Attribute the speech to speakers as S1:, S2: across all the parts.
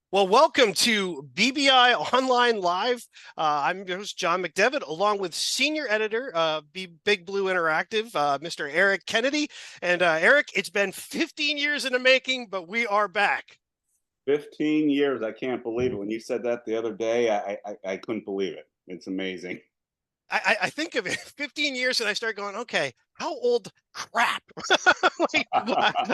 S1: Well, welcome to BBI Online Live. I'm your host, John McDevitt, along with senior editor, Big Blue Interactive, Mr. Eric Kennedy. And Eric, it's been 15 years in the making, but we are back.
S2: 15 years. I can't believe it. When you said that the other day, I couldn't believe it. It's amazing.
S1: I think of it 15 years and I start going, okay, how old crap? Like,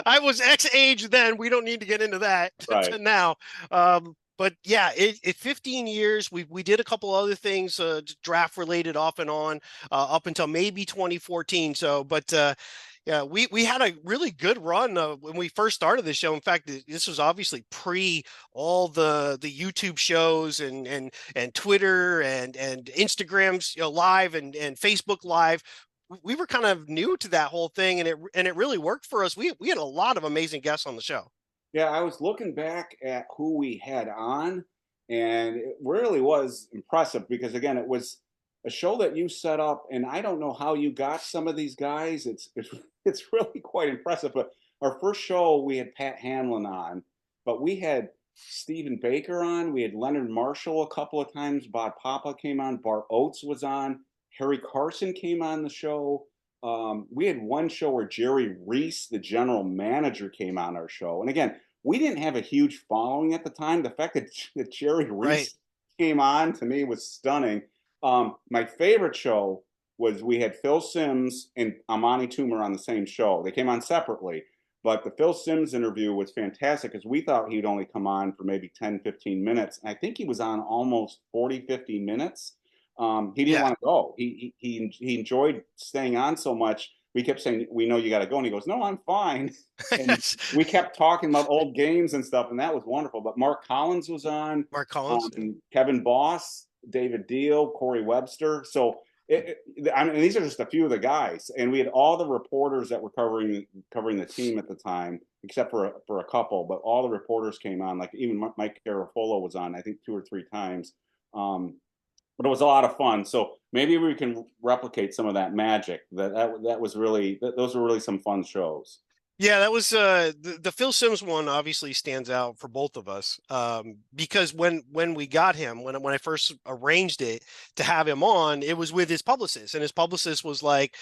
S1: I was X age then. We don't need to get into that
S2: Right.
S1: to now. But yeah, 15 years. We did a couple other things, draft related off and on, up until maybe 2014. So, but yeah, we had a really good run when we first started the show. In fact, this was obviously pre all the YouTube shows and Twitter and Instagrams, live and Facebook live. We were kind of new to that whole thing, and it really worked for us. We had a lot of amazing guests on the show.
S2: Yeah, I was looking back at who we had on, and it really was impressive because, again, it was a show that you set up, and I don't know how you got some of these guys. It's really quite impressive. But our first show, we had Pat Hanlon on, but we had Stephen Baker on. We had Leonard Marshall a couple of times. Bob Papa came on. Bart Oates was on. Harry Carson came on the show. We had one show where Jerry Reese, the general manager, came on our show. And again, we didn't have a huge following at the time. The fact that Jerry
S1: Right.
S2: Reese came on to me was stunning. My favorite show was we had Phil Simms and Amani Toomer on the same show. They came on separately, but the Phil Simms interview was fantastic because we thought he'd only come on for maybe 10, 15 minutes. And I think he was on almost 40, 50 minutes. He didn't
S1: Yeah.
S2: want to go. He enjoyed staying on so much. We kept saying, "We know you got to go," and he goes, "No, I'm fine." And we kept talking about old games and stuff, and that was wonderful. But Mark Collins was on,
S1: Mark Collins.
S2: Kevin Boss, David Deal, Corey Webster. So I mean, these are just a few of the guys, and we had all the reporters that were covering the team at the time, except for a couple. But all the reporters came on, like even Mike Garafalo was on, I think 2 or 3 times. Um, but it was a lot of fun. So maybe we can replicate some of that magic. That was really those were really some fun shows.
S1: Yeah, that was the Phil Simms one obviously stands out for both of us, because when we got him, when I first arranged it to have him on, it was with his publicist, and his publicist was like,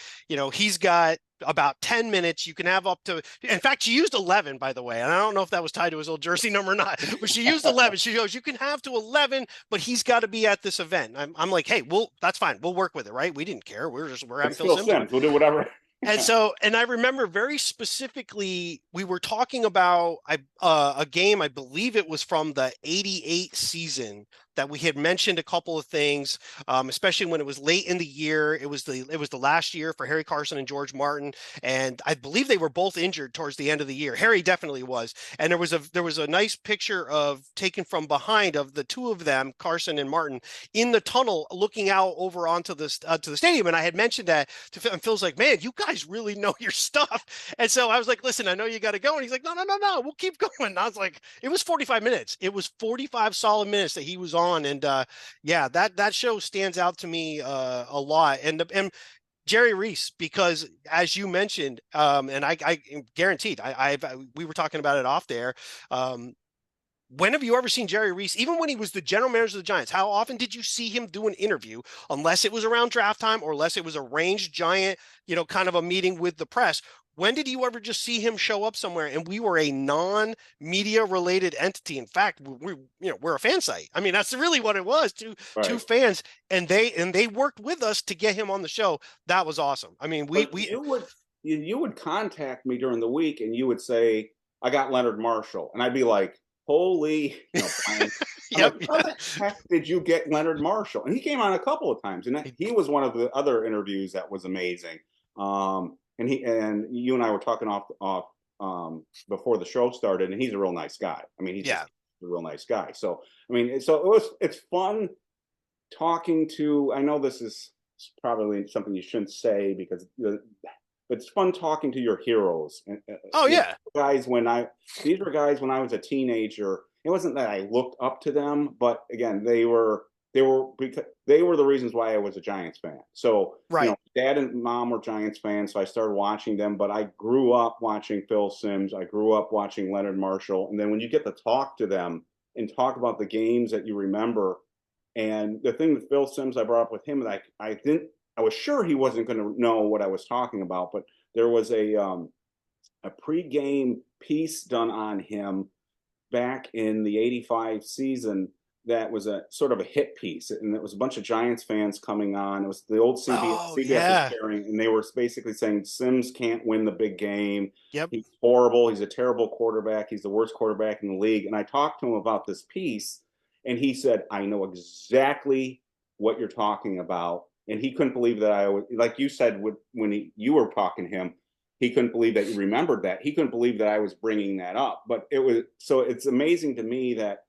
S1: he's got about 10 minutes. You can have up to, in fact, she used 11, by the way. And I don't know if that was tied to his old jersey number or not, but she used 11. She goes, you can have to 11, but he's got to be at this event. I'm like, hey, that's fine. We'll work with it, right? We didn't care. We're having
S2: It's
S1: Phil
S2: Phil
S1: Simms on.
S2: Simms. We'll do whatever.
S1: And I remember very specifically, we were talking about a game, I believe it was from the '88 season, that we had mentioned a couple of things, especially when it was late in the year. It was the last year for Harry Carson and George Martin, and I believe they were both injured towards the end of the year. Harry definitely was, and there was a nice picture of taken from behind of the two of them, Carson and Martin, in the tunnel looking out over onto to the stadium. And I had mentioned that to Phil, and Phil's like, man, you guys really know your stuff. And so I was like, listen, I know you got to go. And he's like, no, no, no, no, we'll keep going. And I was like, it was 45 minutes. It was 45 solid minutes that he was on. And yeah, that show stands out to me a lot. And Jerry Reese, because as you mentioned, and I guaranteed, we were talking about it off there. When have you ever seen Jerry Reese, even when he was the general manager of the Giants? How often did you see him do an interview, unless it was around draft time or unless it was a range giant, kind of a meeting with the press? When did you ever just see him show up somewhere and we were a non-media related entity? In fact, we're a fan site. I mean, that's really what it was, two
S2: Right.
S1: fans, and they worked with us to get him on the show. That was awesome. I mean, we
S2: But
S1: we
S2: you would contact me during the week and you would say, "I got Leonard Marshall," and I'd be like, "Holy, Brian." I'm
S1: yep,
S2: like, "How
S1: yeah,
S2: the heck did you get Leonard Marshall?" And he came on a couple of times, and he was one of the other interviews that was amazing. And you and I were talking off before the show started, and he's a real nice guy. I mean, he's just
S1: yeah.
S2: a real nice guy. So I mean, it's fun talking to. I know this is probably something you shouldn't say because but it's fun talking to your heroes. And,
S1: Oh yeah.
S2: guys, these were guys when I was a teenager. It wasn't that I looked up to them, but again, they were the reasons why I was a Giants fan. So
S1: Right.
S2: dad and mom were Giants fans, so I started watching them. But I grew up watching Phil Simms. I grew up watching Leonard Marshall, and then when you get to talk to them, and talk about the games that you remember. And the thing with Phil Simms, I brought up with him, that I was sure he wasn't going to know what I was talking about, but there was a pregame piece done on him back in the '85 season that was a sort of a hit piece, and it was a bunch of Giants fans coming on. It was the old
S1: Oh
S2: CBS was
S1: yeah.
S2: carrying, and they were basically saying Sims can't win the big game.
S1: Yep.
S2: He's horrible. He's a terrible quarterback. He's the worst quarterback in the league. And I talked to him about this piece, and he said, "I know exactly what you're talking about." And he couldn't believe that I was, like you said, when you were talking to him, he couldn't believe that you remembered that. He couldn't believe that I was bringing that up. But it was, so it's amazing to me that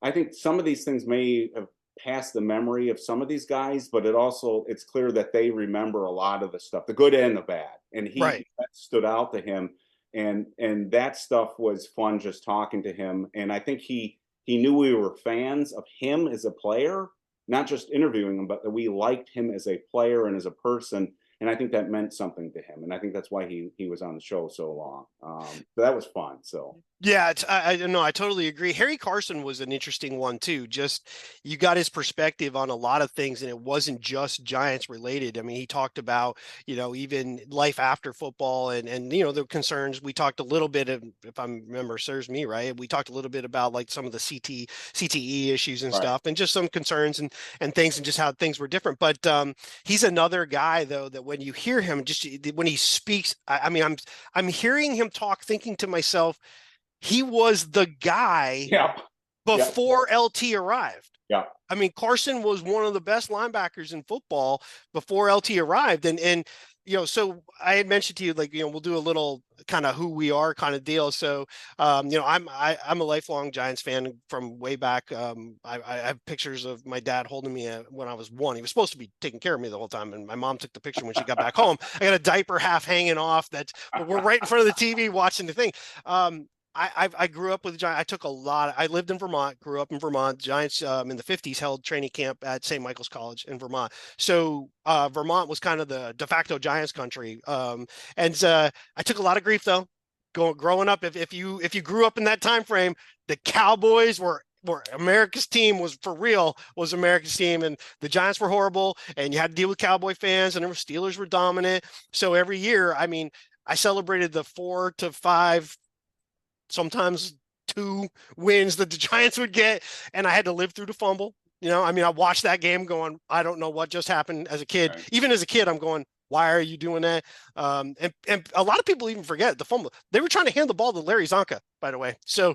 S2: I think some of these things may have passed the memory of some of these guys, but it's clear that they remember a lot of the stuff, the good and the bad. And
S1: Right.
S2: that stood out to him. And that stuff was fun just talking to him. And I think he knew we were fans of him as a player, not just interviewing him, but that we liked him as a player and as a person. And I think that meant something to him. And I think that's why he was on the show so long. So that was fun. So
S1: Yeah, I don't know. I totally agree. Harry Carson was an interesting one too. Just you got his perspective on a lot of things, and it wasn't just Giants related. I mean, he talked about, even life after football and the concerns. We talked a little bit of, if I remember serves me right, we talked a little bit about like some of the CTE issues and
S2: right.
S1: stuff, and just some concerns and things, and just how things were different. But he's another guy though that when you hear him, just when he speaks, I mean, I'm hearing him talk, thinking to myself, he was the guy
S2: Yep. Yep.
S1: before LT arrived.
S2: Yep.
S1: I mean, Carson was one of the best linebackers in football before LT arrived. And so I had mentioned to you, like, we'll do a little kind of who we are kind of deal. So, I'm a lifelong Giants fan from way back. I have pictures of my dad holding me when I was 1. He was supposed to be taking care of me the whole time, and my mom took the picture when she got back home. I got a diaper half hanging off but we're right in front of the TV watching the thing. I grew up with the Giants. I took a lot. I lived in Vermont, grew up in Vermont. Giants in the 50s held training camp at St. Michael's College in Vermont. So Vermont was kind of the de facto Giants country. And I took a lot of grief though. Growing up, if you grew up in that time frame, the Cowboys were America's team, was for real, was America's team, and the Giants were horrible, and you had to deal with Cowboy fans, and the Steelers were dominant. So every year, I mean, I celebrated the 4 to 5, sometimes 2 wins that the Giants would get, and I had to live through the fumble. I mean, I watched that game going, I don't know what just happened as a kid.
S2: Right.
S1: Even as a kid, I'm going, why are you doing that? And a lot of people even forget the fumble. They were trying to hand the ball to Larry Zonka, by the way. So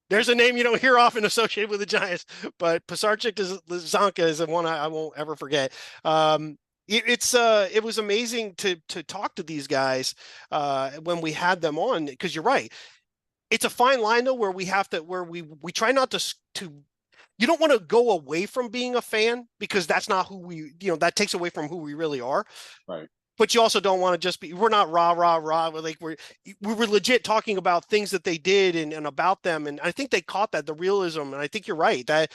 S1: there's a name you don't hear often associated with the Giants, but Pisarcik Zonka is the one I won't ever forget. It was amazing to talk to these guys when we had them on, because you're right. It's a fine line though, where we try not to you don't want to go away from being a fan, because that's not who that takes away from who we really are.
S2: Right.
S1: But you also don't want to just we're not rah rah rah. Like we were legit talking about things that they did and about them. And I think they caught that, the realism. And I think you're right, that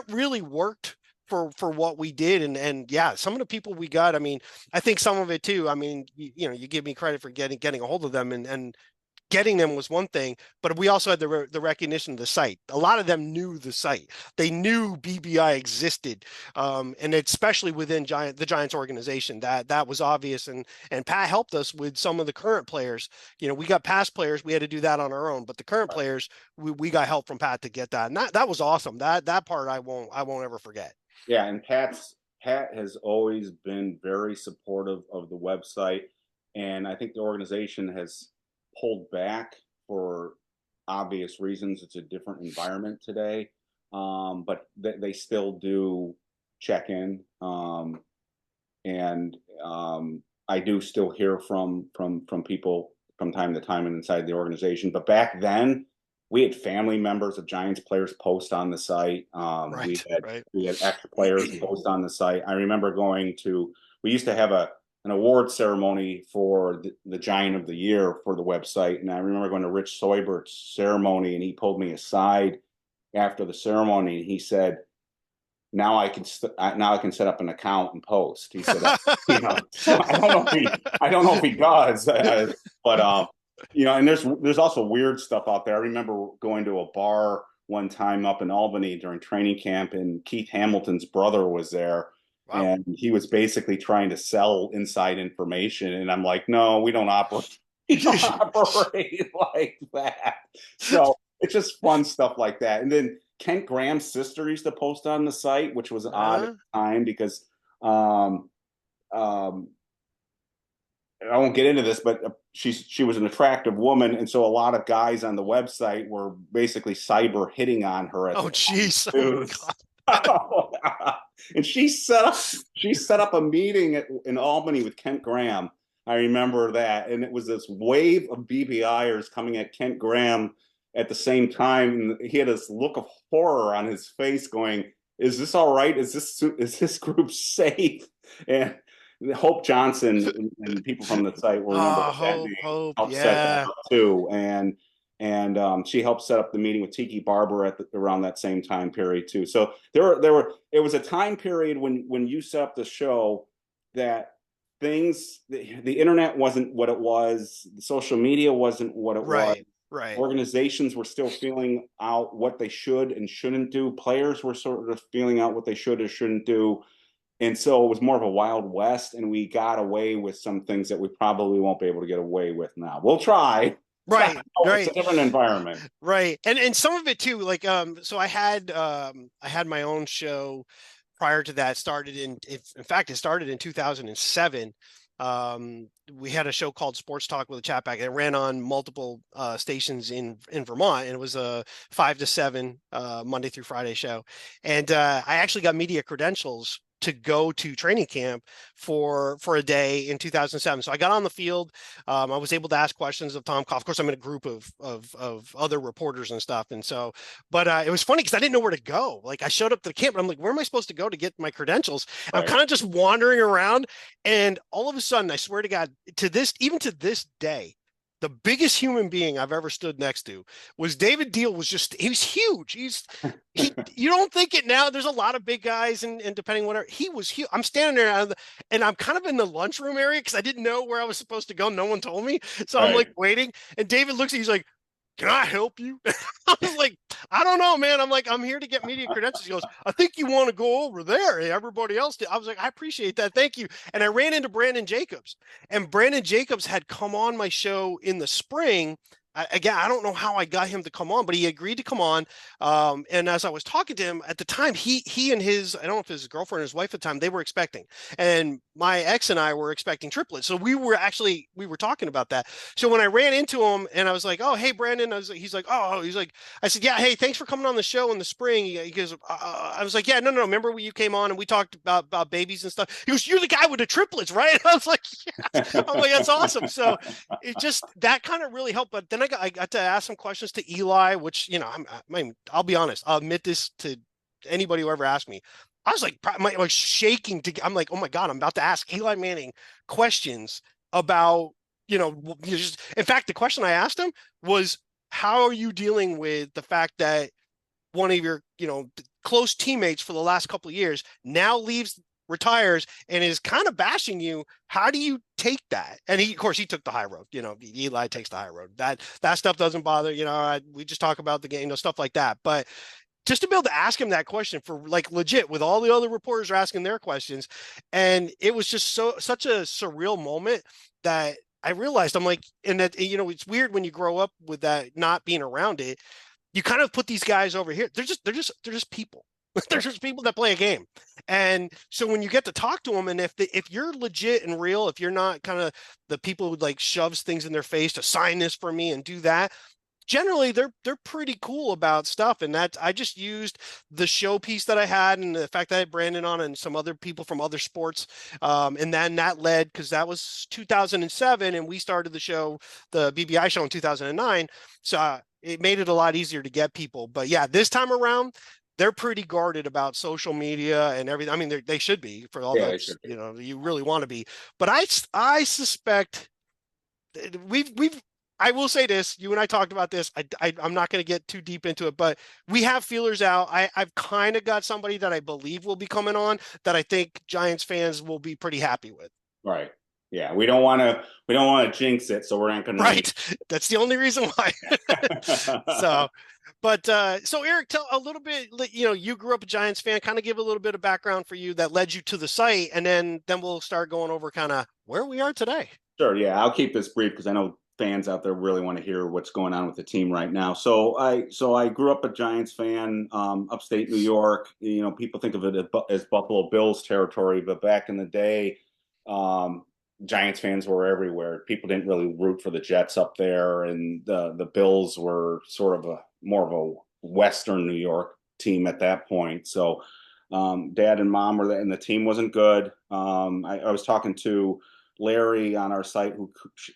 S1: really worked for what we did. And yeah, some of the people we got, I mean, I think some of it too. I mean, you give me credit for getting a hold of them, and getting them was one thing, but we also had the recognition of the site. A lot of them knew the site. They knew BBI existed, and especially within the Giants organization, that was obvious. And Pat helped us with some of the current players. We got past players, we had to do that on our own, but the current players, we got help from Pat to get that, and that was awesome. That part I won't ever forget.
S2: Yeah, and Pat has always been very supportive of the website, and I think the organization has pulled back for obvious reasons. It's a different environment today, but they still do check in, and I do still hear from people from time to time inside the organization. But back then, we had family members of Giants players post on the site.
S1: Right.
S2: We had ex players post on the site. I remember we used to have an award ceremony for the Giant of the Year for the website. And I remember going to Rich Soibert's ceremony, and he pulled me aside after the ceremony, and he said, now I can set up an account and post. He said, so I don't know if he does, but and there's also weird stuff out there. I remember going to a bar one time up in Albany during training camp, and Keith Hamilton's brother was there,
S1: Wow.
S2: and he was basically trying to sell inside information. And I'm like, no, we don't operate, we don't operate like that. So it's just fun stuff like that. And then Kent Graham's sister used to post on the site, which was odd at the time because um, um, I won't get into this, but she was an attractive woman, and so a lot of guys on the website were basically cyber hitting on her at
S1: Oh,
S2: the time
S1: jeez. Oh,
S2: too.
S1: God.
S2: And she set up a meeting in Albany with Kent Graham. I remember that, and it was this wave of BBIers coming at Kent Graham at the same time. And he had this look of horror on his face, going, "Is this all right? Is this group safe?" And Hope Johnson and people from the site will remember that name.
S1: Hope.
S2: Helped set that
S1: Yeah.
S2: up too, and she helped set up the meeting with Tiki Barber around that same time period too. So it was a time period when you set up the show that the internet wasn't what it was, the social media wasn't what it was.
S1: Right. Right.
S2: Organizations were still feeling out what they should and shouldn't do. Players were sort of feeling out what they should or shouldn't do. And so it was more of a Wild West, and we got away with some things that we probably won't be able to get away with now. We'll try.
S1: Right.
S2: It's a
S1: Right.
S2: different environment.
S1: Right. And some of it too, like so I had my own show prior to that. Started in fact it started in 2007. We had a show called Sports Talk with a Chatback. It ran on multiple stations in Vermont, and it was a 5 to 7 Monday through Friday show. And I actually got media credentials to go to training camp for a day in 2007. So I got on the field. I was able to ask questions of Tom Koff. Of course, I'm in a group of other reporters and stuff. And so, but it was funny because I didn't know where to go. Like I showed up to the camp, and I'm like, where am I supposed to go to get my credentials? I'm
S2: Right.
S1: kind of just wandering around, and all of a sudden, I swear to God, even to this day, the biggest human being I've ever stood next to was David Deal. He was huge. You don't think it now. There's a lot of big guys, and depending whatever, he was huge. I'm standing there, and I'm kind of in the lunchroom area because I didn't know where I was supposed to go. No one told me, so I'm like
S2: Right.
S1: waiting. And David looks at me, he's like, "Can I help you?" I was like, "I don't know, man." I'm like, "I'm here to get media credentials." He goes, "I think you want to go over there. Everybody else did." I was like, "I appreciate that. Thank you." And I ran into Brandon Jacobs, and Brandon Jacobs had come on my show in the spring. Again, I don't know how I got him to come on, but he agreed to come on. And as I was talking to him at the time, he and his, I don't know if his girlfriend or his wife at the time, they were expecting, and my ex and I were expecting triplets. So we were talking about that. So when I ran into him and I was like, "Oh, hey, Brandon," he's like, I said, "Yeah, hey, thanks for coming on the show in the spring." He goes, I was like, "Yeah, no, remember when you came on and we talked about babies and stuff?" He goes, "You're the guy with the triplets, right?" I was like, "Yeah." I'm like, "That's awesome." So it just that kind of really helped. But then I got to ask some questions to Eli, which I'll be honest, I'll admit this to anybody who ever asked me. I was like shaking I'm like, oh my God, I'm about to ask Eli Manning questions about, just in fact, the question I asked him was, how are you dealing with the fact that one of your, close teammates for the last couple of years now retires and is kind of bashing you? How do you take that? And of course, he took the high road. Eli takes the high road. That stuff doesn't bother. We just talk about the game, stuff like that. But just to be able to ask him that question for like legit, with all the other reporters are asking their questions, and it was just such a surreal moment that I realized I'm like, and that it's weird when you grow up with that, not being around it. You kind of put these guys over here. They're just people. They're just people that play a game. And so when you get to talk to them, and if you're legit and real, if you're not kind of the people who like shoves things in their face to sign this for me and do that, generally they're pretty cool about stuff. And that I just used the showpiece that I had and the fact that I had Brandon on and some other people from other sports. And then that led, because that was 2007 and we started the show, the BBI show, in 2009. So it made it a lot easier to get people. But yeah, this time around, they're pretty guarded about social media and everything. I mean, they should be, for all
S2: Yeah,
S1: the,
S2: they should be.
S1: you really want to be. But I suspect we've I will say this. You and I talked about this. I'm not going to get too deep into it, but we have feelers out. I've kind of got somebody that I believe will be coming on that I think Giants fans will be pretty happy with.
S2: Right. Yeah, we don't want to jinx it, so we're not going to name.
S1: Right. That's the only reason why. So, But so Eric, tell a little bit, you grew up a Giants fan, kind of give a little bit of background for you that led you to the site, and then we'll start going over kind of where we are today.
S2: Sure, yeah, I'll keep this brief because I know fans out there really want to hear what's going on with the team right now. So I grew up a Giants fan, upstate New York. People think of it as Buffalo Bills territory, but back in the day, um, Giants fans were everywhere. People didn't really root for the Jets up there, and the Bills were sort of a more of a Western New York team at that point. So dad and mom were there, and the team wasn't good. I was talking to Larry on our site,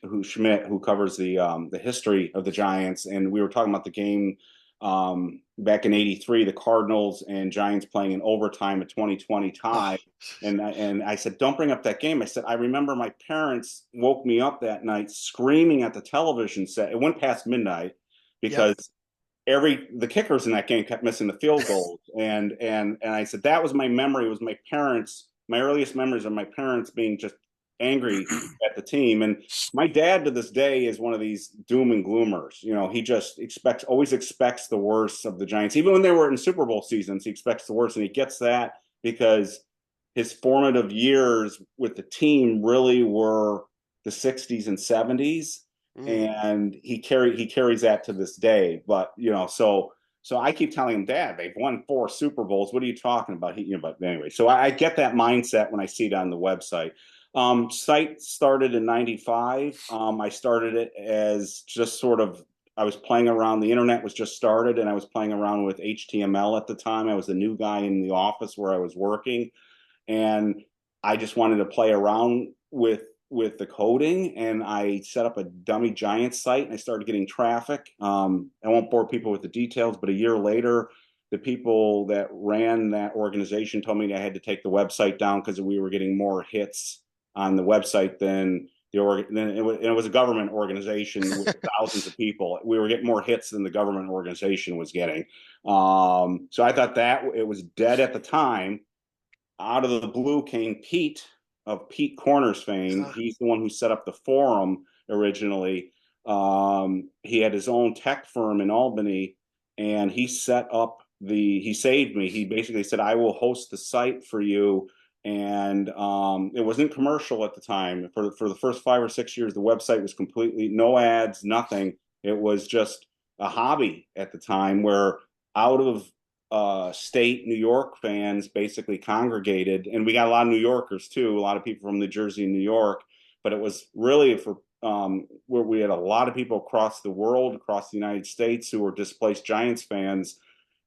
S2: who Schmidt, who covers the history of the Giants, and we were talking about the game back in '83, the Cardinals and Giants playing in overtime, a 2020 tie.
S1: Oh,
S2: And I said, don't bring up that game. I said, I remember my parents woke me up that night screaming at the television set. It went past midnight
S1: yep.
S2: because the kickers in that game kept missing the field goals. And I said, that was my memory, was my parents, my earliest memories of my parents being just angry at the team. And my dad to this day is one of these doom and gloomers. He just always expects the worst of the Giants. Even when they were in Super Bowl seasons, he expects the worst. And he gets that because his formative years with the team really were the 60s and 70s.
S1: Mm.
S2: And he carries that to this day. But so I keep telling him, Dad, they've won 4 Super Bowls. What are you talking about? But anyway, so I get that mindset when I see it on the website. Site started in '95. I started it as just sort of, I was playing around. The internet was just started, and I was playing around with HTML at the time. I was a new guy in the office where I was working, and I just wanted to play around with the coding, and I set up a dummy Giants site, and I started getting traffic. I won't bore people with the details, but a year later, the people that ran that organization told me I had to take the website down because we were getting more hits on the website than it was a government organization with thousands of people. We were getting more hits than the government organization was getting. So I thought that it was dead at the time. Out of the blue came Pete of Pete Corners fame. He's the one who set up the forum originally. He had his own tech firm in Albany, and he he saved me. He basically said, I will host the site for you. And it wasn't commercial at the time. For the first 5 or 6 years, the website was completely no ads, nothing. It was just a hobby at the time where out of state New York fans basically congregated, and we got a lot of New Yorkers too, a lot of people from New Jersey and New York, but it was really for where we had a lot of people across the world, across the United States, who were displaced Giants fans.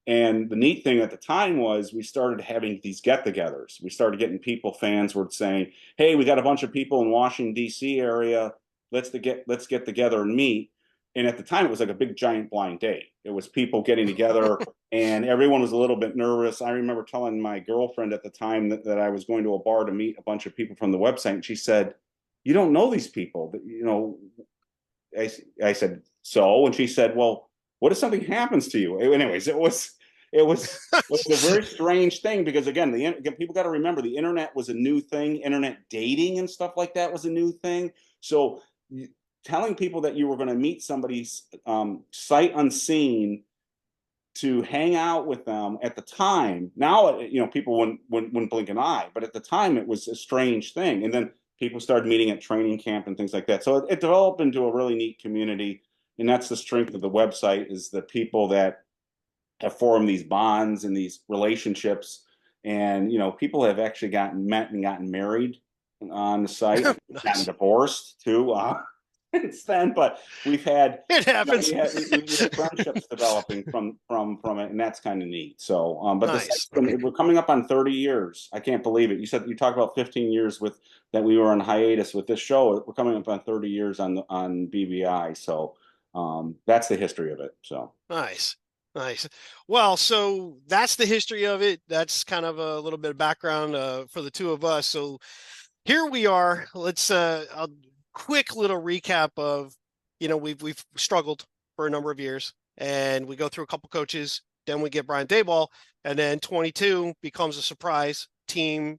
S2: And the neat thing at the time was we started having these get-togethers. We started getting fans were saying, "Hey, we got a bunch of people in Washington D.C. area. Let's get together and meet." And at the time, it was like a big giant blind date. It was people getting together, and everyone was a little bit nervous. I remember telling my girlfriend at the time that I was going to a bar to meet a bunch of people from the website, and she said, "You don't know these people." I said, "So?" And she said, "Well, what if something happens to you?" Anyways, it was a very strange thing because again, people got to remember the internet was a new thing. Internet dating and stuff like that was a new thing. So telling people that you were going to meet somebody's sight unseen to hang out with them at the time. Now, people wouldn't blink an eye, but at the time it was a strange thing. And then people started meeting at training camp and things like that. So it developed into a really neat community. And that's the strength of the website, is the people that have formed these bonds and these relationships. And, people have actually met and gotten married on the site, gotten
S1: Nice.
S2: divorced too. Since then, but we've had
S1: It happens.
S2: we had friendships developing from it, and that's kind of neat. So, but
S1: Nice.
S2: we're coming up on 30 years. I can't believe it. You talked about 15 years with that we were on hiatus with this show. We're coming up on 30 years on BBI. So, that's the history of it. So
S1: Nice. Nice. Well, so that's the history of it. That's kind of a little bit of background for the two of us. So here we are. Let's a quick little recap of, we've struggled for a number of years, and we go through a couple coaches. Then we get Brian Daboll, and then 22 becomes a surprise team.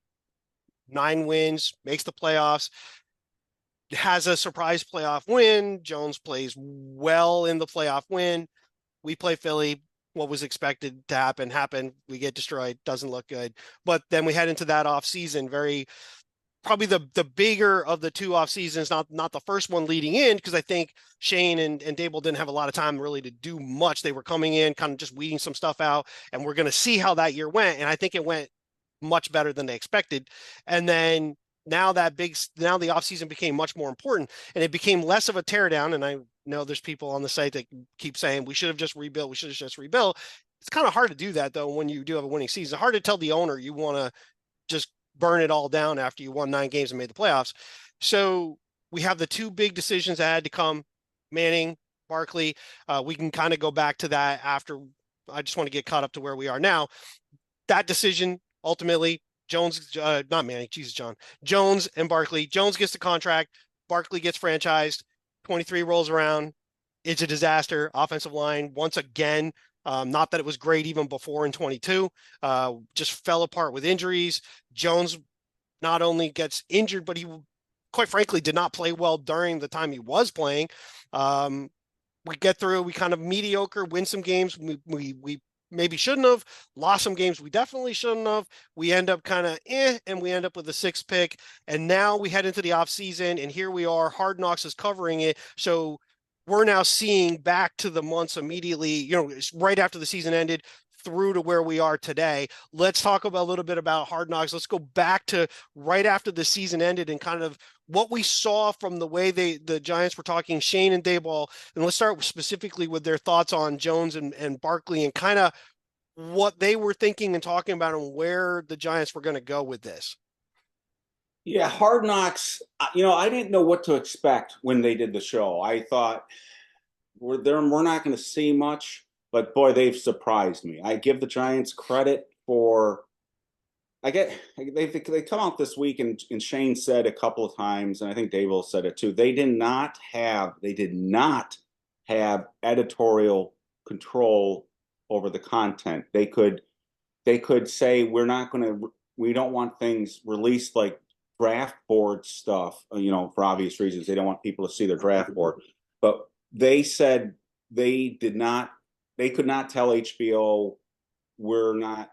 S1: 9 wins, makes the playoffs, has a surprise playoff win. Jones plays well in the playoff win. We play Philly. what was expected to happen happened. We get destroyed, doesn't look good. But then we head into that off season, very probably the bigger of the two off seasons, not the first one leading in, because I think Shane and Dable didn't have a lot of time really to do much. They were coming in, kind of just weeding some stuff out, and we're going to see how that year went. And I think it went much better than they expected. And then now now the offseason became much more important, and it became less of a teardown. And I know there's people on the site that keep saying we should have just rebuilt, we should have just rebuilt. It's kind of hard to do that though when you do have a winning season. Hard to tell the owner you want to just burn it all down after you won 9 games and made the playoffs. So we have the two big decisions that had to come: Manning, Barkley. We can kind of go back to that after. I just want to get caught up to where we are now. That decision ultimately, Jones, not Manning, Jesus, John, Jones and Barkley. Jones gets the contract. Barkley gets franchised. 23 rolls around. It's a disaster. Offensive line, once again, not that it was great even before in 22, just fell apart with injuries. Jones not only gets injured, but he, quite frankly, did not play well during the time he was playing. We get through, we kind of mediocre, win some games. We maybe shouldn't have, lost some games we definitely shouldn't have. We end up kind of and we end up with a 6th pick. And now we head into the offseason, and here we are. Hard Knocks is covering it. So we're now seeing back to the months immediately, right after the season ended through to where we are today. Let's talk about a little bit about Hard Knocks. Let's go back to right after the season ended and kind of what we saw from the way the Giants were talking, Shane and Dayball. And let's start specifically with their thoughts on Jones and Barkley and kind of what they were thinking and talking about and where the Giants were going to go with this.
S2: Yeah, Hard Knocks. I didn't know what to expect when they did the show. I thought we're not going to see much, but boy, they've surprised me. I give the Giants credit for. They come out this week, and Shane said a couple of times, and I think Dave said it too. They did not have editorial control over the content. They could say we don't want things released like draft board stuff, for obvious reasons. They don't want people to see their draft board. But they said they could not tell HBO we're not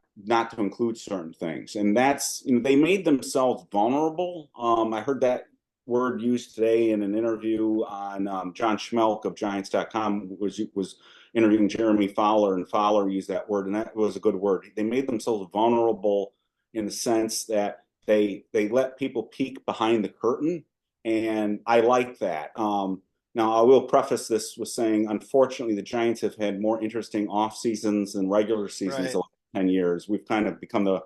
S2: to include certain things. And that's, they made themselves vulnerable. I heard that word used today in an interview on John Schmelk of Giants.com was interviewing Jeremy Fowler, and Fowler used that word, and that was a good word. They made themselves vulnerable in the sense that they let people peek behind the curtain, and I like that. Now, I will preface this with saying, unfortunately, the Giants have had more interesting off seasons than regular seasons the last 10 years. We've kind of become the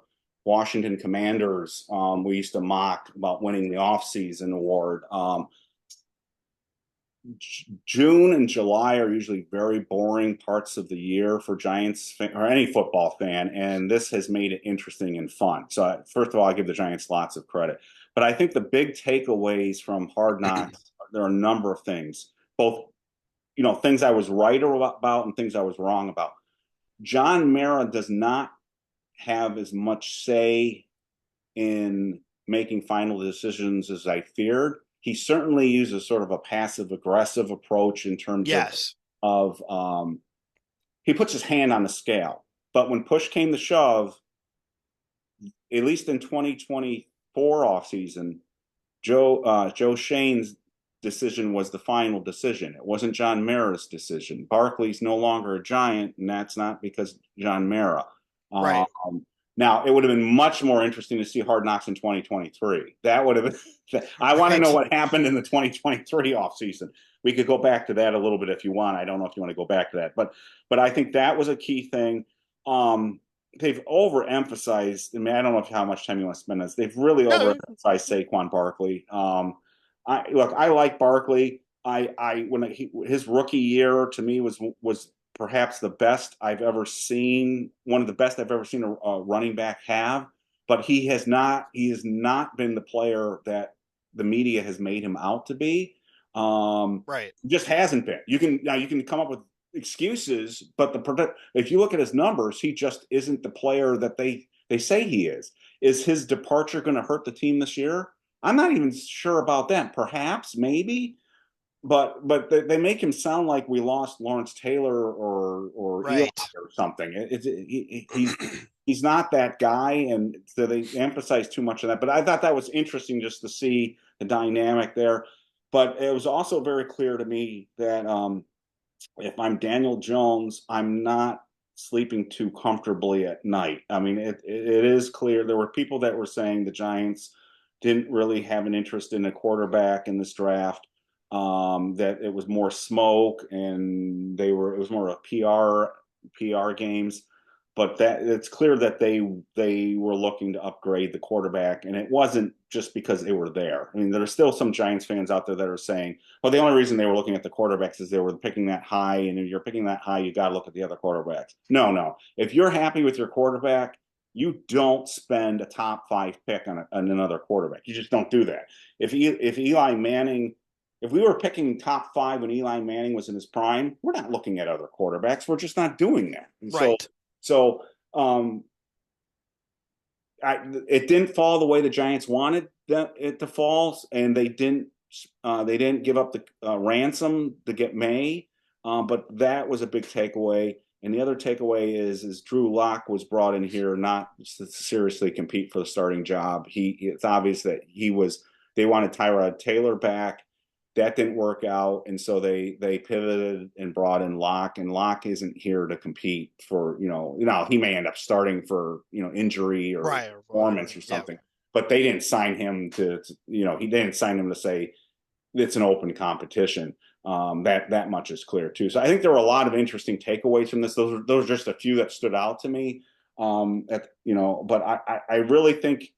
S2: Washington Commanders. We used to mock about winning the off-season award. June and July are usually very boring parts of the year for Giants or any football fan, and this has made it interesting and fun. So, first of all, I give the Giants lots of credit. But I think the big takeaways from Hard Knocks, there are a number of things, both things I was right about and things I was wrong about. John Mara does not have as much say in making final decisions as I feared. He certainly uses sort of a passive aggressive approach in terms of he puts his hand on the scale. But when push came to shove, at least in 2024 offseason, Joe Shane's decision was the final decision. It wasn't John Mara's decision. Barkley's no longer a Giant, and that's not because John Mara.
S1: Right.
S2: Now, it would have been much more interesting to see Hard Knocks in 2023. That would have been. I want to know what happened in the 2023 offseason. We could go back to that a little bit if you want. I don't know if you want to go back to that, but I think that was a key thing. They've overemphasized. I mean, I don't know how much time you want to spend on this. They've really overemphasized Saquon Barkley. I like Barkley. His rookie year to me was perhaps the best I've ever seen, one of the best I've ever seen a running back have. But he has not been the player that the media has made him out to be. Just hasn't been. You can come up with excuses, but if you look at his numbers, he just isn't the player that they say he is. Is his departure going to hurt the team this year? I'm not even sure about that. Perhaps, maybe, But they make him sound like we lost Lawrence Taylor or Eli
S1: Right.
S2: or something. He's not that guy, and so they emphasize too much of that. But I thought that was interesting just to see the dynamic there. But it was also very clear to me that if I'm Daniel Jones, I'm not sleeping too comfortably at night. I mean, it is clear there were people that were saying the Giants didn't really have an interest in a quarterback in this draft. That it was more smoke and it was more of PR games. But that it's clear that they were looking to upgrade the quarterback, and it wasn't just because they were there. I mean, there are still some Giants fans out there that are saying, well, the only reason they were looking at the quarterbacks is they were picking that high, and if you're picking that high, you got to look at the other quarterbacks. No, no. If you're happy with your quarterback, you don't spend a top 5 pick on another quarterback. You just don't do that. If Eli Manning, if we were picking top 5 when Eli Manning was in his prime, we're not looking at other quarterbacks. We're just not doing that. And
S1: Right.
S2: so it didn't fall the way the Giants wanted it to fall, and they didn't give up the ransom to get May, but that was a big takeaway. And the other takeaway is Drew Lock was brought in here not to seriously compete for the starting job. It's obvious that they wanted Tyrod Taylor back. That didn't work out, and so they pivoted and brought in Locke, and Locke isn't here to compete for he may end up starting for injury or
S1: Right. Or
S2: performance
S1: whatever.
S2: or
S1: Yeah.
S2: something, but they didn't sign him he didn't sign him to say it's an open competition. That much is clear too. So I think there were a lot of interesting takeaways from this. Those are just a few that stood out to me. But I really think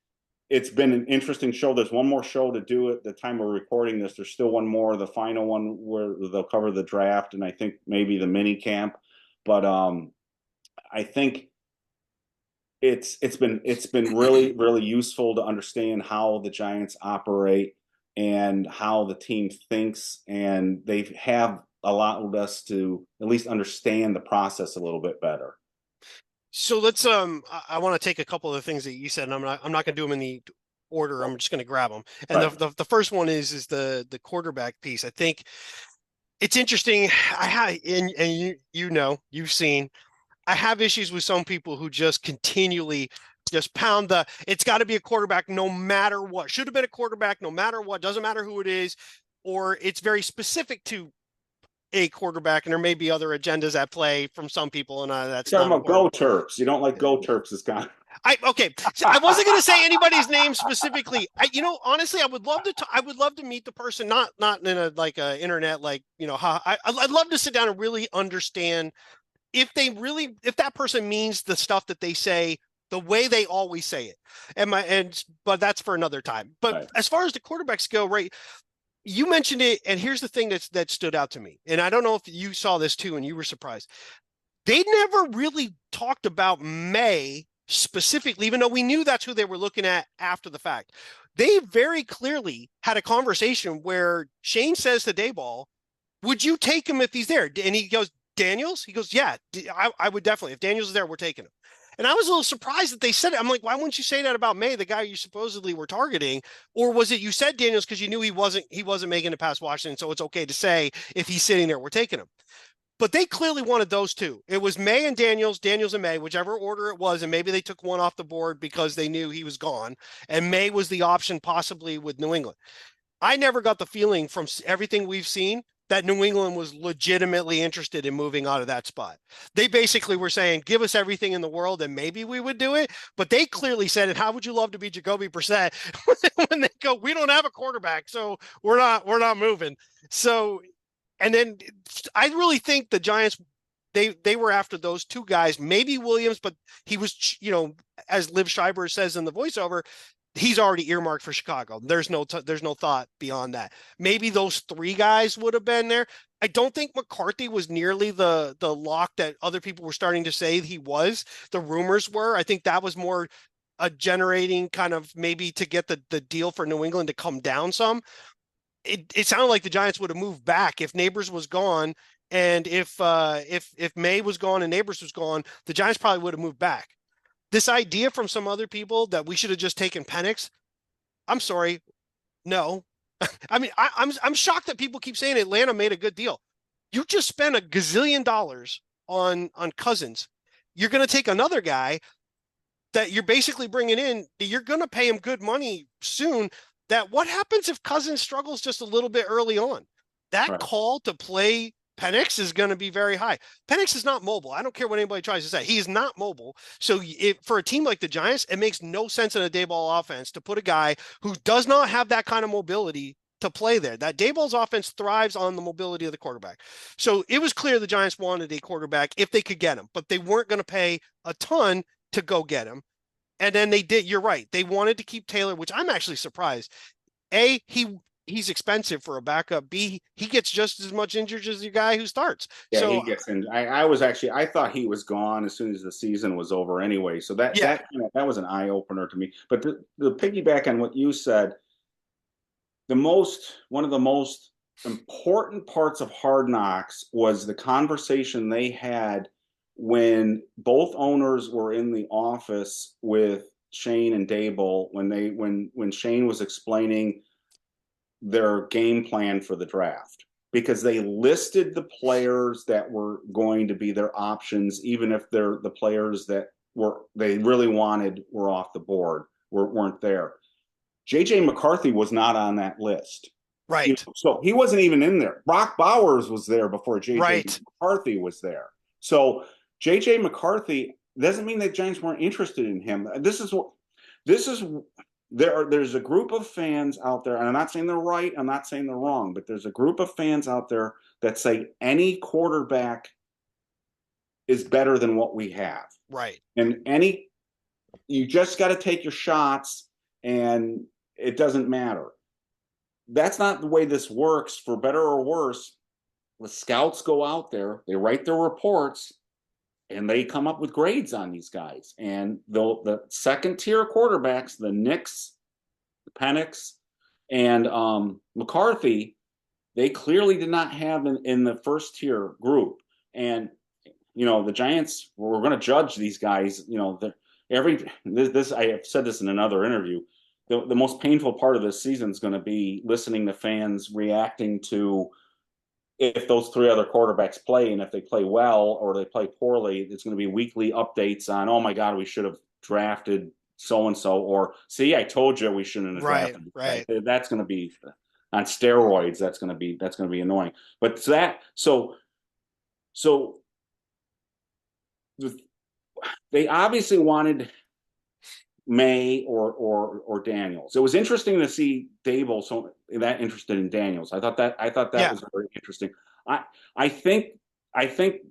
S2: it's been an interesting show. There's one more show to do at the time we're recording this. There's still one more, the final one where they'll cover the draft and I think maybe the mini camp. But I think it's been really really useful to understand how the Giants operate and how the team thinks, and they have allowed us to at least understand the process a little bit better.
S1: So let's I want to take a couple of the things that you said, and I'm not going to do them in the order. I'm just going to grab them. And
S2: Right.
S1: the first one is the quarterback piece. I think it's interesting. I have and you've seen. I have issues with some people who just continually just pound it's got to be a quarterback no matter what. Should have been a quarterback no matter what. Doesn't matter who it is, or it's very specific to a quarterback, and there may be other agendas at play from some people, and that's
S2: You're talking
S1: not
S2: about Go
S1: important.
S2: Terps. You don't like Go Terps, this guy.
S1: Okay. So I wasn't going to say anybody's name specifically. Honestly, I would love to. I would love to meet the person, not in a like a internet I'd love to sit down and really understand if that person means the stuff that they say the way they always say it. But that's for another time. But
S2: Right.
S1: as far as the quarterbacks go, right? You mentioned it, and here's the thing that stood out to me, and I don't know if you saw this too, and you were surprised. They never really talked about May specifically, even though we knew that's who they were looking at after the fact. They very clearly had a conversation where Shane says to Dayball, would you take him if he's there? And he goes, Daniels? He goes, yeah, I would definitely. If Daniels is there, we're taking him. And I was a little surprised that they said it. I'm like, why wouldn't you say that about May, the guy you supposedly were targeting? Or was it you said Daniels because you knew he wasn't making it past Washington, so it's okay to say if he's sitting there, we're taking him. But they clearly wanted those two. It was May and Daniels, Daniels and May, whichever order it was, and maybe they took one off the board because they knew he was gone. And May was the option possibly with New England. I never got the feeling from everything we've seen that New England was legitimately interested in moving out of that spot. They basically were saying, give us everything in the world and maybe we would do it. But they clearly said it. How would you love to be Jacoby Brissett when they go, we don't have a quarterback, so we're not moving. So, and then I really think the Giants, they were after those two guys, maybe Williams, but he was, as Liv Schreiber says in the voiceover, he's already earmarked for Chicago. There's no thought beyond that. Maybe those three guys would have been there. I don't think McCarthy was nearly the lock that other people were starting to say he was. The rumors were. I think that was more a generating kind of maybe to get the deal for New England to come down some. It sounded like the Giants would have moved back if Neighbors was gone, and if May was gone and Neighbors was gone, the Giants probably would have moved back. This idea from some other people that we should have just taken Penix, I'm sorry, no. I mean, I'm shocked that people keep saying Atlanta made a good deal. You just spent $1 gazillion on Cousins. You're going to take another guy that you're basically bringing in. You're going to pay him good money soon. That what happens if Cousins struggles just a little bit early on? That
S2: Right.
S1: call to play Penix is going to be very high. Penix is not mobile. I don't care what anybody tries to say. He is not mobile. So for a team like the Giants, it makes no sense in a day ball offense to put a guy who does not have that kind of mobility to play there. That Dayball's offense thrives on the mobility of the quarterback. So it was clear the Giants wanted a quarterback if they could get him, but they weren't going to pay a ton to go get him. And then they did. You're right. They wanted to keep Taylor, which I'm actually surprised. A, he's expensive for a backup. B, he gets just as much injured as the guy who starts.
S2: Yeah, he
S1: So
S2: gets in. I was actually I thought he was gone as soon as the season was over anyway. So
S1: yeah,
S2: that was an eye opener to me. But the piggyback on what you said, the most one of the most important parts of Hard Knocks was the conversation they had when both owners were in the office with Shane and Dable when Shane was explaining their game plan for the draft because they listed the players that were going to be their options, even if they're the players that were they really wanted were off the board, weren't there. JJ McCarthy was not on that list.
S1: right,
S2: So he wasn't even in there. Brock Bowers was there before JJ
S1: right,
S2: McCarthy was there. So JJ McCarthy doesn't mean that Giants weren't interested in him. This is there's a group of fans out there, and I'm not saying they're right, I'm not saying they're wrong, but there's a group of fans out there that say any quarterback is better than what we have.
S1: right,
S2: And you just got to take your shots and it doesn't matter. That's not the way this works. For better or worse, the scouts go out there, they write their reports, and they come up with grades on these guys. And the second tier quarterbacks, the Knicks, the Penix, and McCarthy, they clearly did not have in the first tier group. And the Giants were going to judge these guys. This I have said this in another interview. The most painful part of this season is going to be listening to fans reacting to if those three other quarterbacks play, and if they play well or they play poorly, it's going to be weekly updates on, oh my God, we should have drafted so and so, or see, I told you we shouldn't have
S1: right,
S2: drafted.
S1: right,
S2: That's going to be on steroids. That's going to be annoying. But so they obviously wanted May or Daniels. It was interesting to see Dable so that interested in Daniels. I thought that
S1: yeah,
S2: was very interesting. I I think I think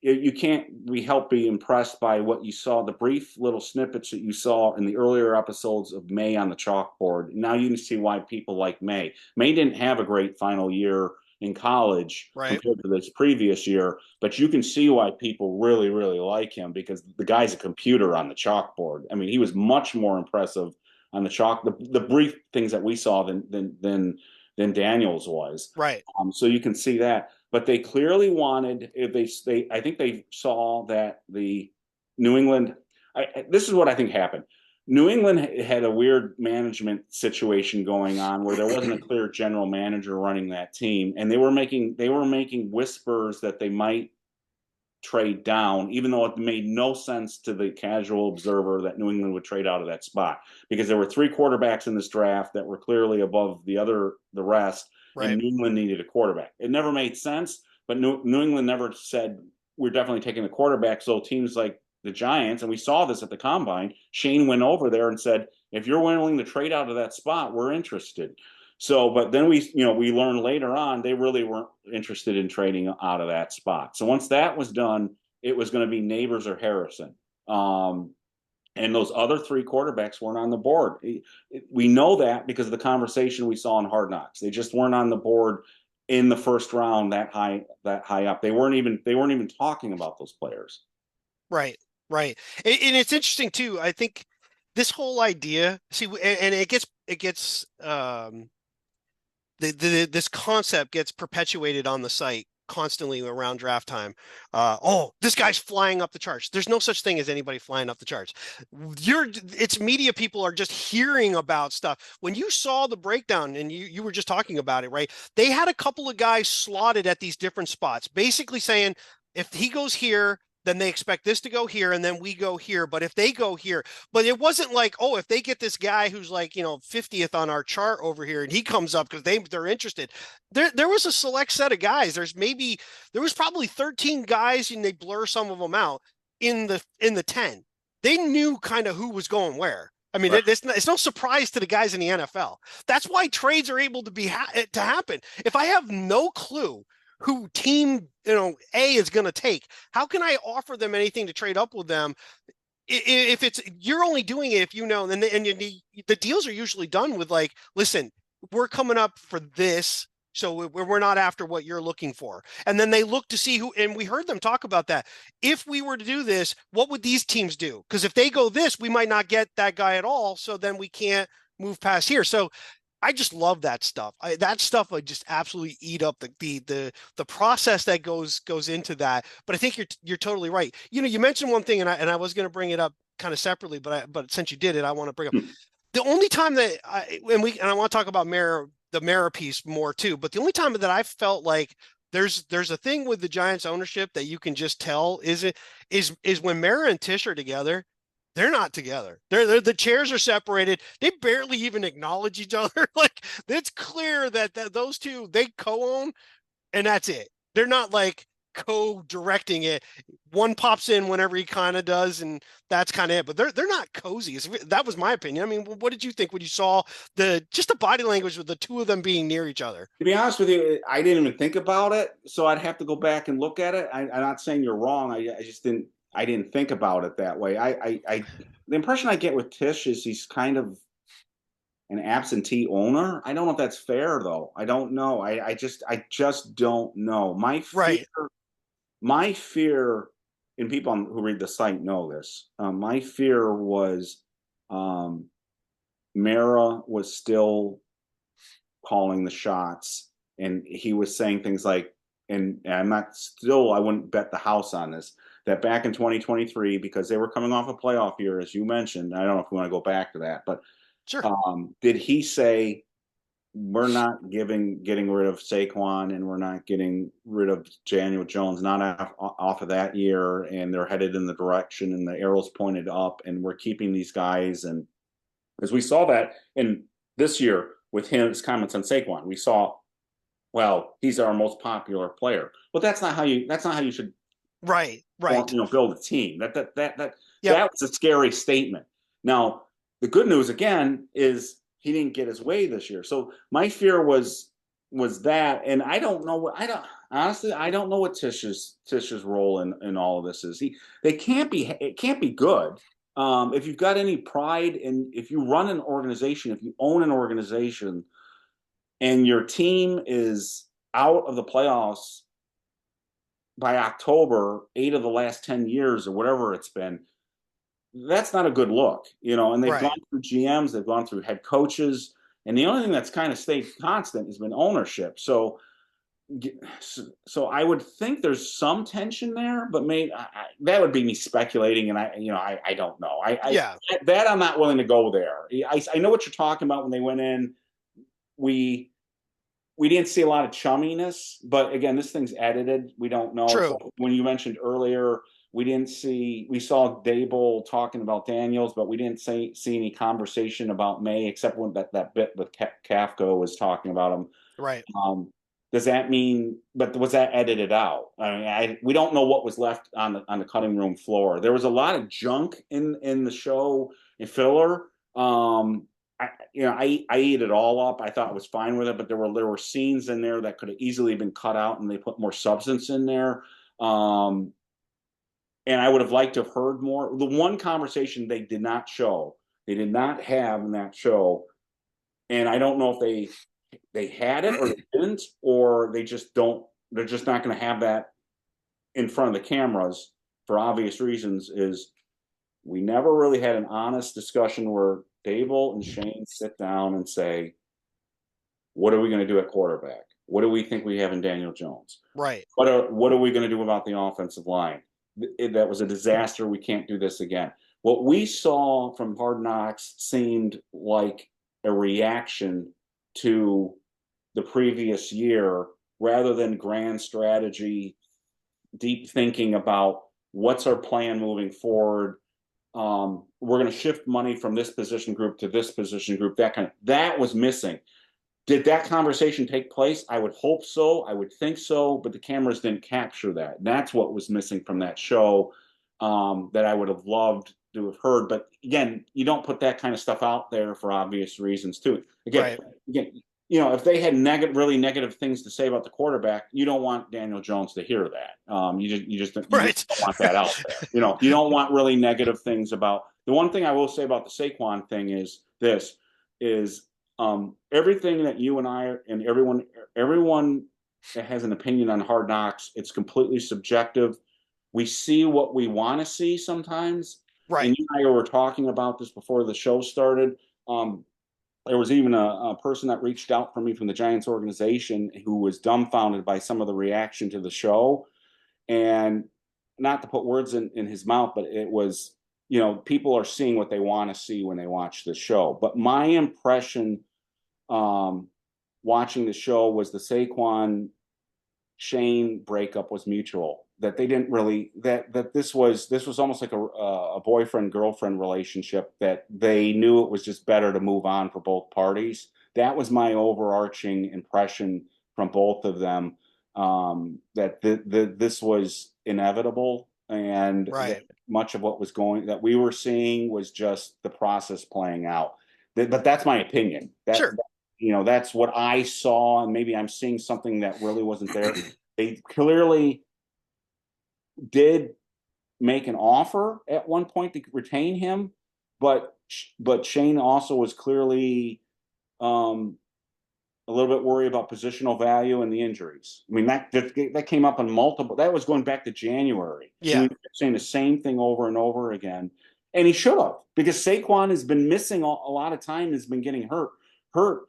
S2: you can't be help be impressed by what you saw, the brief little snippets that you saw in the earlier episodes of May on the chalkboard. Now you can see why people like May. May didn't have a great final year in college
S1: right,
S2: compared to this previous year, but you can see why people really, really like him because the guy's a computer on the chalkboard. I mean, he was much more impressive on the chalk, the brief things that we saw than Daniels was.
S1: right,
S2: So you can see that. But they clearly wanted if they I think they saw that the New England. This is what I think happened. New England had a weird management situation going on where there wasn't a clear general manager running that team, and they were making whispers that they might trade down, even though it made no sense to the casual observer that New England would trade out of that spot because there were three quarterbacks in this draft that were clearly above the rest, and
S1: right,
S2: New England needed a quarterback. It never made sense, but New England never said we're definitely taking the quarterback. So teams like the Giants, and we saw this at the combine, Shane went over there and said, if you're willing to trade out of that spot, we're interested. So, but then we learned later on they really weren't interested in trading out of that spot. So once that was done, it was going to be Neighbors or Harrison. And those other three quarterbacks weren't on the board. We know that because of the conversation we saw in Hard Knocks. They just weren't on the board in the first round that high up. They weren't even talking about those players.
S1: right, right. And it's interesting too. I think this whole idea, see, and it gets this concept gets perpetuated on the site constantly around draft time. Oh, this guy's flying up the charts. There's no such thing as anybody flying up the charts. It's media people are just hearing about stuff. When you saw the breakdown and you were just talking about it, right? They had a couple of guys slotted at these different spots, basically saying if he goes here, then they expect this to go here and then we go here. But if they go here, but it wasn't like, oh, if they get this guy who's like, 50th on our chart over here and he comes up because they're interested. There was a select set of guys. There was probably 13 guys and they blur some of them out in the 10. They knew kind of who was going where. I mean,
S2: Right.
S1: it's no surprise to the guys in the NFL. That's why trades are able to happen. If I have no clue who team A is going to take, how can I offer them anything to trade up with them if it's you're only doing it if the deals are usually done with like, listen, we're coming up for this, so we're not after what you're looking for, and then they look to see who, and we heard them talk about that. If we were to do this, what would these teams do? Because if they go this, we might not get that guy at all, so then we can't move past here. So I just love that stuff. That stuff I just absolutely eat up the process that goes into that. But I think you're totally right. You mentioned one thing, and I was going to bring it up kind of separately, but since you did it, I want to bring up
S2: Hmm.
S1: the only time that I want to talk about the Mara piece more too. But the only time that I felt like there's a thing with the Giants ownership that you can just tell is when Mara and Tish are together. They're not together. The chairs are separated. They barely even acknowledge each other. Like it's clear that those two they co-own, and that's it. They're not like co-directing it. One pops in whenever he kind of does, and that's kind of it. But they're not cozy. That was my opinion. I mean, what did you think when you saw the body language with the two of them being near each other?
S2: To be honest with you, I didn't even think about it, so I'd have to go back and look at it. I'm not saying you're wrong. I just didn't. I didn't think about it that way. The impression I get with Tish is he's kind of an absentee owner. I don't know if that's fair though. I don't know. I just don't know.
S1: Right.
S2: My fear, and people who read the site know this. My fear was, um, Mara was still calling the shots, and he was saying things like, and I wouldn't bet the house on this, that back in 2023, because they were coming off a playoff year, as you mentioned. I don't know if we want to go back to that, but
S1: Sure.
S2: did he say we're not getting rid of Saquon and we're not getting rid of Daniel Jones, not off of that year, and they're headed in the direction and the arrows pointed up, and we're keeping these guys? And as we saw that in this year with his comments on Saquon, we saw, well, he's our most popular player. But that's not how you should
S1: Right. Right.
S2: build a team.
S1: Yep.
S2: That was a scary statement. Now, the good news again is he didn't get his way this year. So my fear was that, and I don't know what I don't know what Tish's role in all of this is. It can't be good. If you've got any pride, and if you run an organization, if you own an organization, and your team is out of the playoffs by October, 8 of the last 10 years or whatever it's been, that's not a good look, and they've gone
S1: Right.
S2: through GMs, they've gone through head coaches, and the only thing that's kind of stayed constant has been ownership. So I would think there's some tension there, but maybe that would be me speculating, and I don't know.
S1: Yeah.
S2: That I'm not willing to go there. I know what you're talking about. When they went in, we we didn't see a lot of chumminess, but again, this thing's edited. We don't know. So
S1: True.
S2: when you mentioned earlier, we saw Dable talking about Daniels, but we didn't see any conversation about May, except when that bit with Kafka was talking about him.
S1: Right.
S2: Does that mean? But was that edited out? I mean, we don't know what was left on the cutting room floor. There was a lot of junk in the show in filler. I ate it all up. I thought it was fine with it, but there were scenes in there that could have easily been cut out, and they put more substance in there. And I would have liked to have heard more. The one conversation they did not show, they did not have in that show, and I don't know if they had it or they didn't, or they just don't. They're just not going to have that in front of the cameras for obvious reasons. Is we never really had an honest discussion where Dable and Shane sit down and say, "What are we going to do at quarterback? What do we think we have in Daniel Jones?
S1: Right.
S2: What are we going to do about the offensive line? That was a disaster. We can't do this again. What we saw from Hard Knocks seemed like a reaction to the previous year rather than grand strategy, deep thinking about what's our plan moving forward. We're going to shift money from this position group to this position group. That was missing. Did that conversation take place? I would hope so. I would think so, but the cameras didn't capture that. And that's what was missing from that show, that I would have loved to have heard. But again, you don't put that kind of stuff out there for obvious reasons too.
S1: Right.
S2: Again, if they had really negative things to say about the quarterback, you don't want Daniel Jones to hear that. You just don't want that out there. You don't want really negative things about. The one thing I will say about the Saquon thing is this: is everything that you and I and everyone that has an opinion on Hard Knocks, it's completely subjective. We see what we want to see sometimes.
S1: Right.
S2: And you and I were talking about this before the show started. There was even a person that reached out for me from the Giants organization who was dumbfounded by some of the reaction to the show. And not to put words in his mouth, but it was, people are seeing what they want to see when they watch the show. But my impression watching the show was the Saquon Shane breakup was mutual. That they didn't really that this was almost like a boyfriend girlfriend relationship, that they knew it was just better to move on for both parties. That was my overarching impression from both of them, that this was inevitable, and that much of what was that we were seeing was just the process playing out. But that's my opinion.
S1: Sure.
S2: That's what I saw, and maybe I'm seeing something that really wasn't there. They clearly did make an offer at one point to retain him, but Shane also was clearly a little bit worried about positional value and the injuries. I mean, that came up on multiple. That was going back to January.
S1: Yeah,
S2: he was saying the same thing over and over again, and he should have, because Saquon has been missing a lot of time. Has been getting hurt,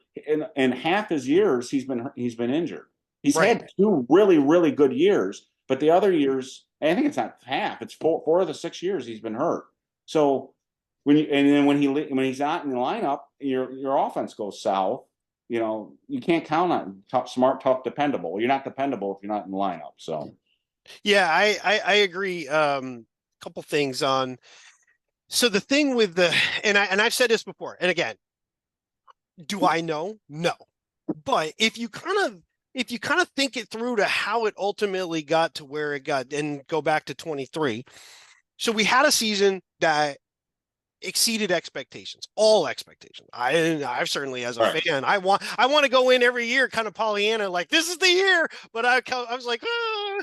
S2: and half his years he's been injured. He's had 2 really, really good years, but the other years, I think it's not half. It's 4 of the 6 years he's been hurt. So when he's not in the lineup, your offense goes south. You can't count on smart, tough, dependable. You're not dependable if you're not in the lineup. So
S1: yeah, I agree. Couple things on. So the thing with and I've said this before, and again, do I know? No, but if you kind of think it through to how it ultimately got to where it got, and go back to 23. So we had a season that exceeded expectations, all expectations. I've certainly, as a fan, I want to go in every year kind of Pollyanna, like this is the year. But I was like,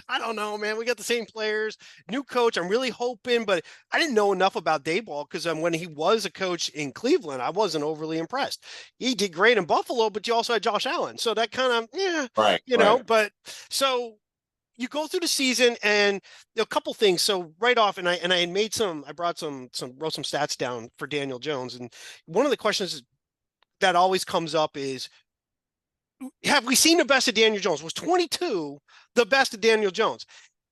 S1: I don't know, man. We got the same players, new coach. I'm really hoping, but I didn't know enough about Daboll, because when he was a coach in Cleveland, I wasn't overly impressed. He did great in Buffalo, but you also had Josh Allen, so that kind of But so you go through the season, and a couple things. So right off, and I wrote some stats down for Daniel Jones. And one of the questions that always comes up is, have we seen the best of Daniel Jones? Was 22 the best of Daniel Jones?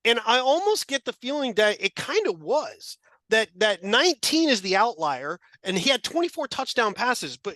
S1: And I almost get the feeling that it kind of was. That 19 is the outlier, and he had 24 touchdown passes, but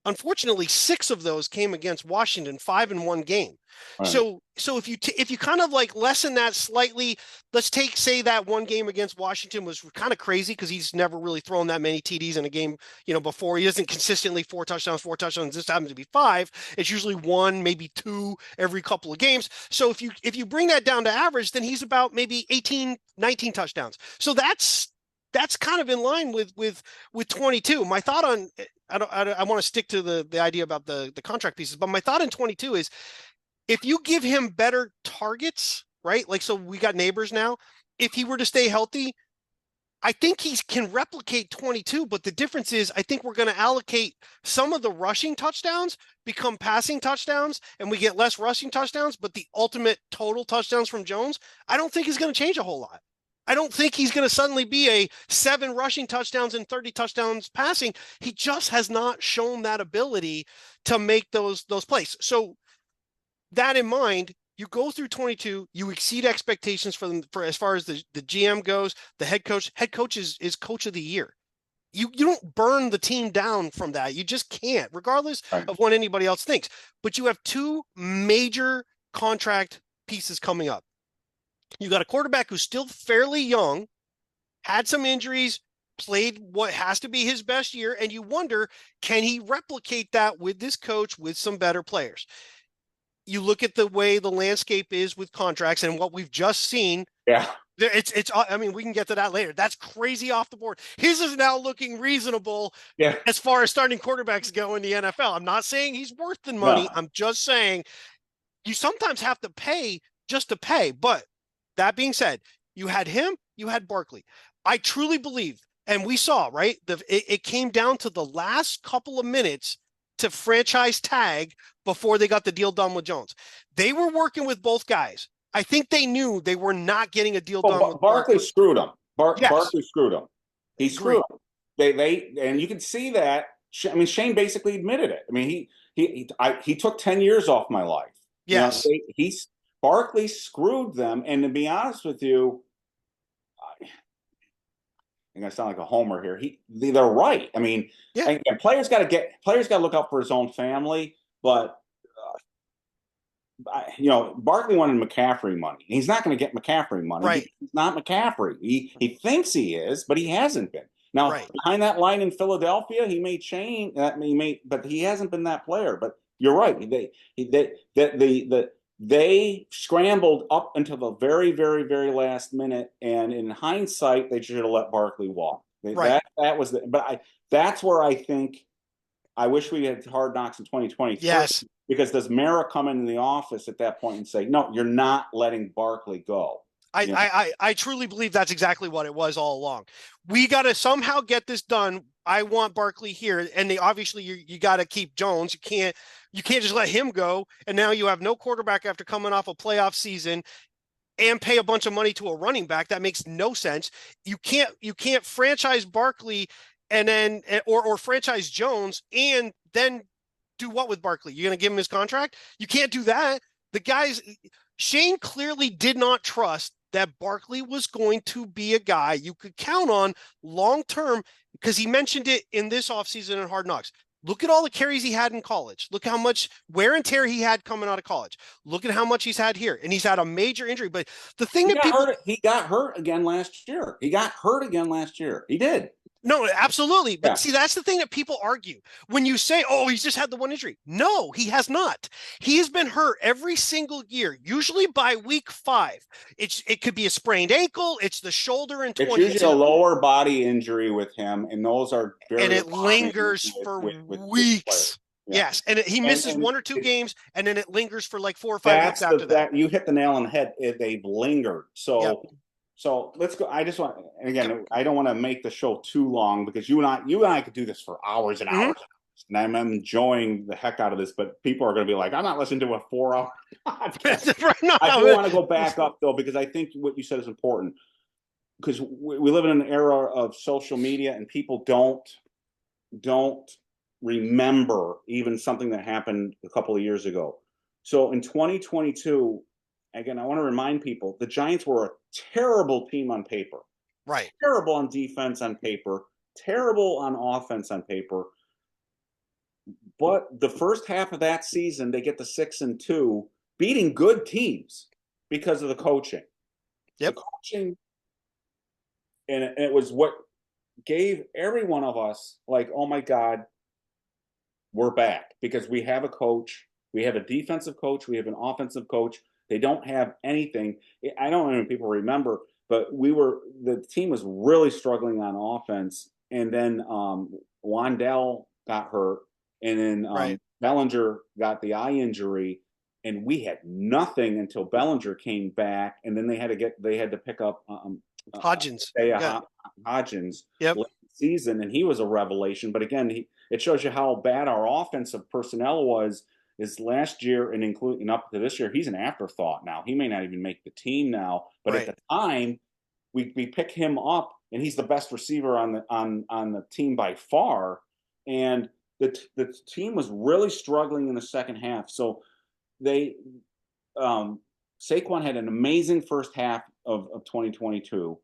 S1: unfortunately 6 of those came against Washington, 5 in one game. Right. So if you kind of like lessen that slightly, let's say that one game against Washington was kind of crazy, because he's never really thrown that many TDs in a game, before. He isn't consistently 4 touchdowns. This happens to be 5. It's usually 1, maybe 2 every couple of games. So if you bring that down to average, then he's about maybe 18, 19 touchdowns. So that's kind of in line with 22. My thought on, I want to stick to the idea about the contract pieces, but my thought in 22 is, if you give him better targets, right? Like, so we got Neighbors now. If he were to stay healthy, I think he can replicate 22, but the difference is I think we're going to allocate some of the rushing touchdowns become passing touchdowns, and we get less rushing touchdowns, but the ultimate total touchdowns from Jones, I don't think is going to change a whole lot. I don't think he's going to suddenly be a 7 rushing touchdowns and 30 touchdowns passing. He just has not shown that ability to make those plays. So that in mind, you go through 22, you exceed expectations for them for as far as the GM goes, the head coach. Head coach is coach of the year. You don't burn the team down from that. You just can't, regardless
S2: Right.
S1: of what anybody else thinks. But you have two major contract pieces coming up. You got a quarterback who's still fairly young, had some injuries, played what has to be his best year, and you wonder, can he replicate that with this coach with some better players? You look at the way the landscape is with contracts and what we've just seen.
S2: Yeah.
S1: It's I mean, we can get to that later. That's crazy off the board. His is now looking reasonable
S2: Yeah.
S1: as far as starting quarterbacks go in the NFL. I'm not saying he's worth the money.
S2: No.
S1: I'm just saying you sometimes have to pay just to pay. But that being said, you had him, you had Barkley. I truly believe, and we saw, right? It came down to the last couple of minutes to franchise tag before they got the deal done with Jones. They were working with both guys. I think they knew they were not getting a deal done with
S2: Barkley screwed him.
S1: Yes.
S2: Barkley screwed him. He screwed him. They and you can see that. I mean, Shane basically admitted it. I mean, he took 10 years off my life.
S1: Yes.
S2: You know, Barkley screwed them. And to be honest with you, I'm gonna sound like a homer here. They're right. I mean,
S1: yeah.
S2: And players got to look out for his own family. But Barkley wanted McCaffrey money. He's not going to get McCaffrey money.
S1: Right.
S2: He's not McCaffrey. He thinks he is, but he hasn't been. Now, behind that line in Philadelphia, he may change. But he hasn't been that player. But you're right. They scrambled up until the very, very, very last minute, and in hindsight, they should have let Barkley walk. That was that's where I think I wish we had Hard Knocks in 2023.
S1: Yes.
S2: Because does Mara come into the office at that point and say, no, you're not letting Barkley go?
S1: I truly believe that's exactly what it was all along. We got to somehow get this done. I want Barkley here, and obviously you got to keep Jones. You can't just let him go. And now you have no quarterback after coming off a playoff season, and pay a bunch of money to a running back. That makes no sense. You can't franchise Barkley and then or franchise Jones and then do what with Barkley? You're going to give him his contract? You can't do that. Shane clearly did not trust that Barkley was going to be a guy you could count on long-term, because he mentioned it in this offseason in Hard Knocks. Look at all the carries he had in college. Look how much wear and tear he had coming out of college. Look at how much he's had here. And he's had a major injury. But the thing
S2: he got hurt again last year. He did.
S1: No, absolutely. But see, that's the thing that people argue. When you say, oh, he's just had the one injury. No, he has not. He has been hurt every single year, usually by week 5. It could be a sprained ankle. It's the shoulder in 20.
S2: It's usually a lower body injury with him, and those are very.
S1: And it lingers for weeks. Yes, and he misses 1 or 2 games, and then it lingers for like 4 or 5 weeks after that.
S2: You hit the nail on the head. They've lingered. So let's go. I just want, and again, I don't want to make the show too long, because you and I could do this for hours and hours. And I'm enjoying the heck out of this, but people are going to be like, I'm not listening to a 4-hour podcast. I do want to go back up though, because I think what you said is important, because we live in an era of social media, and people don't remember even something that happened a couple of years ago. So in 2022, again, I want to remind people, the Giants were a terrible team on paper.
S1: Right.
S2: Terrible on defense on paper. Terrible on offense on paper. But the first half of that season, they get to 6-2, beating good teams because of the coaching.
S1: Yep.
S2: The coaching, and it was what gave every one of us like, oh my God, we're back, because we have a coach. We have a defensive coach. We have an offensive coach. They don't have anything. I don't know if people remember, but the team was really struggling on offense. And then Wandell got hurt, and then Bellinger got the eye injury, and we had nothing until Bellinger came back, and then they had to pick up
S1: Hodgins.
S2: Hodgins
S1: late
S2: season, and he was a revelation. But again, it shows you how bad our offensive personnel was. Is last year and including up to this year, he's an afterthought now. He may not even make the team now, but at the time, we pick him up, and he's the best receiver on the team by far. And the team was really struggling in the second half. So they Saquon had an amazing first half of 2022.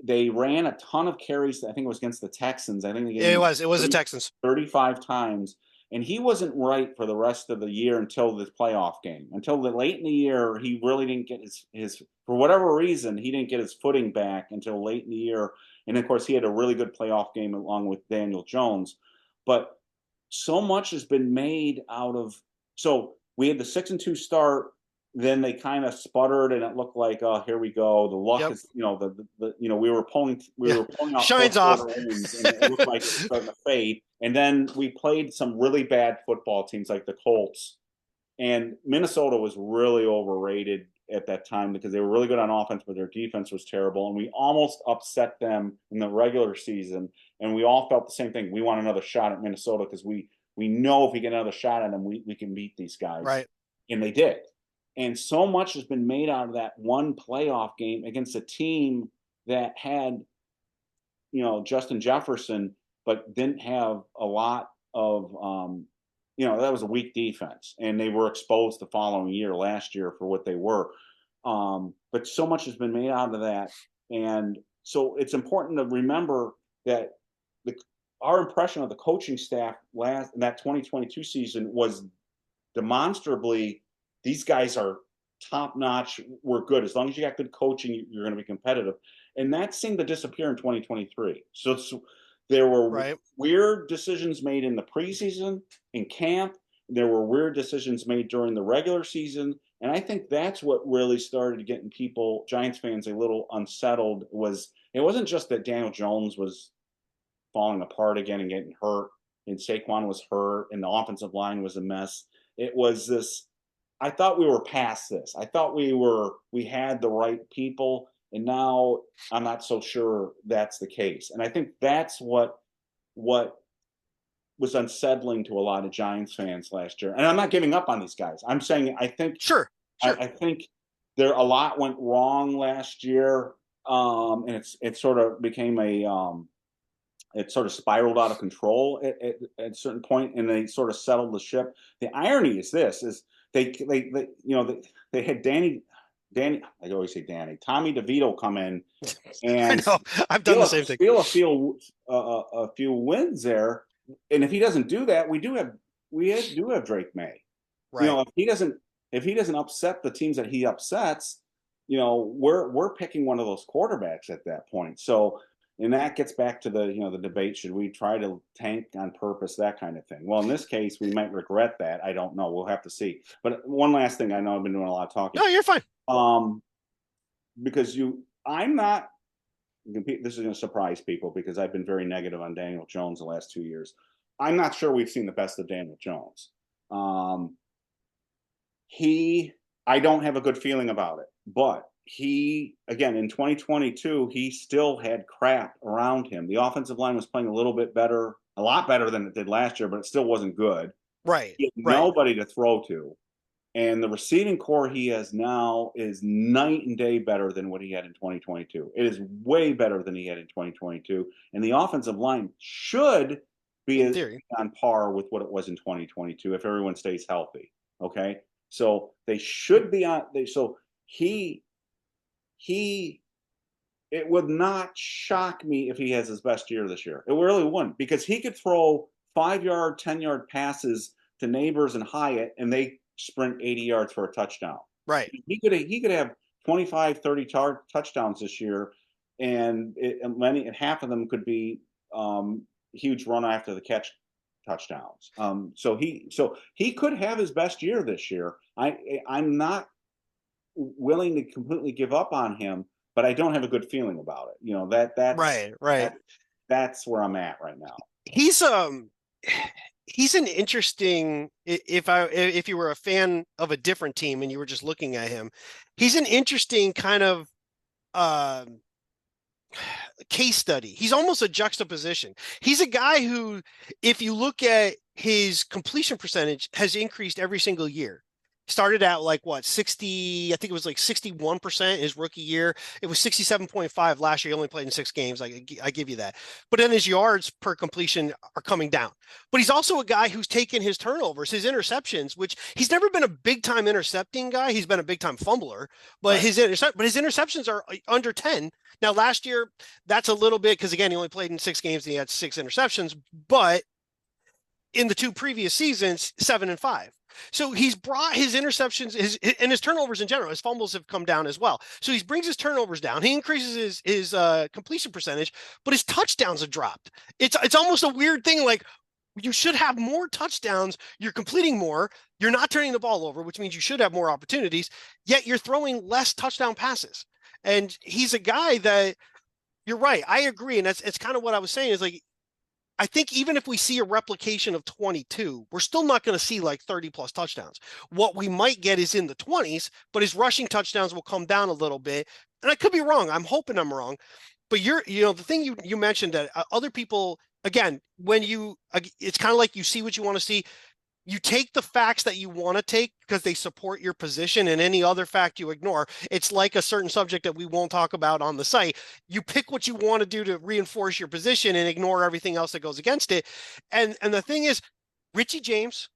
S2: They ran a ton of carries. I think it was against the Texans. I think they gave
S1: It
S2: him
S1: was the
S2: 30,
S1: Texans.
S2: 35 times. And he wasn't right for the rest of the year until this playoff game. Until the late in the year, he really didn't get his for whatever reason, he didn't get his footing back until late in the year. And of course, he had a really good playoff game along with Daniel Jones. But so much has been made out of. So we had the 6-2 start. Then they kind of sputtered, and it looked like, oh, here we go. The luck
S1: Yep.
S2: is, we were
S1: Yeah.
S2: pulling out
S1: Shines
S2: fourth
S1: off.
S2: quarter wins, and it looked like it was starting to fade. And then we played some really bad football teams like the Colts, and Minnesota was really overrated at that time because they were really good on offense, but their defense was terrible. And we almost upset them in the regular season. And we all felt the same thing. We want another shot at Minnesota because we know if we get another shot at them, we can beat these guys.
S1: Right.
S2: And they did. And so much has been made out of that one playoff game against a team that had, Justin Jefferson, but didn't have a lot of, that was a weak defense, and they were exposed the following year, last year, for what they were. But so much has been made out of that, and so it's important to remember that our impression of the coaching staff in that 2022 season was demonstrably, these guys are top notch. We're good. As long as you got good coaching, you're going to be competitive. And that seemed to disappear in 2023. So there were weird decisions made in the preseason, in camp. There were weird decisions made during the regular season. And I think that's what really started getting people, Giants fans, a little unsettled. It wasn't just that Daniel Jones was falling apart again and getting hurt, and Saquon was hurt, and the offensive line was a mess. It was this, I thought we were past this. I thought we had the right people, and now I'm not so sure that's the case. And I think that's what was unsettling to a lot of Giants fans last year. And I'm not giving up on these guys. I'm saying I think
S1: Sure.
S2: I think a lot went wrong last year, and it sort of became it sort of spiraled out of control at a certain point, and they sort of settled the ship. The irony is they had Danny, I always say Tommy DeVito come in
S1: I
S2: and
S1: know. I've done the same thing.
S2: steal a few wins there. And if he doesn't do that, we do have Drake May.
S1: Right.
S2: If he doesn't upset the teams that he upsets, we're picking one of those quarterbacks at that point. So, and that gets back to the debate: should we try to tank on purpose, that kind of thing? Well, in this case, we might regret that. I don't know. We'll have to see. But one last thing, I know I've been doing a lot of talking.
S1: No, you're fine.
S2: Because I'm not. This is going to surprise people because I've been very negative on Daniel Jones the last 2 years. I'm not sure we've seen the best of Daniel Jones. I don't have a good feeling about it, but again, in 2022, he still had crap around him. The offensive line was playing a little bit better, a lot better than it did last year, but it still wasn't good.
S1: Right.
S2: He had nobody to throw to. And the receiving core he has now is night and day better than what he had in 2022. It is way better than he had in 2022. And the offensive line should be on par with what it was in 2022 if everyone stays healthy. Okay? So they should be on. It would not shock me if he has his best year this year. It really wouldn't, because he could throw 5-yard, 10-yard passes to Neighbors and Hyatt, and they sprint 80 yards for a touchdown.
S1: Right.
S2: He could have 25, 30 touchdowns this year, and half of them could be huge run after the catch touchdowns. So he could have his best year this year. I'm not willing to completely give up on him, but I don't have a good feeling about it. That's where I'm at right now.
S1: He's an interesting, if you were a fan of a different team and you were just looking at him, he's an interesting kind of case study. He's almost a juxtaposition. He's a guy who, if you look at his completion percentage, has increased every single year. Started out like what, 60, I think it was like 61% his rookie year. It was 67.5 last year. He only played in 6 games. I give you that. But then his yards per completion are coming down. But he's also a guy who's taken his turnovers, his interceptions, which he's never been a big time intercepting guy. He's been a big time fumbler, but
S2: Right.
S1: his interceptions are under 10. Now last year, that's a little bit because again, he only played in 6 games and he had 6 interceptions, but in the two previous seasons, 7 and 5. So he's brought his interceptions, and his turnovers in general. His fumbles have come down as well. So he brings his turnovers down. He increases his completion percentage, but his touchdowns have dropped. It's almost a weird thing. Like you should have more touchdowns. You're completing more. You're not turning the ball over, which means you should have more opportunities. Yet you're throwing less touchdown passes. And he's a guy that you're right. I agree, and it's kind of what I was saying. Is like I think even if we see a replication of 22, we're still not going to see like 30 plus touchdowns. What we might get is in the 20s, but his rushing touchdowns will come down a little bit. And I could be wrong. I'm hoping I'm wrong. But the thing you mentioned that other people, again, it's kind of like you see what you want to see. You take the facts that you want to take because they support your position, and any other fact you ignore. It's like a certain subject that we won't talk about on the site. You pick what you want to do to reinforce your position and ignore everything else that goes against it. And the thing is, Richie James,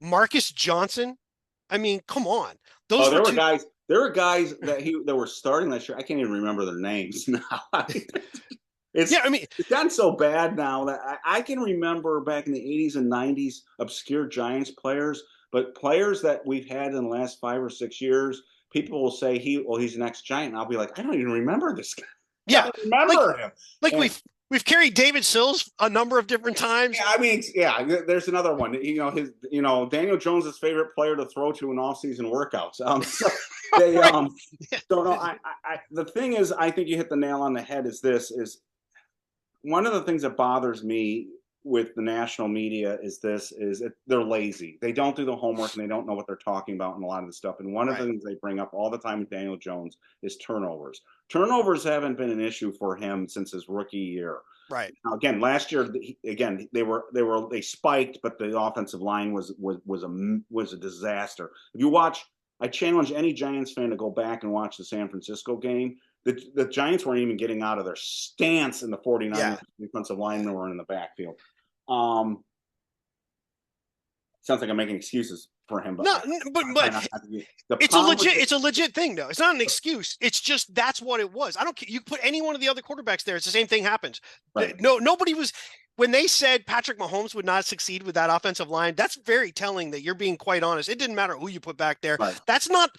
S1: Marcus Johnson, I mean, come on.
S2: Oh,
S1: Those were two.
S2: there were guys that were starting last year. I can't even remember their names now. It's
S1: Yeah, I mean,
S2: it's gotten so bad now that I can remember back in the 80s and 90s obscure Giants players, but players that we've had in the last 5 or 6 years, people will say he's the next Giant, and I'll be like, I don't even remember this guy. I
S1: yeah,
S2: don't
S1: like
S2: remember him.
S1: like
S2: And
S1: we've carried David Sills a number of different times.
S2: yeah, I mean, yeah, there's another one. Daniel Jones's favorite player to throw to in off-season workouts. So they
S1: Right.
S2: don't know. The thing is, I think you hit the nail on the head. Is one of the things that bothers me with the national media they're lazy. They don't do the homework and they don't know what they're talking about in a lot of the stuff. And one of the
S1: Right.
S2: things they bring up all the time with Daniel Jones is turnovers. Turnovers haven't been an issue for him since his rookie year.
S1: Right.
S2: Now, again, last year, again they spiked, but the offensive line was a disaster. If you watch, I challenge any Giants fan to go back and watch the San Francisco game. The Giants weren't even getting out of their stance, and the 49ers
S1: Yeah.
S2: defensive
S1: Yeah.
S2: linemen were in the backfield. Sounds like I'm making excuses for him, but
S1: No,
S2: I try
S1: but
S2: not to be. The
S1: it's a
S2: problem with
S1: legit it's a legit thing though. It's not an excuse. It's just that's what it was. I don't care. You put any one of the other quarterbacks there, it's the same thing happens.
S2: right,
S1: No, nobody was when they said Patrick Mahomes would not succeed with that offensive line. That's very telling that you're being quite honest. It didn't matter who you put back there.
S2: right.
S1: That's not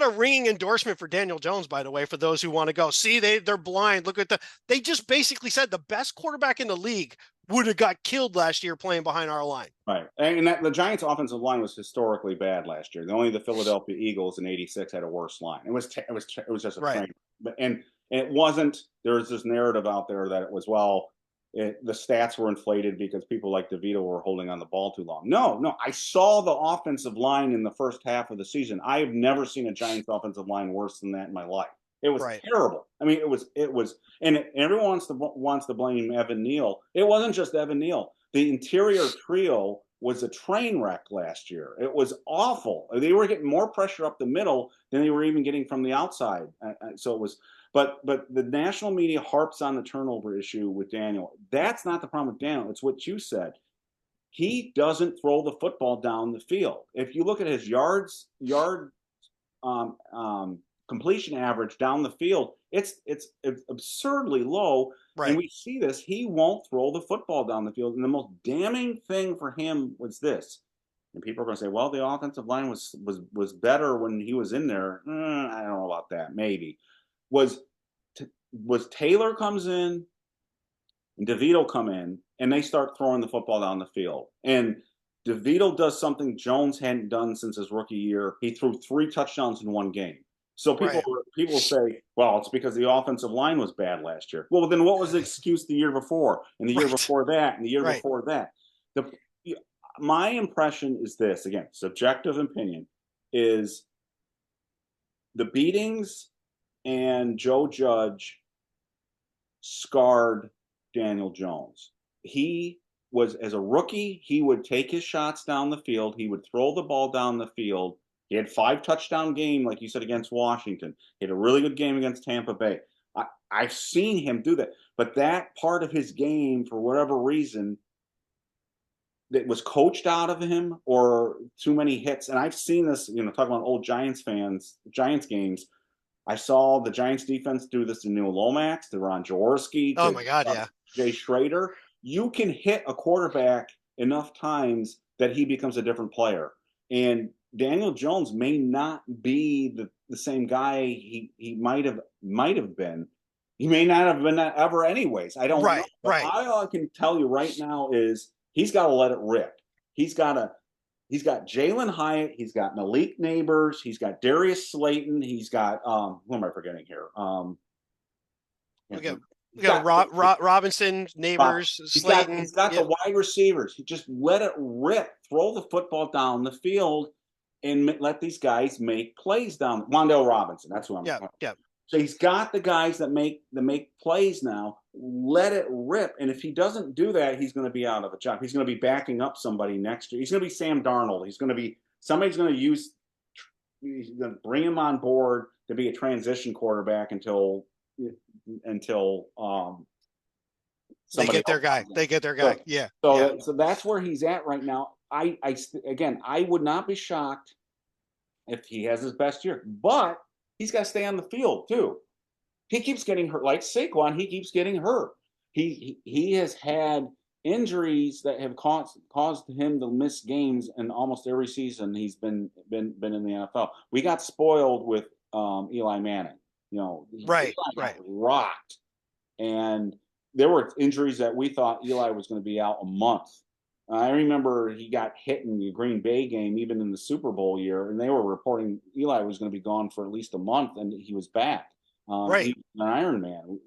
S1: a ringing endorsement for Daniel Jones, by the way, for those who want to go. See, they're blind. Look at they just basically said the best quarterback in the league would have got killed last year playing behind our line.
S2: Right, and the Giants' offensive line was historically bad last year. Only the Philadelphia Eagles in '86 had a worse line. It was just a
S1: Right.
S2: train. And it wasn't. There was this narrative out there that it was the stats were inflated because people like DeVito were holding on the ball too long. No. I saw the offensive line in the first half of the season. I have never seen a Giants offensive line worse than that in my life. It was
S1: Right.
S2: terrible. I mean, it was, and everyone wants to blame Evan Neal. It wasn't just Evan Neal. The interior trio was a train wreck last year. It was awful. They were getting more pressure up the middle than they were even getting from the outside. So it was, but the national media harps on the turnover issue with Daniel. That's not the problem with Daniel. It's what you said. He doesn't throw the football down the field. If you look at his yard um, um, completion average down the field, it's absurdly low. And
S1: Right.
S2: we see this. He won't throw the football down the field. And the most damning thing for him was this. And people are going to say, "Well, the offensive line was better when he was in there." I don't know about that. Maybe was was Taylor comes in and DeVito come in and they start throwing the football down the field. And DeVito does something Jones hadn't done since his rookie year. He threw 3 touchdowns in one game. So people
S1: Right.
S2: say, well, it's because the offensive line was bad last year. Well, then what was the excuse the year before, and the year
S1: Right.
S2: before that, and the year
S1: Right.
S2: before that? The My impression is this, again, subjective opinion, is the beatings and Joe Judge scarred Daniel Jones. He was, as a rookie, he would take his shots down the field. He would throw the ball down the field. He had 5 touchdown game, like you said, against Washington. He had a really good game against Tampa Bay. I've seen him do that, but that part of his game, for whatever reason, that was coached out of him or too many hits. And I've seen this, talking about old Giants fans, Giants games. I saw the Giants defense do this to Neil Lomax, to Ron Jaworski,
S1: Oh
S2: to
S1: my God, yeah.
S2: Jay Schrader. You can hit a quarterback enough times that he becomes a different player. And Daniel Jones may not be the same guy he might have been. He may not have been that ever anyways. I don't know.
S1: Right,
S2: But
S1: right.
S2: all I can tell you right now is he's got to let it rip. He's got to He's got Jalen Hyatt. He's got Malik Neighbors. He's got Darius Slayton. He's got who am I forgetting here?
S1: We got we
S2: He's
S1: got
S2: got
S1: Robinson, Neighbors,
S2: he's got
S1: Slayton.
S2: he's got the
S1: Yep.
S2: wide receivers. He just let it rip. Throw the football down the field and let these guys make plays down. Wandale Robinson. That's who I'm
S1: Yep.
S2: talking.
S1: Yep.
S2: So he's got the guys that make plays now. Let it rip. And if he doesn't do that, he's going to be out of a job. He's going to be backing up somebody next year. He's going to be Sam Darnold. He's going to be somebody's going to use. He's going to bring him on board to be a transition quarterback until
S1: They
S2: somebody
S1: get their
S2: else
S1: guy.
S2: comes in.
S1: They get their
S2: So,
S1: guy. Yeah. Yeah.
S2: so that's where he's at right now. I would not be shocked if he has his best year, but he's got to stay on the field too. He keeps getting hurt, like Saquon. He keeps getting hurt. He has had injuries that have caused him to miss games in almost every season he's been in the NFL. We got spoiled with Eli Manning.
S1: Right.
S2: Eli got
S1: Right.
S2: rocked, and there were injuries that we thought Eli was going to be out a month. I remember he got hit in the Green Bay game, even in the Super Bowl year, and they were reporting Eli was going to be gone for at least a month, and he was back.
S1: Right.
S2: He's an Iron Man.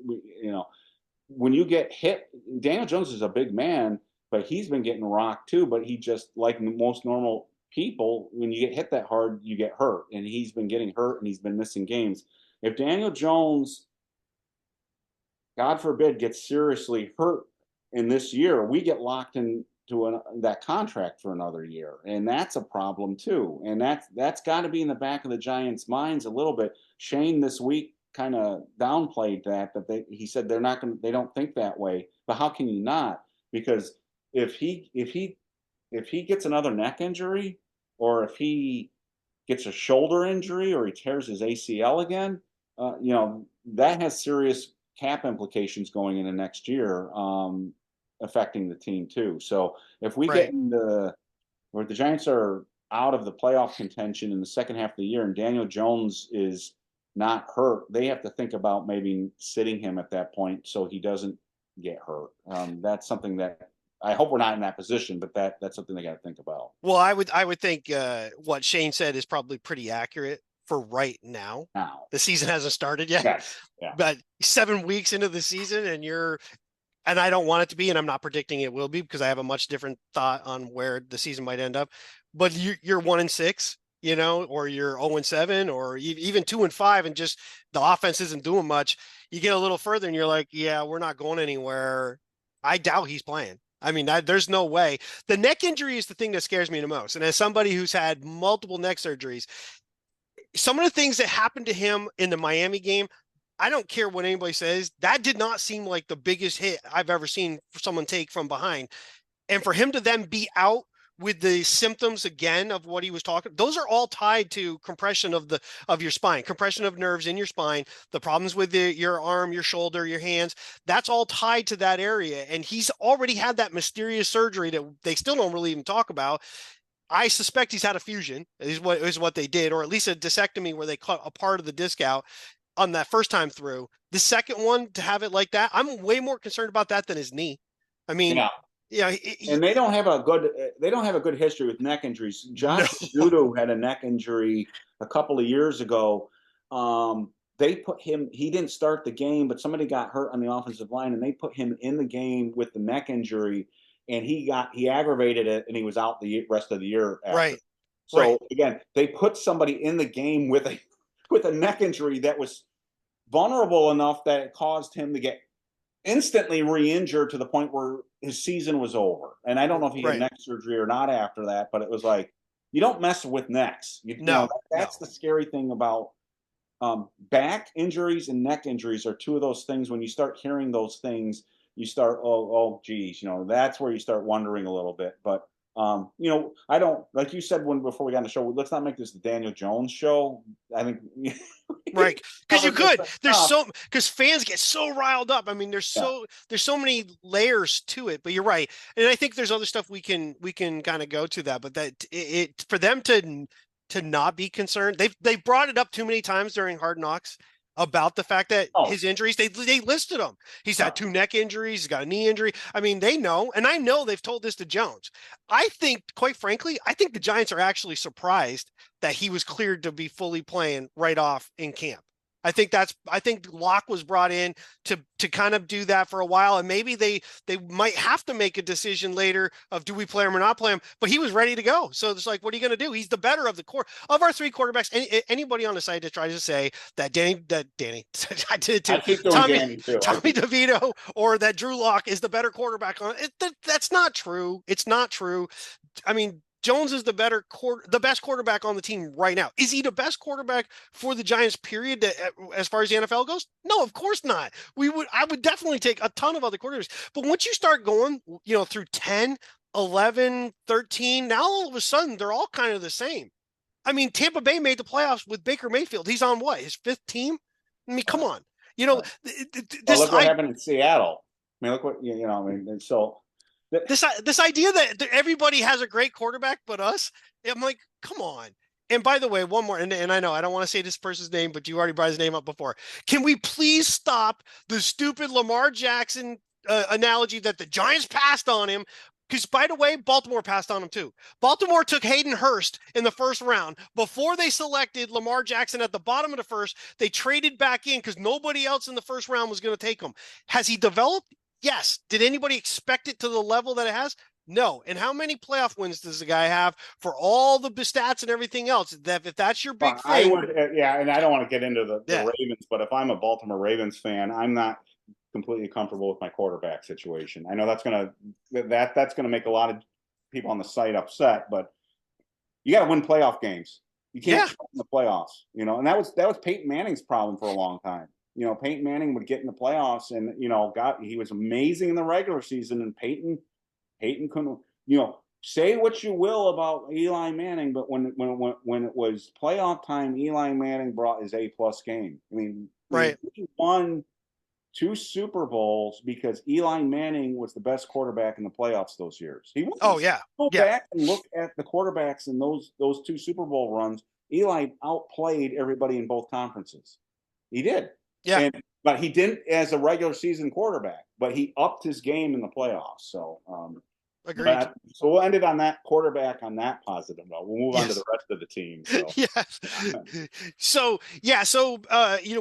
S2: When you get hit, Daniel Jones is a big man, but he's been getting rocked too. But he just, like most normal people, when you get hit that hard, you get hurt, and he's been getting hurt, and he's been missing games. If Daniel Jones, God forbid, gets seriously hurt in this year, we get locked into that contract for another year, and that's a problem too. And that's got to be in the back of the Giants' minds a little bit. Shane this week kind of downplayed that he said they don't think that way. But how can you not? Because if he gets another neck injury, or if he gets a shoulder injury, or he tears his ACL again, that has serious cap implications going into next year, affecting the team too. So if we get
S1: Right.
S2: into where the Giants are out of the playoff contention in the second half of the year, and Daniel Jones is not hurt, they have to think about maybe sitting him at that point so he doesn't get hurt. That's something that I hope we're not in that position, but that's something they got to think about
S1: Well, I would think what Shane said is probably pretty accurate for right now.
S2: now.
S1: The season hasn't started yet,
S2: Yes, yeah,
S1: but 7 weeks into the season, and I don't want it to be, and I'm not predicting it will be because I have a much different thought on where the season might end up. But you're 1-6, or you're 0-7, or even 2-5, and just the offense isn't doing much. You get a little further, and you're like, yeah, we're not going anywhere. I doubt he's playing. I mean, there's no way. The neck injury is the thing that scares me the most. And as somebody who's had multiple neck surgeries, some of the things that happened to him in the Miami game, I don't care what anybody says, that did not seem like the biggest hit I've ever seen for someone take from behind. And for him to then be out with the symptoms again of what he was talking, those are all tied to compression of your spine, compression of nerves in your spine, the problems with your arm, your shoulder, your hands. That's all tied to that area. And he's already had that mysterious surgery that they still don't really even talk about. I suspect he's had a fusion, is what they did, or at least a discectomy where they cut a part of the disc out on that first time through. The second one, to have it like that, I'm way more concerned about that than his knee. I mean,
S2: yeah.
S1: yeah,
S2: And they don't have a good history with neck injuries.
S1: no,
S2: Josh Zudo had a neck injury a couple of years ago. They put him. He didn't start the game, but somebody got hurt on the offensive line, and they put him in the game with the neck injury, and he aggravated it, and he was out the rest of the year after.
S1: right,
S2: So
S1: right,
S2: again, they put somebody in the game with a neck injury that was vulnerable enough that it caused him to get instantly re-injured to the point where his season was over. And I don't know if he had
S1: right.
S2: neck surgery or not after that, but it was like, you don't mess with necks.
S1: No,
S2: That's
S1: no.
S2: the scary thing about back injuries and neck injuries are two of those things. When you start hearing those things, you start, geez, that's where you start wondering a little bit. But I don't, like you said when before we got on the show. Let's not make this the Daniel Jones show. I think we
S1: Right. Because you
S2: covered this
S1: could.
S2: enough.
S1: Because fans get so riled up. I mean,
S2: Yeah.
S1: there's so many layers to it, but you're right. And I think there's other stuff we can kind of go to that, but that it for them to not be concerned. They've brought it up too many times during Hard Knocks about the fact that
S2: Oh,
S1: his injuries, they listed them. He's
S2: yeah.
S1: had two neck injuries, he's got a knee injury. I mean, they know, and I know they've told this to Jones. I think, quite frankly, I think the Giants are actually surprised that he was cleared to be fully playing right off in camp. I think Locke was brought in to kind of do that for a while, and maybe they might have to make a decision later of do we play him or not play him. But he was ready to go, so it's like, what are you going to do? He's the better of the core of our three quarterbacks. Anybody on the site that tries to say that Danny, I did it too.
S2: I keep doing
S1: Tommy
S2: Danny too.
S1: Tommy DeVito or that Drew Lock is the better quarterback on it. That's not true. It's not true. I mean, Jones is the best quarterback on the team right now. Is he the best quarterback for the Giants, period, as far as the NFL goes? No, of course not. I would definitely take a ton of other quarterbacks. But once you start going, through 10, 11, 13, now all of a sudden they're all kind of the same. I mean, Tampa Bay made the playoffs with Baker Mayfield. He's on what, his fifth team? I mean, come on.
S2: Well, look what happened in Seattle. I mean, look what I mean. So
S1: this idea that everybody has a great quarterback but us, I'm like, come on. And by the way, one more, and I know I don't want to say this person's name, but you already brought his name up before. Can we please stop the stupid Lamar Jackson analogy that the Giants passed on him? Because, by the way, Baltimore passed on him too. Baltimore took Hayden Hurst in the first round. Before they selected Lamar Jackson at the bottom of the first, they traded back in because nobody else in the first round was going to take him. Has he developed? Yes. Did anybody expect it to the level that it has? No. And how many playoff wins does the guy have for all the stats and everything else? That if that's your big thing,
S2: I would, and I don't want to get into the Ravens, but if I'm a Baltimore Ravens fan, I'm not completely comfortable with my quarterback situation. I know that's gonna make a lot of people on the site upset, but you got to win playoff games. You can't in the playoffs, and that was Peyton Manning's problem for a long time. Peyton Manning would get in the playoffs and, he was amazing in the regular season, and Peyton couldn't, say what you will about Eli Manning, but when it was playoff time, Eli Manning brought his A-plus game. I mean,
S1: right.
S2: He won 2 Super Bowls because Eli Manning was the best quarterback in the playoffs those years. He was.
S1: Oh, yeah.
S2: Go back and look at the quarterbacks in those 2 Super Bowl runs. Eli outplayed everybody in both conferences. He did.
S1: Yeah.
S2: But he didn't as a regular season quarterback, but he upped his game in the playoffs. So,
S1: agreed.
S2: So we'll end it on that quarterback on that positive note. We'll move on to the rest of the team. So.
S1: Yes. So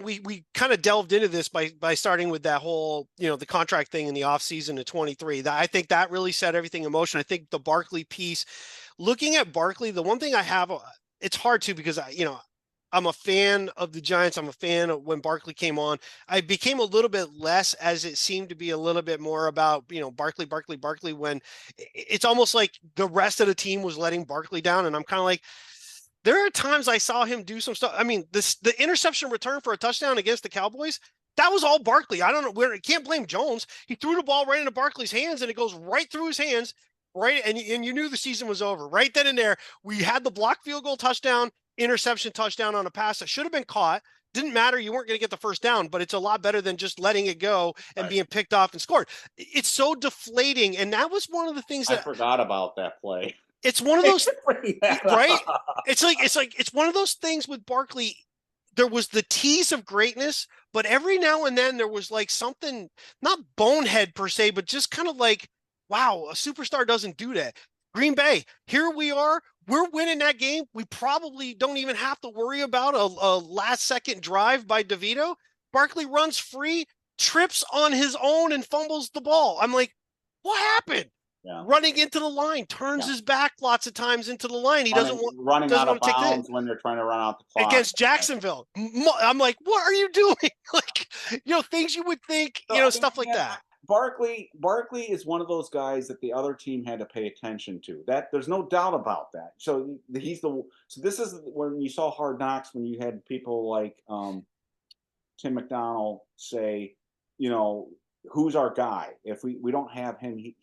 S1: we kind of delved into this by starting with that whole, the contract thing in the offseason of 23. I think that really set everything in motion. I think the Barkley piece, looking at Barkley, the one thing I have, it's hard to, because I'm a fan of the Giants. I'm a fan of when Barkley came on. I became a little bit less, as it seemed to be a little bit more about, Barkley, when it's almost like the rest of the team was letting Barkley down. And I'm kind of like, there are times I saw him do some stuff. I mean, the interception return for a touchdown against the Cowboys, that was all Barkley. I don't know where, I can't blame Jones. He threw the ball right into Barkley's hands and it goes right through his hands. Right. And you knew the season was over right then and there. We had the blocked field goal touchdown, interception touchdown on a pass that should have been caught. Didn't matter. You weren't going to get the first down, but it's a lot better than just letting it go and being picked off and scored. It's so deflating. And that was one of the things that
S2: I forgot about that play.
S1: It's one of those, right? It's one of those things with Barkley. There was the tease of greatness, but every now and then there was like something, not bonehead per se, but just kind of like, wow, a superstar doesn't do that. Green Bay, here we are. We're winning that game. We probably don't even have to worry about a last-second drive by DeVito. Barkley runs free, trips on his own, and fumbles the ball. I'm like, what happened? Yeah. Running into the line, turns his back lots of times into the line. He doesn't want
S2: running out of bounds when they're trying to run out the clock
S1: against Jacksonville. I'm like, what are you doing? Like, things you would think, stuff like that.
S2: Barkley is one of those guys that the other team had to pay attention to. That there's no doubt about that. So this is when you saw Hard Knocks, when you had people like Tim McDonald say, you know, who's our guy? If we don't have him,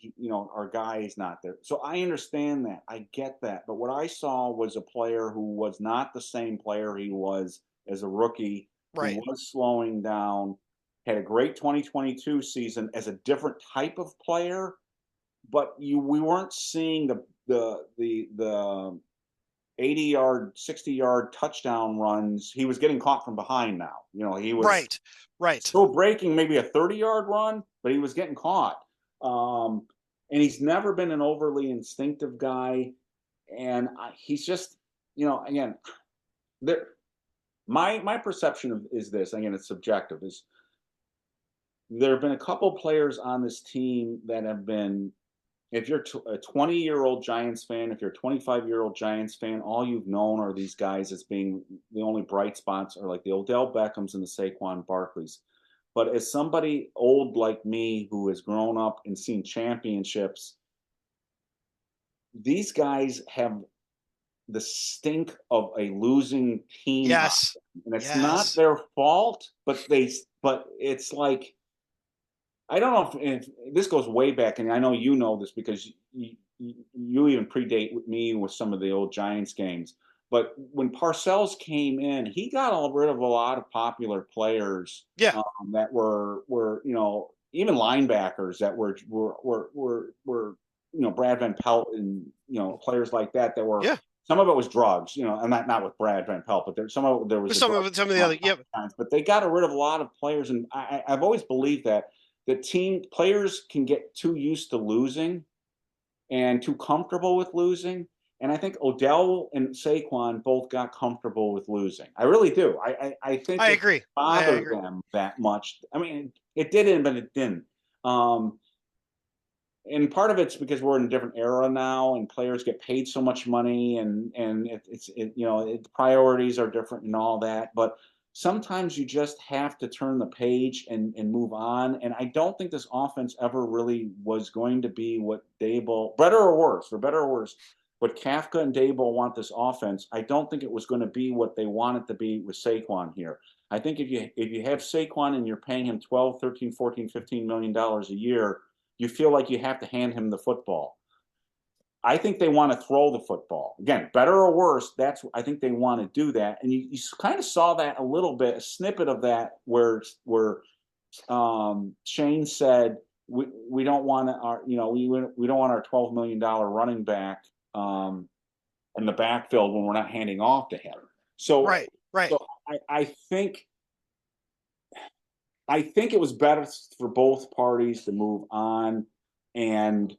S2: our guy is not there. So I understand that. I get that. But what I saw was a player who was not the same player he was as a rookie, who
S1: Right.
S2: was slowing down, had a great 2022 season as a different type of player, but we weren't seeing the 80-yard, 60-yard touchdown runs. He was getting caught from behind now. He was
S1: Right. Right.
S2: still breaking maybe a 30-yard run, but he was getting caught. And he's never been an overly instinctive guy. And he's just, again, my perception is this, again, it's subjective, is there have been a couple players on this team that have been, if you're a 20-year-old Giants fan, if you're a 25-year-old Giants fan, all you've known are these guys as being the only bright spots are like the Odell Beckhams and the Saquon Barkleys. But as somebody old like me who has grown up and seen championships, these guys have the stink of a losing team.
S1: Yes.
S2: And it's not their fault, but it's like, I don't know if this goes way back, and I know you know this because you even predate with me with some of the old Giants games. But when Parcells came in, he got rid of a lot of popular players.
S1: Yeah.
S2: That were even linebackers that were Brad Van Pelt and players like that were.
S1: Yeah.
S2: Some of it was drugs, and not with Brad Van Pelt, but there was
S1: Some of the other. Yeah.
S2: But they got rid of a lot of players, and I've always believed that team players can get too used to losing and too comfortable with losing. And I think Odell and Saquon both got comfortable with losing. I really do. I think
S1: I agree.
S2: It bothered them that much. I mean, it didn't, but it didn't. And part of it's because we're in a different era now, and players get paid so much money, and priorities are different and all that. But sometimes you just have to turn the page and move on. And I don't think this offense ever really was going to be what Daboll, for better or worse, what Kafka and Daboll want this offense. I don't think it was going to be what they want it to be with Saquon here. I think if you have Saquon and you're paying him 12, 13, 14, $15 million a year, you feel like you have to hand him the football. I think they want to throw the football. Again, better or worse, I think they want to do that. And you kind of saw that a little bit, a snippet of that where Shane said, we don't want our we don't want our $12 million running back in the backfield when we're not handing off to him. So
S1: right.
S2: So I think it was better for both parties to move on, and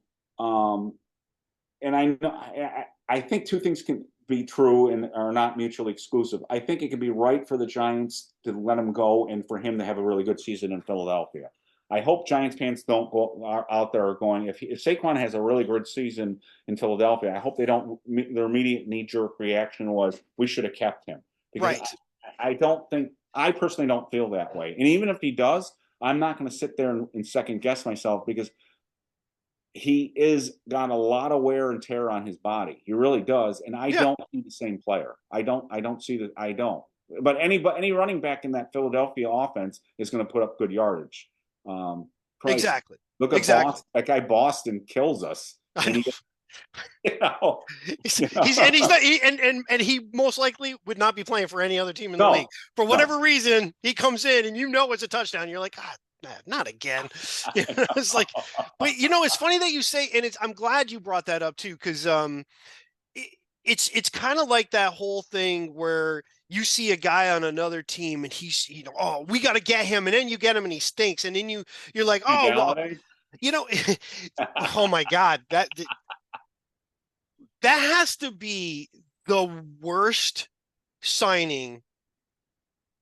S2: I think two things can be true and are not mutually exclusive. I think it could be right for the Giants to let him go and for him to have a really good season in Philadelphia. I hope Giants fans don't go out there going, if Saquon has a really good season in Philadelphia, I hope they don't, their immediate knee-jerk reaction was, we should have kept him. Because
S1: right.
S2: I personally don't feel that way. And even if he does, I'm not going to sit there and second guess myself, because he is got a lot of wear and tear on his body. He really does. And I don't see the same player. I don't see that. I don't. But any running back in that Philadelphia offense is going to put up good yardage.
S1: Exactly.
S2: Look at Boston. That guy Boston kills us. And
S1: he's not, and he most likely would not be playing for any other team in the league for whatever reason. He comes in and it's a touchdown. You're like, God, not again. It's like, but it's funny that you say, and I'm glad you brought that up too, because it's kind of like that whole thing where you see a guy on another team and he's oh, we got to get him, and then you get him and he stinks, and then you're like, oh well, oh my God, that has to be the worst signing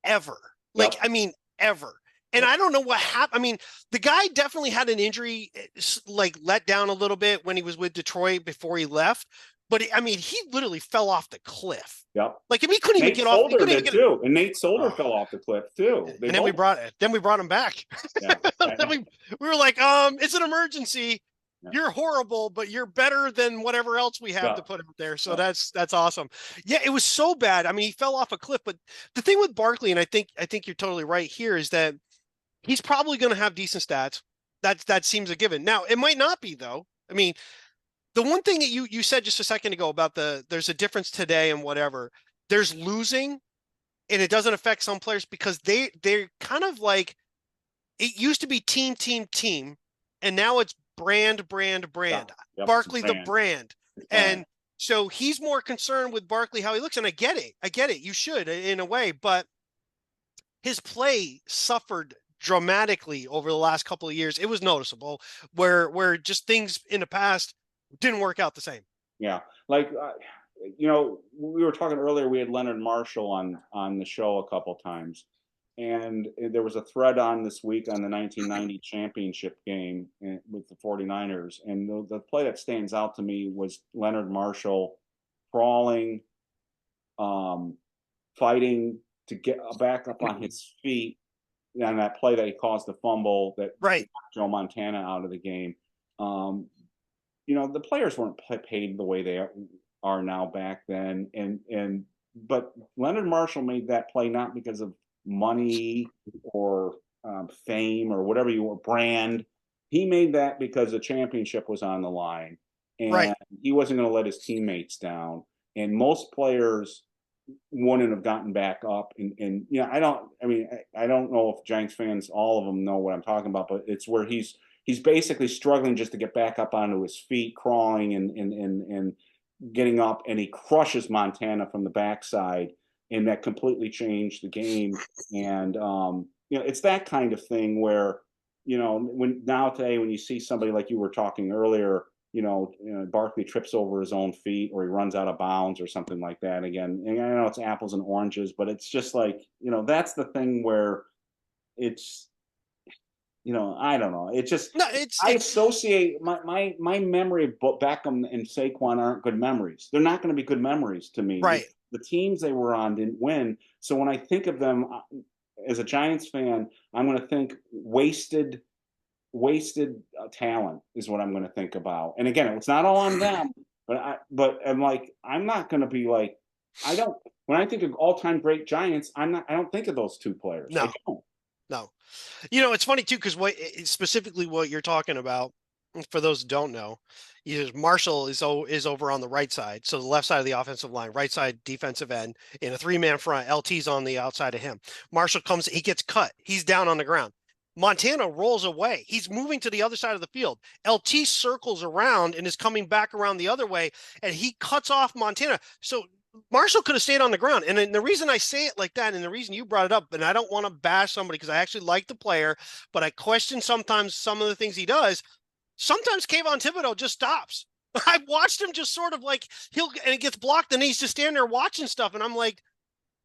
S1: ever. Like, I mean, ever. And I don't know what happened. I mean, the guy definitely had an injury, like let down a little bit when he was with Detroit before he left. but I mean, he literally fell off the cliff.
S2: Yep.
S1: Like, I mean, he couldn't even
S2: Nate
S1: get off. He
S2: Solder
S1: couldn't even
S2: did
S1: get.
S2: too, and Nate Solder
S1: Oh.
S2: fell off the cliff too. They
S1: And then
S2: both.
S1: we brought him back.
S2: Yeah, I
S1: Then
S2: know.
S1: we were like, it's an emergency.
S2: Yeah,
S1: You're horrible, but you're better than whatever else we have
S2: yeah,
S1: to put out there. So
S2: yeah.
S1: that's awesome. Yeah, it was so bad. I mean, he fell off a cliff. But the thing with Barkley, and I think you're totally right here, is that he's probably going to have decent stats. That seems a given. Now, it might not be though. I mean, the one thing that you said just a second ago about there's a difference today and whatever. There's losing, and it doesn't affect some players because they're kind of like it used to be team, team, team, and now it's brand, brand,
S2: Yeah.
S1: brand.
S2: Yep, it's a
S1: Barkley the
S2: brand.
S1: brand.
S2: It's brand.
S1: And so he's more concerned with Barkley how he looks, and I get it. I get it. You should in a way, but his play suffered dramatically over the last couple of years. It was noticeable where just things in the past didn't work out the same.
S2: Yeah, like we were talking earlier. We had Leonard Marshall on the show a couple times, and there was a thread on this week on the 1990 championship game with the 49ers, and the play that stands out to me was Leonard Marshall crawling, fighting to get back up on his feet on that play that he caused the fumble that
S1: Right.
S2: Joe Montana out of the game. The players weren't paid the way they are now back then, but Leonard Marshall made that play not because of money or fame or whatever you were brand. He made that because the championship was on the line, and
S1: Right.
S2: he wasn't going to let his teammates down. And most players wouldn't have gotten back up. And I don't know if Giants fans, all of them, know what I'm talking about, but it's where he's basically struggling just to get back up onto his feet, crawling and getting up, and he crushes Montana from the backside, and that completely changed the game. And it's that kind of thing where today when you see somebody like you were talking earlier, Barkley trips over his own feet or he runs out of bounds or something like that. Again, and I know it's apples and oranges, but it's just like that's the thing where it's I don't know. It just
S1: No,
S2: I
S1: it's
S2: associate my memory of Beckham and Saquon aren't good memories. They're not going to be good memories to me.
S1: right.
S2: The teams they were on didn't win, so when I think of them as a Giants fan, I'm going to think wasted talent is what I'm going to think about. And again, it's not all on them, but I'm like, I'm not going to be like, when I think of all-time great Giants, I don't think of those two players.
S1: No.
S2: I don't.
S1: No. It's funny too, because specifically what you're talking about, for those who don't know, Marshall is over on the right side, so the left side of the offensive line, right side defensive end, in a three-man front. LT's on the outside of him. Marshall comes, he gets cut, he's down on the ground. Montana rolls away. He's moving to the other side of the field. LT circles around and is coming back around the other way, and he cuts off Montana. So Marshall could have stayed on the ground. And the reason I say it like that, and the reason you brought it up, and I don't want to bash somebody because I actually like the player, but I question sometimes some of the things he does. Sometimes Kayvon Thibodeau just stops. I've watched him just sort of like and it gets blocked, and he's just standing there watching stuff. And I'm like,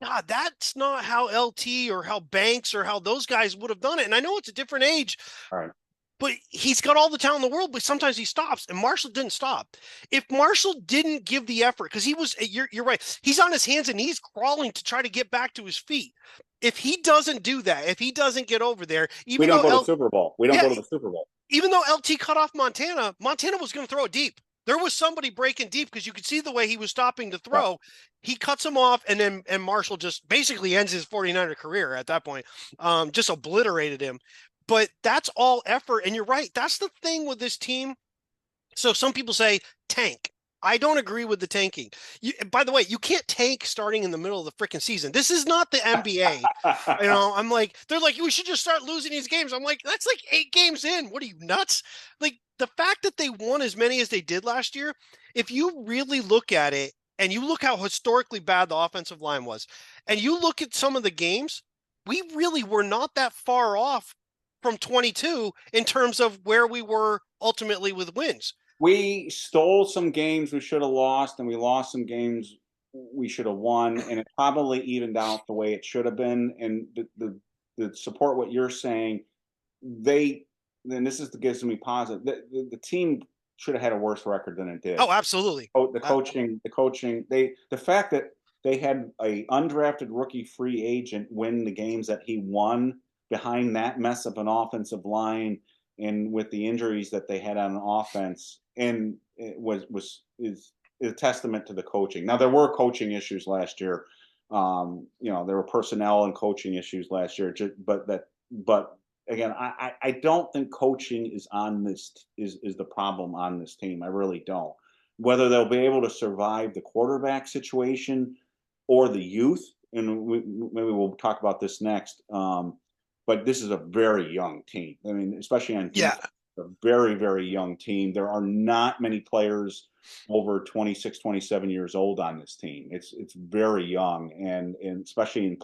S1: God, that's not how LT or how Banks or how those guys would have done it. And I know it's a different age.
S2: All right.
S1: But he's got all the talent in the world, but sometimes he stops, and Marshall didn't stop. If Marshall didn't give the effort, because you're right, he's on his hands and knees crawling to try to get back to his feet. If he doesn't do that, if he doesn't get over there,
S2: we don't go to the Super Bowl. We don't go to the Super Bowl.
S1: Even though LT cut off Montana was going to throw it deep. There was somebody breaking deep because you could see the way he was stopping to throw. Yeah. He cuts him off, and Marshall just basically ends his 49er career at that point, just obliterated him. But that's all effort. And you're right. That's the thing with this team. So some people say tank. I don't agree with the tanking. By the way, you can't tank starting in the middle of the freaking season. This is not the NBA. I'm like, they're like, we should just start losing these games. I'm like, that's like 8 games in. What are you, nuts? Like, the fact that they won as many as they did last year, if you really look at it and you look how historically bad the offensive line was, and you look at some of the games, we really were not that far off from 22 in terms of where we were ultimately with wins.
S2: We stole some games we should have lost, and we lost some games we should have won, and it probably evened out the way it should have been. And the support what you're saying, then this is the gives me positive. The team should have had a worse record than it did.
S1: Oh, absolutely.
S2: Oh, the coaching, the fact that they had a undrafted rookie free agent win the games that he won behind that mess of an offensive line and with the injuries that they had on offense, and it is a testament to the coaching. Now there were coaching issues last year. There were personnel and coaching issues last year, but again, I don't think coaching is on this is the problem on this team. I really don't. Whether they'll be able to survive the quarterback situation or the youth, and maybe we'll talk about this next. But this is a very young team. I mean, especially on defense,
S1: Yeah.
S2: a very, very young team. There are not many players over 26, 27 years old on this team. It's very young, and especially in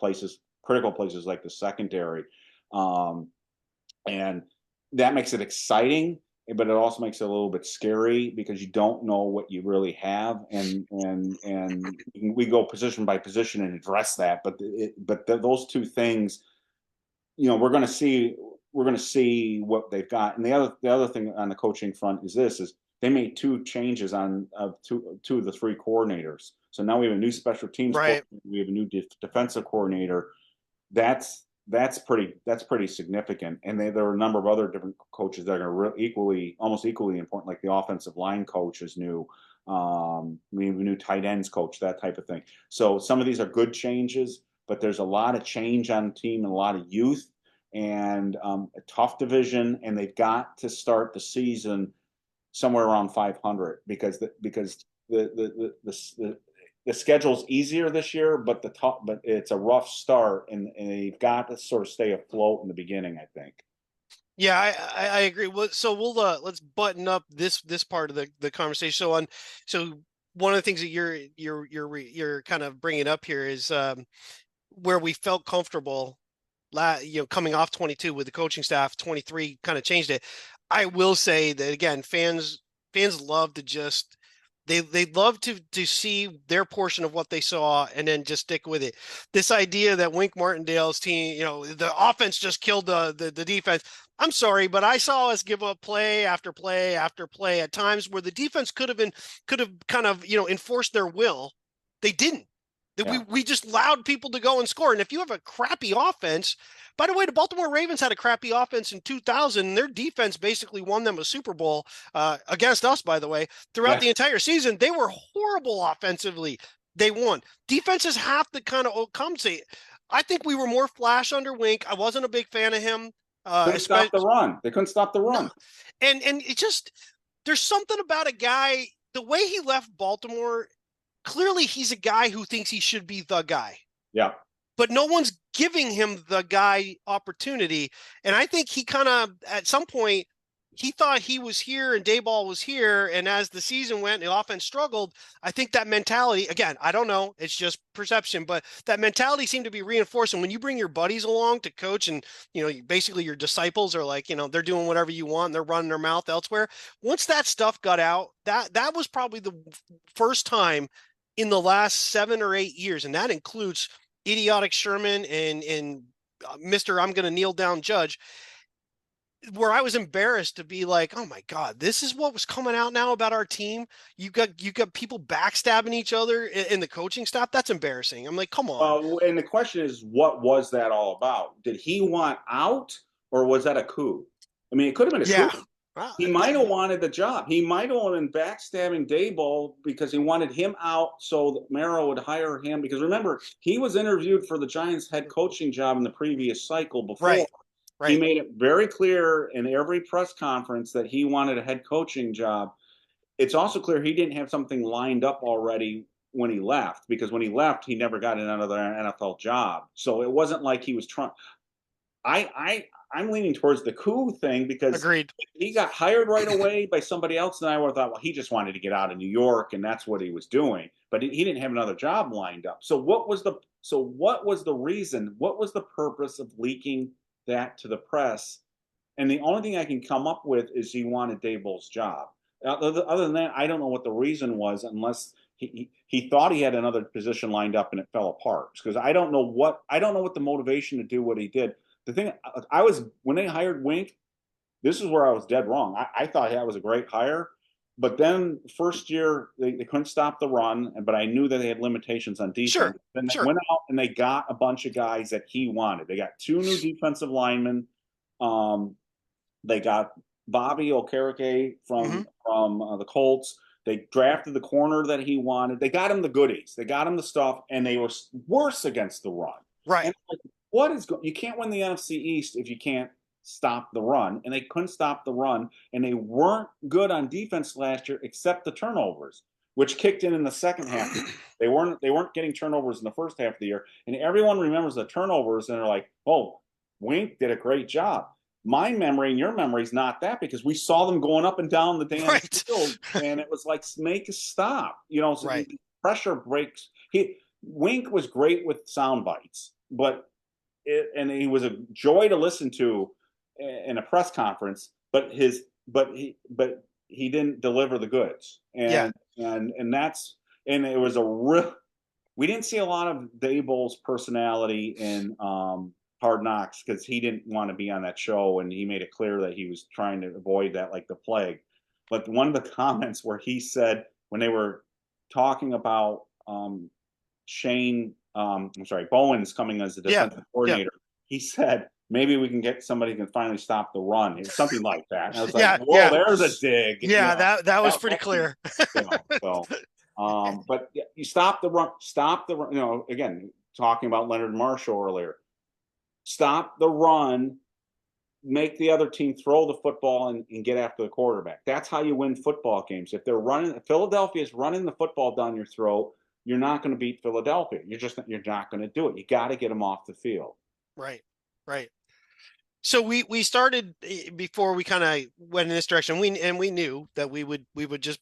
S2: critical places like the secondary. And that makes it exciting, but it also makes it a little bit scary because you don't know what you really have, and we go position by position and address that. But those two things, we're going to see what they've got. And the other thing on the coaching front is they made two changes on two of the three coordinators. So now we have a new special teams
S1: Right.
S2: coordinator, we have a new defensive coordinator. That's pretty significant. And there are a number of other different coaches that are almost equally important, like the offensive line coach is new. We have a new tight ends coach, that type of thing. So some of these are good changes, but there's a lot of change on the team and a lot of youth and a tough division. And they've got to start the season somewhere around 500 because the schedule's easier this year, but it's a rough start, and you've got to sort of stay afloat in the beginning, I think.
S1: Yeah, I agree. Well, so let's button up this part of the conversation. So one of the things that you're kind of bringing up here is where we felt comfortable, coming off 22 with the coaching staff. 23 kind of changed it. I will say that again, fans love to just they love to see their portion of what they saw and then just stick with it. This idea that Wink Martindale's team, the offense just killed the defense. I'm sorry, but I saw us give up play after play after play at times where the defense could have kind of enforced their will. They didn't.
S2: Yeah.
S1: We just allowed people to go and score. And if you have a crappy offense, by the way, the Baltimore Ravens had a crappy offense in 2000. And their defense basically won them a Super Bowl against us, by the way. Throughout the entire season, they were horrible offensively. They won. Defenses have to kind of compensate. I think we were more flash under Wink. I wasn't a big fan of him.
S2: Couldn't stop the run. They couldn't stop the run.
S1: No. And it just, there's something about a guy, the way he left Baltimore. Clearly, he's a guy who thinks he should be the guy.
S2: Yeah.
S1: But no one's giving him the guy opportunity. And I think he kind of, at some point, he thought he was here and Dayball was here. And as the season went, the offense struggled. I think that mentality, again, I don't know, it's just perception, but that mentality seemed to be reinforced. And when you bring your buddies along to coach and, basically your disciples are like, they're doing whatever you want. And they're running their mouth elsewhere. Once that stuff got out, that was probably the first time in the last 7 or 8 years. And that includes idiotic Sherman and Mr. I'm going to kneel down judge, where I was embarrassed to be like, oh my God, this is what was coming out now about our team. You got people backstabbing each other in the coaching staff. That's embarrassing. I'm like, come on.
S2: And the question is, what was that all about? Did he want out, or was that a coup? I mean, it could have been a coup.
S1: Wow.
S2: He might have wanted the job. He might have been backstabbing Dayball because he wanted him out so that Marrow would hire him. Because remember, he was interviewed for the Giants head coaching job in the previous cycle before.
S1: Right.
S2: He made it very clear in every press conference that he wanted a head coaching job. It's also clear he didn't have something lined up already when he left, because when he left, he never got another NFL job. So it wasn't like he was trying. I'm leaning towards the coup thing because
S1: Agreed.
S2: He got hired right away by somebody else, and I would have thought, well, he just wanted to get out of New York, and that's what he was doing. But he didn't have another job lined up. So what was the reason? What was the purpose of leaking that to the press? And the only thing I can come up with is he wanted Dayball's job. Other than that, I don't know what the reason was, unless he thought he had another position lined up and it fell apart. Because I don't know what the motivation to do what he did. The thing when they hired Wink, this is where I was dead wrong. I thought that was a great hire, but then first year they couldn't stop the run, but I knew that they had limitations on
S1: Sure,
S2: defense. Then they
S1: sure.
S2: went out and they got a bunch of guys that he wanted. They got two new defensive linemen. They got Bobby Okereke
S1: Hmm.
S2: from the Colts. They drafted the corner that he wanted. They got him the goodies. They got him the stuff, and they were worse against the run.
S1: Right.
S2: And like, what is you can't win the NFC East if you can't stop the run, and they couldn't stop the run, and they weren't good on defense last year except the turnovers, which kicked in the second half. They weren't getting turnovers in the first half of the year, and everyone remembers the turnovers, and they're like, oh, Wink did a great job. My memory and your memory is not that, because we saw them going up and down the damn
S1: Right.
S2: field, and it was like, make a stop, so
S1: Right.
S2: pressure breaks. Wink was great with sound bites, and he was a joy to listen to in a press conference, but he didn't deliver the goods,
S1: Yeah.
S2: and it was a real. We didn't see a lot of Daboll's personality in Hard Knocks, because he didn't want to be on that show, and he made it clear that he was trying to avoid that like the plague. But one of the comments where he said, when they were talking about Bowen's coming as the
S1: Yeah.
S2: defensive
S1: Yeah.
S2: coordinator, he said, maybe we can get somebody who can finally stop the run. It was something like that. And I was like,
S1: Yeah.
S2: whoa,
S1: Yeah.
S2: there's a dig.
S1: Yeah. That was pretty
S2: That's pretty,
S1: clear.
S2: so. But you stop the run. Stop the run. Again, talking about Leonard Marshall earlier. Stop the run. Make the other team throw the football and get after the quarterback. That's how you win football games. If Philadelphia is running the football down your throat, you're not going to beat Philadelphia. You're not going to do it. You got to get them off the field.
S1: Right. Right. So we started before we kind of went in this direction. We knew that we would just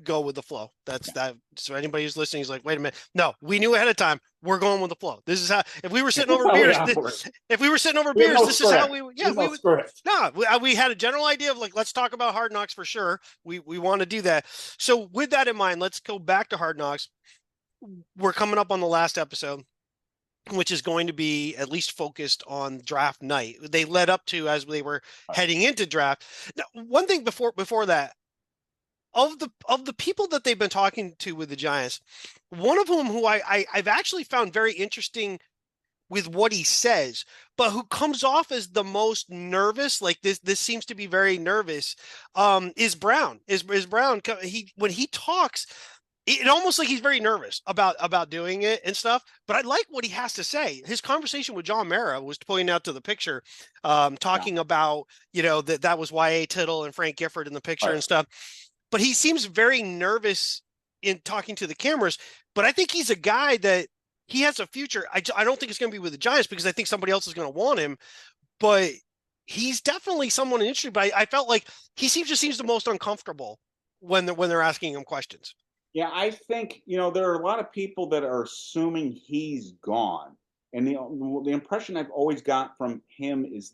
S1: go with the flow. That's that. So anybody who's listening is like, wait a minute. No, we knew ahead of time. We're going with the flow. This is how. If we were sitting over beers, if we were sitting over beers,
S2: no
S1: this is how we. Yeah,
S2: we
S1: would.
S2: script.
S1: No, we had a general idea of like, let's talk about Hard Knocks for sure. We want to do that. So with that in mind, let's go back to Hard Knocks. We're coming up on the last episode, which is going to be at least focused on draft night. They led up to as they were heading into draft. Now, one thing before that, of the people that they've been talking to with the Giants, one of whom who I've actually found very interesting with what he says, but who comes off as the most nervous, like this seems to be very nervous, is Brown. Is Brown. When he talks, it almost like he's very nervous about doing it and stuff. But I like what he has to say. His conversation with John Mara was pointing out to the picture, talking about, that was Y.A. Tittle and Frank Gifford in the picture and stuff. But he seems very nervous in talking to the cameras. But I think he's a guy that he has a future. I don't think it's going to be with the Giants, because I think somebody else is going to want him. But he's definitely someone interested. But I felt like he just seems the most uncomfortable when they're asking him questions.
S2: Yeah, I think, there are a lot of people that are assuming he's gone. And the impression I've always got from him is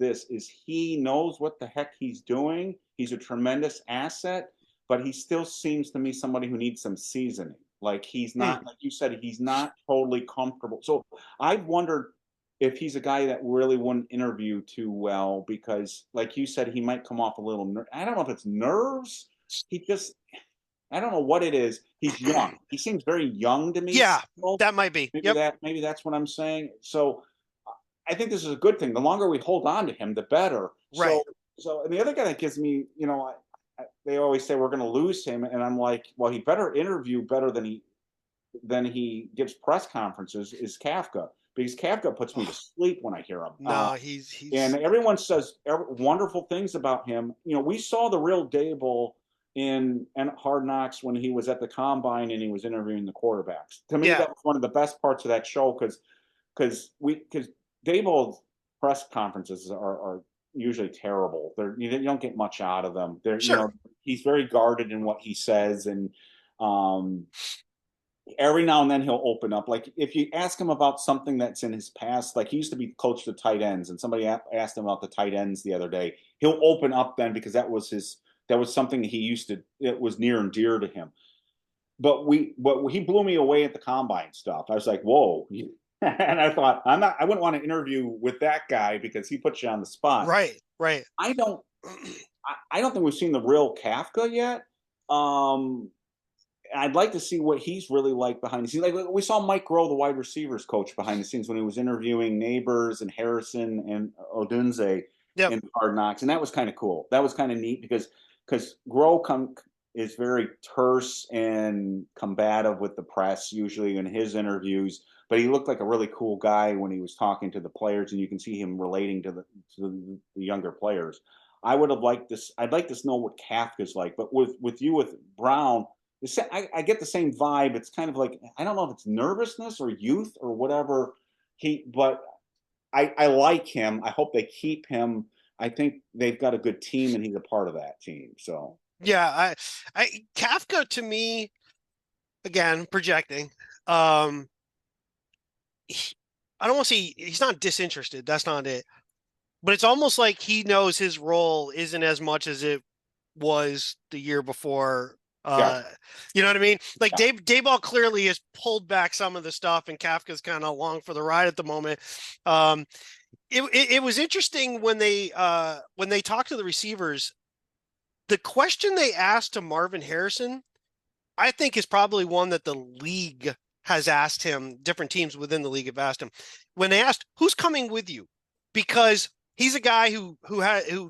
S2: he knows what the heck he's doing. He's a tremendous asset, but he still seems to me somebody who needs some seasoning. Like, he's not, like you said, he's not totally comfortable. So I've wondered if he's a guy that really wouldn't interview too well, because like you said, he might come off a little, I don't know if it's nerves. I don't know what it is. He's young. He seems very young to me.
S1: Yeah,
S2: still.
S1: that might be.
S2: Maybe that's what I'm saying. So I think this is a good thing. The longer we hold on to him, the better.
S1: Right.
S2: So and the other guy that gives me, they always say we're going to lose him, and I'm like, well, he better interview better than he gives press conferences, is Kafka, because Kafka puts me to sleep when I hear him.
S1: No,
S2: and everyone says wonderful things about him. We saw the real Dable in Hard Knocks when he was at the combine and he was interviewing the quarterbacks. To me, that was one of the best parts of that show, because Dable's press conferences are usually terrible. You don't get much out of them. He's very guarded in what he says, and every now and then he'll open up. Like, if you ask him about something that's in his past, like he used to be coach of tight ends, and somebody asked him about the tight ends the other day, he'll open up then, because that was something it was near and dear to him. But he blew me away at the combine stuff. I was like, whoa. And I thought, I wouldn't want to interview with that guy, because he puts you on the spot.
S1: Right.
S2: I don't think we've seen the real Kafka yet. Um, I'd like to see what he's really like behind the scenes. Like we saw Mike Rowe, the wide receivers coach, behind the scenes when he was interviewing Neighbors and Harrison and Odunze
S1: Yep.
S2: in Hard Knocks, and that was kind of cool. That was kind of neat because Rowe is very terse and combative with the press usually in his interviews, but he looked like a really cool guy when he was talking to the players, and you can see him relating to the younger players. I would have liked this. I'd like to know what Kafka's like, but with Brown, I get the same vibe. It's kind of like I don't know if it's nervousness or youth or whatever. But I like him. I hope they keep him. I think they've got a good team, and he's a part of that team. So
S1: Yeah, Kafka to me, again, projecting. Um, he, I don't want to say he's not disinterested. That's not it. But it's almost like he knows his role isn't as much as it was the year before.
S2: yeah,
S1: Uh, you know what I mean? Like
S2: yeah,
S1: Dayball clearly has pulled back some of the stuff, and Kafka's kind of along for the ride at the moment. Um, it was interesting when they talked to the receivers. The question they asked to Marvin Harrison, I think, is probably one that the league has asked him. Different teams within the league have asked him when they asked, "Who's coming with you?" Because he's a guy who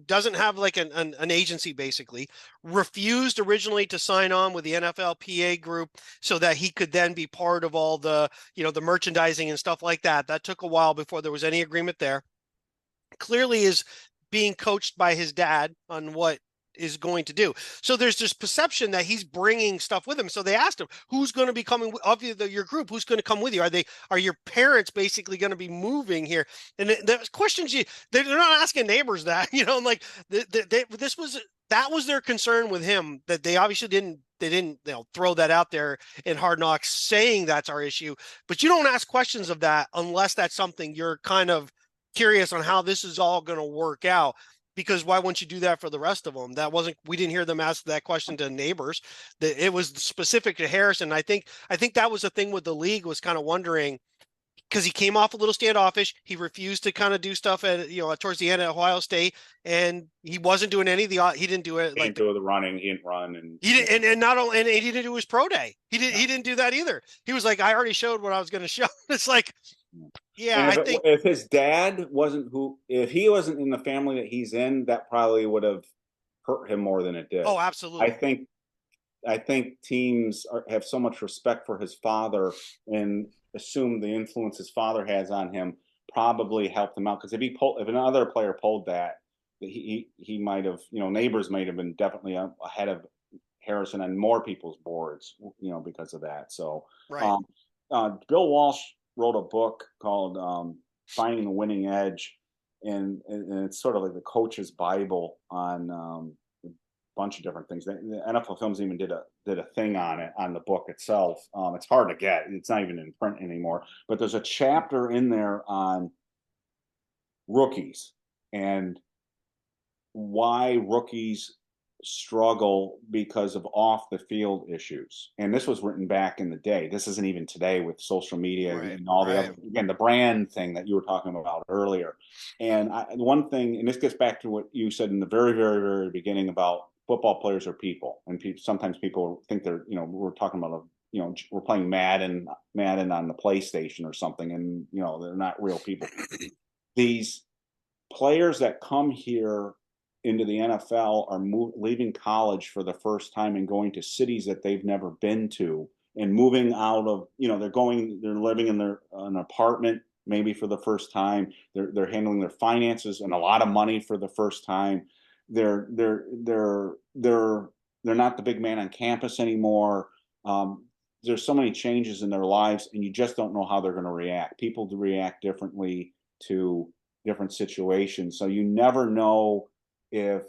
S1: doesn't have like an agency, basically refused originally to sign on with the NFLPA group so that he could then be part of all the, the merchandising and stuff like that. That took a while before there was any agreement there. Clearly is being coached by his dad on what is going to do. So there's this perception that he's bringing stuff with him. So they asked him, "Who's going to be coming of your group? Who's going to come with you? Are your parents basically going to be moving here?" And the questions they're not asking neighbors that, like that was their concern with him, that they obviously didn't throw that out there in Hard Knocks saying that's our issue. But you don't ask questions of that unless that's something you're kind of curious on how this is all going to work out, because why wouldn't you do that for the rest of them? We didn't hear them ask that question to neighbors. It was specific to Harrison. I think that was the thing with the league, was kind of wondering, because he came off a little standoffish. He refused to kind of do stuff towards the end at Ohio State, and he wasn't doing any of he didn't do it
S2: he
S1: like
S2: didn't do the running, he didn't run, and
S1: he didn't, and not only, and he didn't do his pro day.
S2: yeah.
S1: He didn't do that either. He was like, I already showed what I was going to show. It's like, yeah,
S2: And
S1: I think,
S2: if his dad wasn't if he wasn't in the family that he's in, that probably would have hurt him more than it did.
S1: oh,
S2: I
S1: absolutely.
S2: think I think teams have so much respect for his father and assume the influence his father has on him probably helped him out, because if another player pulled that, he might have, neighbors might have been definitely ahead of Harrison on more people's boards, because of that. So
S1: Right.
S2: um, Bill Walsh wrote a book called Finding the Winning Edge, and it's sort of like the coach's Bible on bunch of different things. The NFL Films even did a thing on it, on the book itself. It's hard to get; it's not even in print anymore. But there's a chapter in there on rookies and why rookies struggle because of off the field issues. And this was written back in the day. This isn't even today with social media
S1: Right.
S2: and all the
S1: Right.
S2: other, again, the brand thing that you were talking about earlier. And one thing, and this gets back to what you said in the very, very, very beginning about football players are people. And sometimes people think they're, we're talking about we're playing Madden on the PlayStation or something, and they're not real people. These players that come here into the NFL are leaving college for the first time and going to cities that they've never been to, and moving out of, they're living in an apartment maybe for the first time. They're handling their finances and a lot of money for the first time. They're not the big man on campus anymore. There's so many changes in their lives, and you just don't know how they're going to react. People react differently to different situations. So you never know if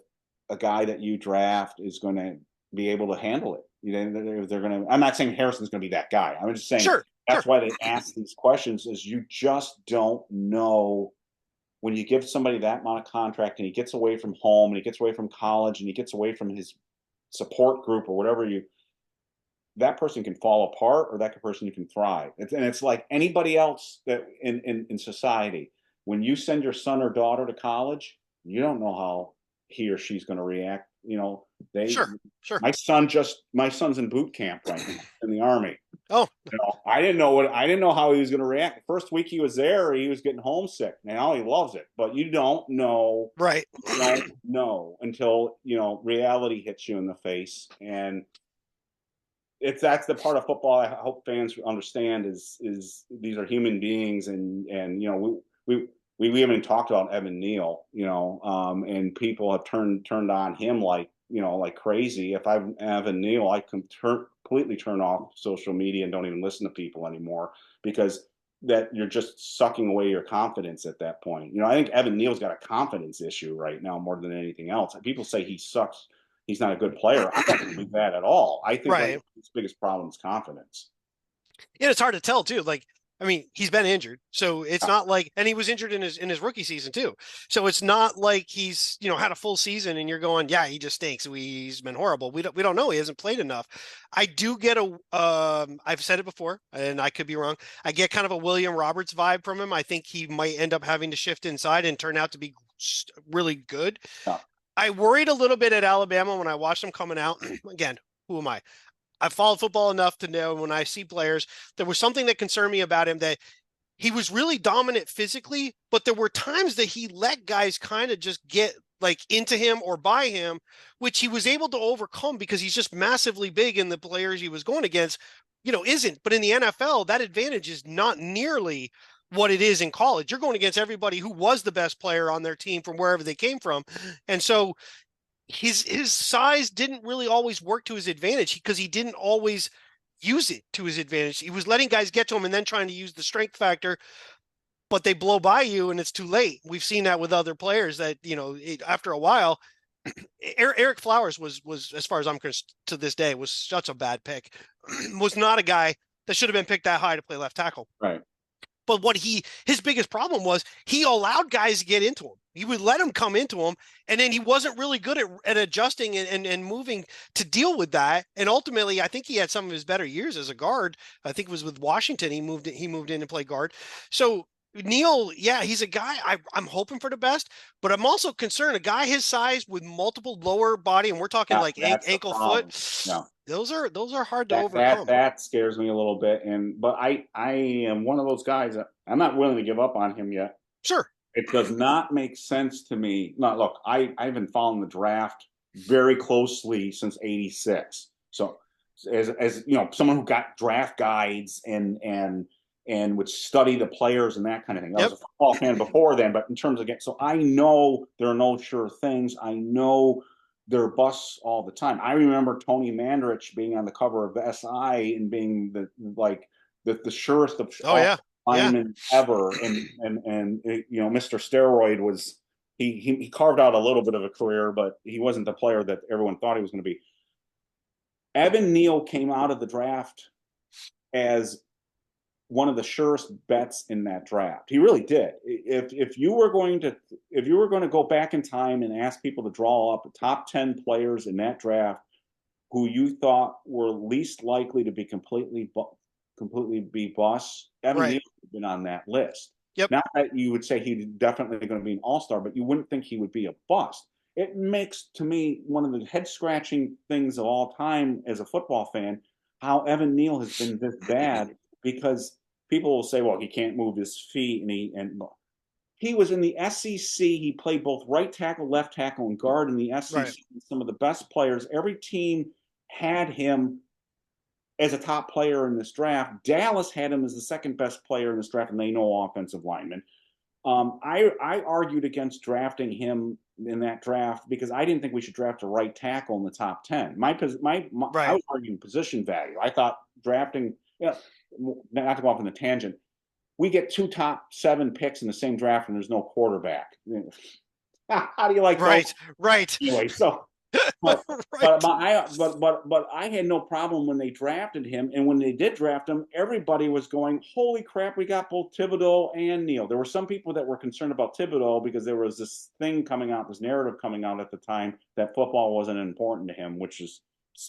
S2: a guy that you draft is going to be able to handle it. If they're going to, I'm not saying Harrison's going to be that guy. I'm just saying
S1: Sure. Sure.
S2: that's why they ask these questions, is you just don't know when you give somebody that amount of contract and he gets away from home and he gets away from college and he gets away from his support group or whatever, that person can fall apart or that person can thrive. And it's like anybody else that in society, when you send your son or daughter to college, you don't know how he or she's going to react. They,
S1: Sure, sure.
S2: my son's in boot camp right now in the Army.
S1: Oh,
S2: I didn't know how he was going to react. The first week he was there, he was getting homesick. Now he loves it, but
S1: right.
S2: you don't know until reality hits you in the face. And that's the part of football I hope fans understand is these are human beings, and we haven't talked about Evan Neal, and people have turned on him like crazy. If I'm Evan Neal, I can completely turn off social media and don't even listen to people anymore, because that you're just sucking away your confidence at that point. I think Evan Neal's got a confidence issue right now more than anything else. People say he sucks, he's not a good player. I don't believe that at all. I think right
S1: Right.
S2: now his biggest problem is confidence.
S1: Yeah, it's hard to tell too. Like, I mean, he's been injured, so it's not like, and he was injured in his rookie season too. So it's not like he's had a full season, and you're going, yeah, he just stinks. He's been horrible. We don't know. He hasn't played enough. I do get I've said it before, and I could be wrong. I get kind of a William Roberts vibe from him. I think he might end up having to shift inside and turn out to be really good.
S2: Yeah.
S1: I worried a little bit at Alabama when I watched him coming out. Again, who am I? I've followed football enough to know when I see players, there was something that concerned me about him, that he was really dominant physically, but there were times that he let guys kind of just get like into him or by him, which he was able to overcome because he's just massively big, and the players he was going against, isn't. But in the NFL, that advantage is not nearly what it is in college. You're going against everybody who was the best player on their team from wherever they came from. And so his size didn't really always work to his advantage because he didn't always use it to his advantage. He was letting guys get to him and then trying to use the strength factor, but they blow by you and it's too late. We've seen that with other players that, after a while, Eric Flowers was, as far as I'm concerned, to this day, was such a bad pick. Was not a guy that should have been picked that high to play left tackle.
S2: Right.
S1: But his biggest problem was he allowed guys to get into him. He would let him come into him, and then he wasn't really good at adjusting and moving to deal with that. And ultimately, I think he had some of his better years as a guard. I think it was with Washington. He moved in and played guard. So Neal, yeah, he's a guy I'm hoping for the best, but I'm also concerned a guy his size with multiple lower body, and we're talking like ankle, foot.
S2: No.
S1: Those are hard to overcome.
S2: That scares me a little bit, but I am one of those guys that I'm not willing to give up on him yet.
S1: Sure.
S2: It does not make sense to me. Now, look, I've been following the draft very closely since '86. So, as someone who got draft guides and would study the players and that kind of thing. I was a football fan before then, but in terms of so I know there are no sure things. I know there are busts all the time. I remember Tony Mandarich being on the cover of SI and being the surest of linemen ever, and Mr. Steroid was he carved out a little bit of a career, but he wasn't the player that everyone thought he was going to be. Evan Neal came out of the draft as one of the surest bets in that draft. He really did. If you were going to go back in time and ask people to draw up the top 10 players in that draft who you thought were least likely to be completely be busts, Evan Neal would have been on that list.
S1: Yep.
S2: Not that you would say he's definitely going to be an all-star, but you wouldn't think he would be a bust. It makes, to me, one of the head-scratching things of all time as a football fan, how Evan Neal has been this bad, because people will say, well, he can't move his feet, and he was in the SEC. He played both right tackle, left tackle, and guard in the SEC. Right. Some of the best players. Every team had him as a top player in this draft. Dallas had him as the second best player in this draft, and they know offensive lineman. I argued against drafting him in that draft because I didn't think we should draft a right tackle in the top 10. I was arguing position value. I thought drafting, not to go off on the tangent, we get 2 top 7 picks in the same draft and there's no quarterback. How do you like
S1: that?
S2: Right. Anyway, so but I had no problem when they drafted him, and when they did draft him, everybody was going, "Holy crap, we got both Thibodeau and Neal." There were some people that were concerned about Thibodeau because there was this thing coming out, this narrative coming out at the time that football wasn't important to him, which has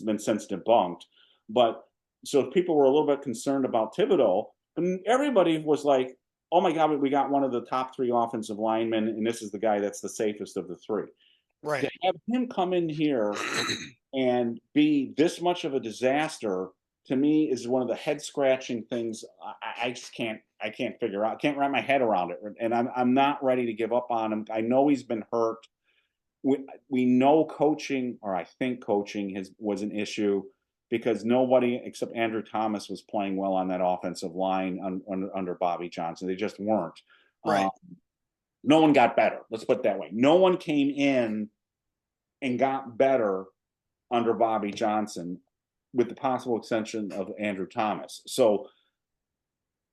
S2: been since debunked. But so people were a little bit concerned about Thibodeau, and everybody was like, "Oh my God, we got one of the top 3 offensive linemen, and this is the guy that's the safest of the 3."
S1: Right.
S2: To have him come in here and be this much of a disaster to me is one of the head scratching things. I just can't figure out. I can't wrap my head around it, and I'm not ready to give up on him. I know he's been hurt. We know coaching, or I think coaching was an issue because nobody except Andrew Thomas was playing well on that offensive line under Bobby Johnson. They just weren't.
S1: Right.
S2: No one got better. Let's put it that way. No one came in and got better under Bobby Johnson, with the possible extension of Andrew Thomas. So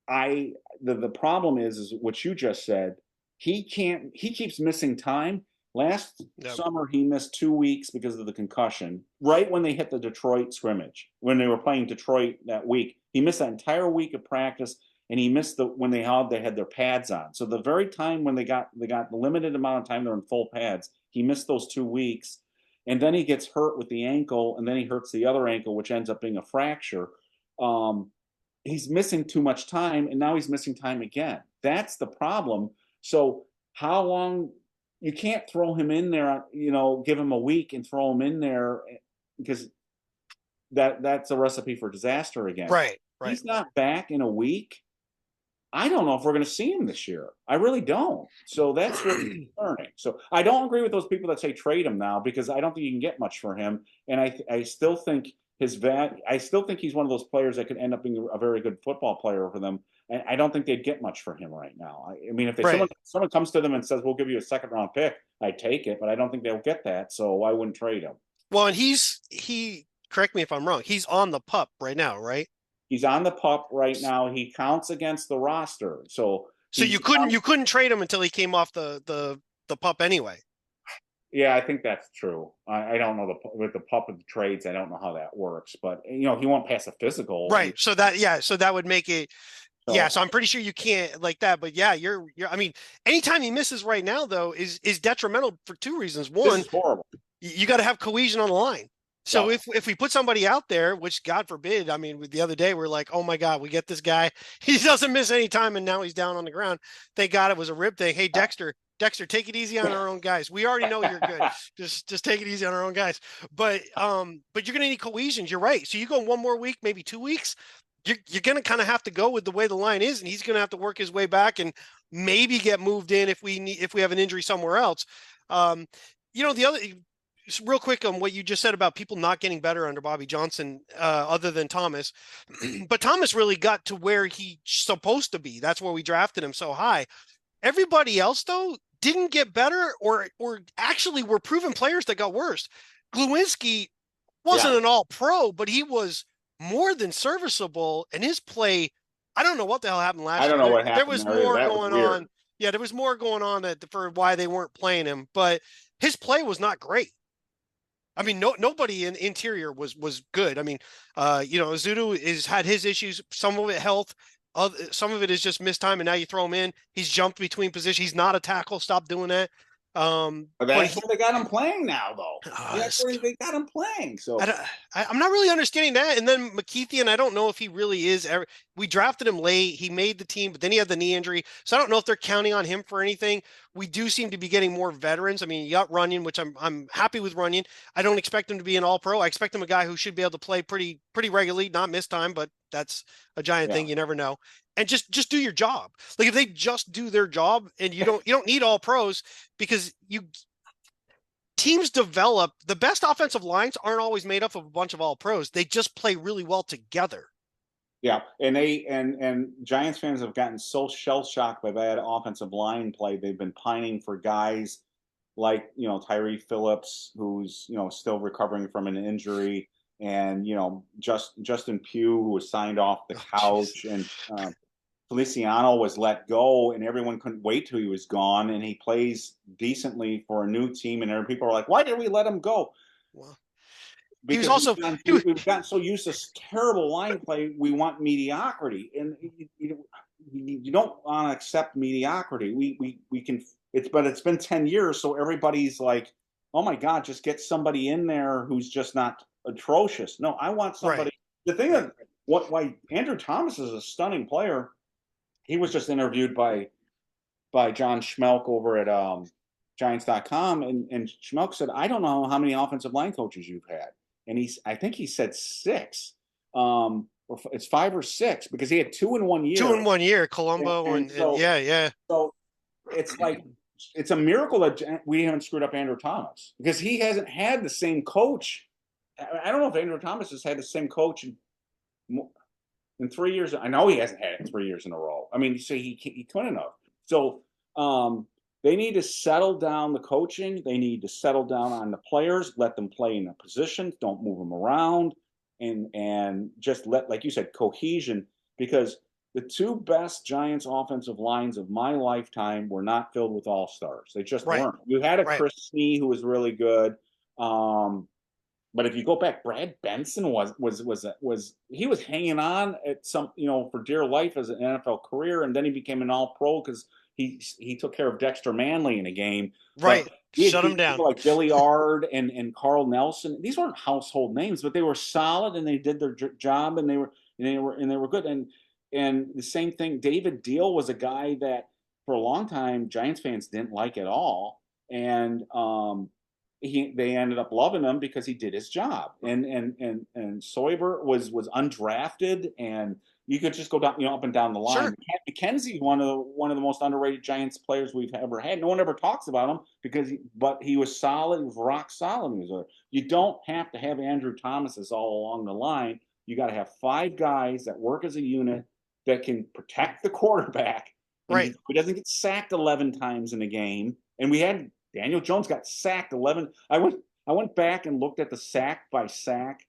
S2: the problem is what you just said. He keeps missing time. Last summer he missed 2 weeks because of the concussion. Right when they hit the Detroit scrimmage, when they were playing Detroit that week, he missed that entire week of practice, and he missed when they had their pads on. So the very time when they got the limited amount of time they're in full pads, he missed those 2 weeks. And then he gets hurt with the ankle, and then he hurts the other ankle, which ends up being a fracture. He's missing too much time, and now he's missing time again. That's the problem. So how long? You can't throw him in there, give him a week and throw him in there, because that's a recipe for disaster again.
S1: Right.
S2: He's not back in a week. I don't know if we're going to see him this year. I really don't. So that's really concerning. So I don't agree with those people that say trade him now, because I don't think you can get much for him. And I still think I still think he's one of those players that could end up being a very good football player for them. And I don't think they'd get much for him right now. I mean, if someone comes to them and says, we'll give you a second round pick, I'd take it, but I don't think they'll get that. So I wouldn't trade him.
S1: Well, and he correct me if I'm wrong. He's on the PUP right now, right?
S2: He's on the PUP right now. He counts against the roster. So
S1: you couldn't trade him until he came off the PUP anyway.
S2: Yeah, I think that's true. I don't know with the PUP of the trades. I don't know how that works, but he won't pass a physical,
S1: right? So that would make it. So I'm pretty sure you can't like that. But yeah, you're. I mean, anytime he misses right now, though, is detrimental for two reasons. One,
S2: this is horrible.
S1: You got to have cohesion on the line. So if we put somebody out there, which God forbid, I mean, the other day we're like, oh my God, we get this guy. He doesn't miss any time, and now he's down on the ground. Thank God it was a rib thing. Hey, Dexter, take it easy on our own guys. We already know you're good. Just take it easy on our own guys. But you're gonna need cohesion. You're right. So you go 1 more week, maybe 2 weeks. You're gonna kind of have to go with the way the line is, and he's gonna have to work his way back and maybe get moved in if we have an injury somewhere else. The other. Just real quick on what you just said about people not getting better under Bobby Johnson, other than Thomas, but Thomas really got to where he's supposed to be. That's where we drafted him so high. Everybody else, though, didn't get better, or actually were proven players that got worse. Glowinski wasn't an all-pro, but he was more than serviceable, and his play, I don't know what the hell happened last year.
S2: I don't know what happened.
S1: There was more going on. Yeah, there was more going on for why they weren't playing him, but his play was not great. I mean, nobody in interior was good. I mean, Zudu had his issues. Some of it health, some of it is just missed time, and now you throw him in. He's jumped between positions. He's not a tackle. Stop doing that.
S2: That's where they got him playing now, though. That's where they got him playing. So
S1: I'm not really understanding that. And then McKeithian, I don't know if he really is. We drafted him late. He made the team, but then he had the knee injury. So I don't know if they're counting on him for anything. We do seem to be getting more veterans. I mean, you got Runyon, which I'm happy with Runyon. I don't expect him to be an all-pro. I expect him a guy who should be able to play pretty regularly, not miss time, but that's a giant thing. You never know. And just do your job. Like if they just do their job, and you don't need all pros, because teams develop. The best offensive lines aren't always made up of a bunch of all pros. They just play really well together.
S2: Yeah, and Giants fans have gotten so shell shocked by bad offensive line play. They've been pining for guys like Tyree Phillips, who's still recovering from an injury, and Justin Pugh, who was signed off the couch, and Feliciano was let go, and everyone couldn't wait till he was gone, and he plays decently for a new team, and people are like, why did we let him go?
S1: Well,
S2: because we've gotten so used to terrible line play, we want mediocrity, and you don't want to accept mediocrity. We can, but it's been 10 years, so everybody's like, oh my God, just get somebody in there who's just not atrocious. No, I want somebody. Right. The thing that why Andrew Thomas is a stunning player. He was just interviewed by John Schmelk over at Giants.com, and Schmelk said, I don't know how many offensive line coaches you've had. And I think he said six. Or it's five or six because he had two in 1 year.
S1: 2 in 1 year, Colombo, and yeah, yeah.
S2: So it's like it's a miracle that we haven't screwed up Andrew Thomas because he hasn't had the same coach. I don't know if Andrew Thomas has had the same coach in 3 years. I know he hasn't had it in 3 years in a row. I mean, so he couldn't have. So they need to settle down the coaching. They need to settle down on the players, let them play in a position, don't move them around, and just like you said, cohesion. Because the two best Giants offensive lines of my lifetime were not filled with all-stars. They just weren't. You had a Chris Snee who was really good. But if you go back, Brad Benson was he was hanging on at some, for dear life as an NFL career, and then he became an all-pro because he took care of Dexter Manley in a game.
S1: Right. Shut him down.
S2: Like Billy Ard and Carl Nelson. These weren't household names, but they were solid and they did their job and they were good. And the same thing, David Deal was a guy that for a long time Giants fans didn't like at all. And they ended up loving him because he did his job. And Soyber was undrafted, and you could just go down, up and down the line.
S1: Sure.
S2: McKenzie, one of the most underrated Giants players we've ever had. No one ever talks about him but he was solid. He was rock solid. You don't have to have Andrew Thomas's all along the line. You got to have five guys that work as a unit that can protect the quarterback.
S1: Right.
S2: He doesn't get sacked 11 times in a game. And we had Daniel Jones got sacked 11. I went back and looked at the sack by sack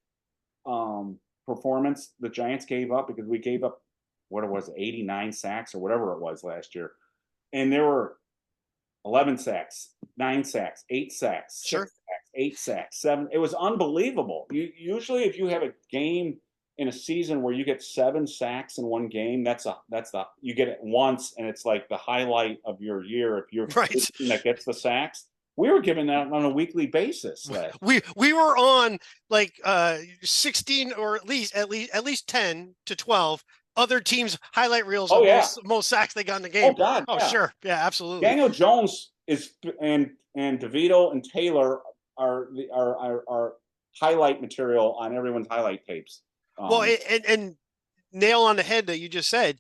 S2: performance the Giants gave up because we gave up 89 sacks or whatever it was last year, and there were 11 sacks, 9 sacks, 8 sacks, 6 sacks, 8 sacks, 7. It was unbelievable. Usually if you have a game in a season where you get 7 sacks in one game, you get it once and it's like the highlight of your year if you're the team that gets the sacks. We were given that on a weekly basis.
S1: We were on like 16 or at least 10 to 12 other teams' highlight reels of most sacks they got in the game.
S2: Oh God!
S1: Oh, sure, yeah, absolutely.
S2: Daniel Jones and DeVito and Taylor are highlight material on everyone's highlight tapes.
S1: Well, and nail on the head that you just said.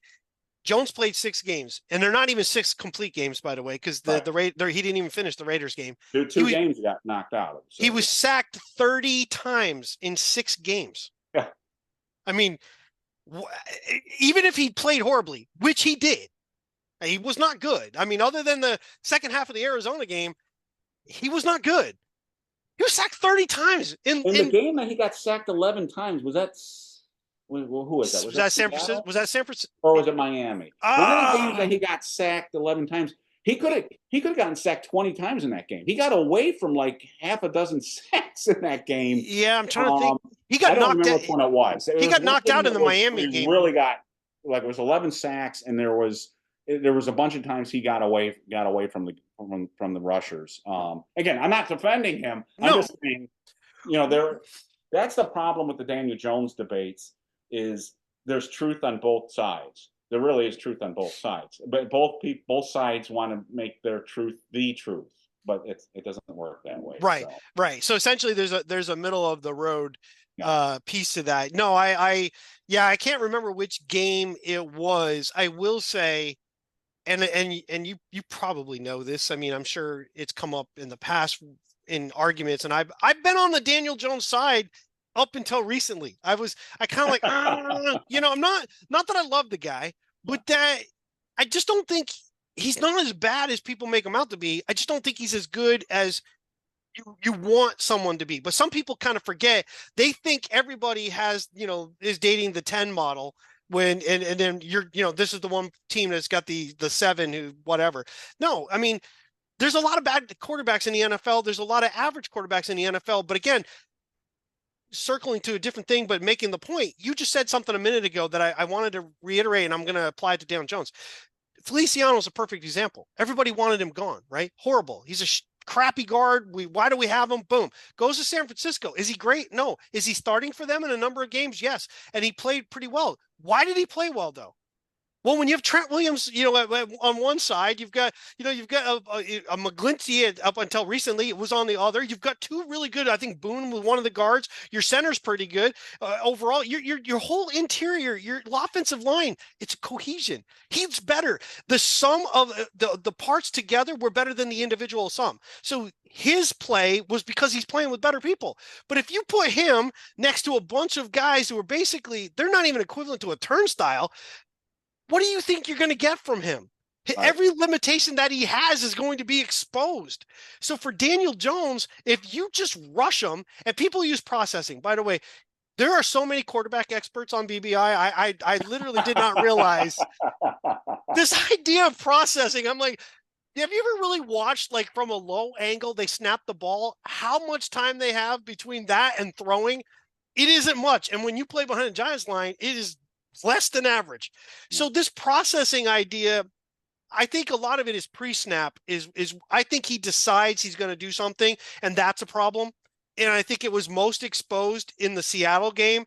S1: Jones played 6 games, and they're not even 6 complete games, by the way, because he didn't even finish the Raiders game.
S2: Two games he got knocked out of.
S1: So. He was sacked 30 times in 6 games.
S2: Yeah.
S1: I mean, even if he played horribly, which he did, he was not good. I mean, other than the second half of the Arizona game, he was not good. He was sacked 30 times. In
S2: the game that he got sacked 11 times, was that... Who was that?
S1: Was that San Francisco? Was that San Francisco?
S2: Or was it Miami? One of the games that he got sacked 11 times. He could have gotten sacked 20 times in that game. He got away from like half a dozen sacks in that game.
S1: Yeah, I'm trying to think. He got knocked out.
S2: Which one it was.
S1: He got knocked out in the Miami game.
S2: Really got it was 11 sacks, and there was a bunch of times he got away from the rushers. Again, I'm not defending him. I'm just saying, that's the problem with the Daniel Jones debates. Is there's truth on both sides. There really is truth on both sides, but both sides want to make their truth the truth, but it doesn't work that way.
S1: Right. So essentially, there's a middle of the road piece to that. No, I can't remember which game it was. I will say, and you probably know this. I mean, I'm sure it's come up in the past in arguments, and I've been on the Daniel Jones side. Up until recently, I kind of like, I'm not that I love the guy, but that I just don't think he's not as bad as people make him out to be. I just don't think he's as good as you want someone to be. But some people kind of forget. They think everybody is dating the 10 model and then this is the one team that's got the 7 who whatever. No, I mean, there's a lot of bad quarterbacks in the NFL. There's a lot of average quarterbacks in the NFL. But again, circling to a different thing, but making the point, you just said something a minute ago that I wanted to reiterate, and I'm going to apply it to Daniel Jones. Feliciano's a perfect example. Everybody wanted him gone, right? Horrible. He's a crappy guard. Why do we have him? Boom. Goes to San Francisco. Is he great? No. Is he starting for them in a number of games? Yes. And he played pretty well. Why did he play well, though? Well, when you have Trent Williams, on one side, you've got a McGlinchey up until recently. It was on the other. You've got two really good. I think Boone with one of the guards. Your center's pretty good overall. Your whole interior, your offensive line, it's cohesion. He's better. The sum of the parts together were better than the individual sum. So his play was because he's playing with better people. But if you put him next to a bunch of guys who are basically they're not even equivalent to a turnstile, what do you think you're going to get from him?
S2: Right.
S1: Every limitation that he has is going to be exposed. So for Daniel Jones, if you just rush him, and people use processing, by the way, there are so many quarterback experts on BBI. I literally did not realize this idea of processing. I'm like, have you ever really watched like from a low angle, they snap the ball, how much time they have between that and throwing? It isn't much. And when you play behind a Giants line, it is less than average.
S2: Yeah.
S1: So this processing idea, I think a lot of it is pre-snap. Is I think he decides he's going to do something, and that's a problem. And I think it was most exposed in the Seattle game,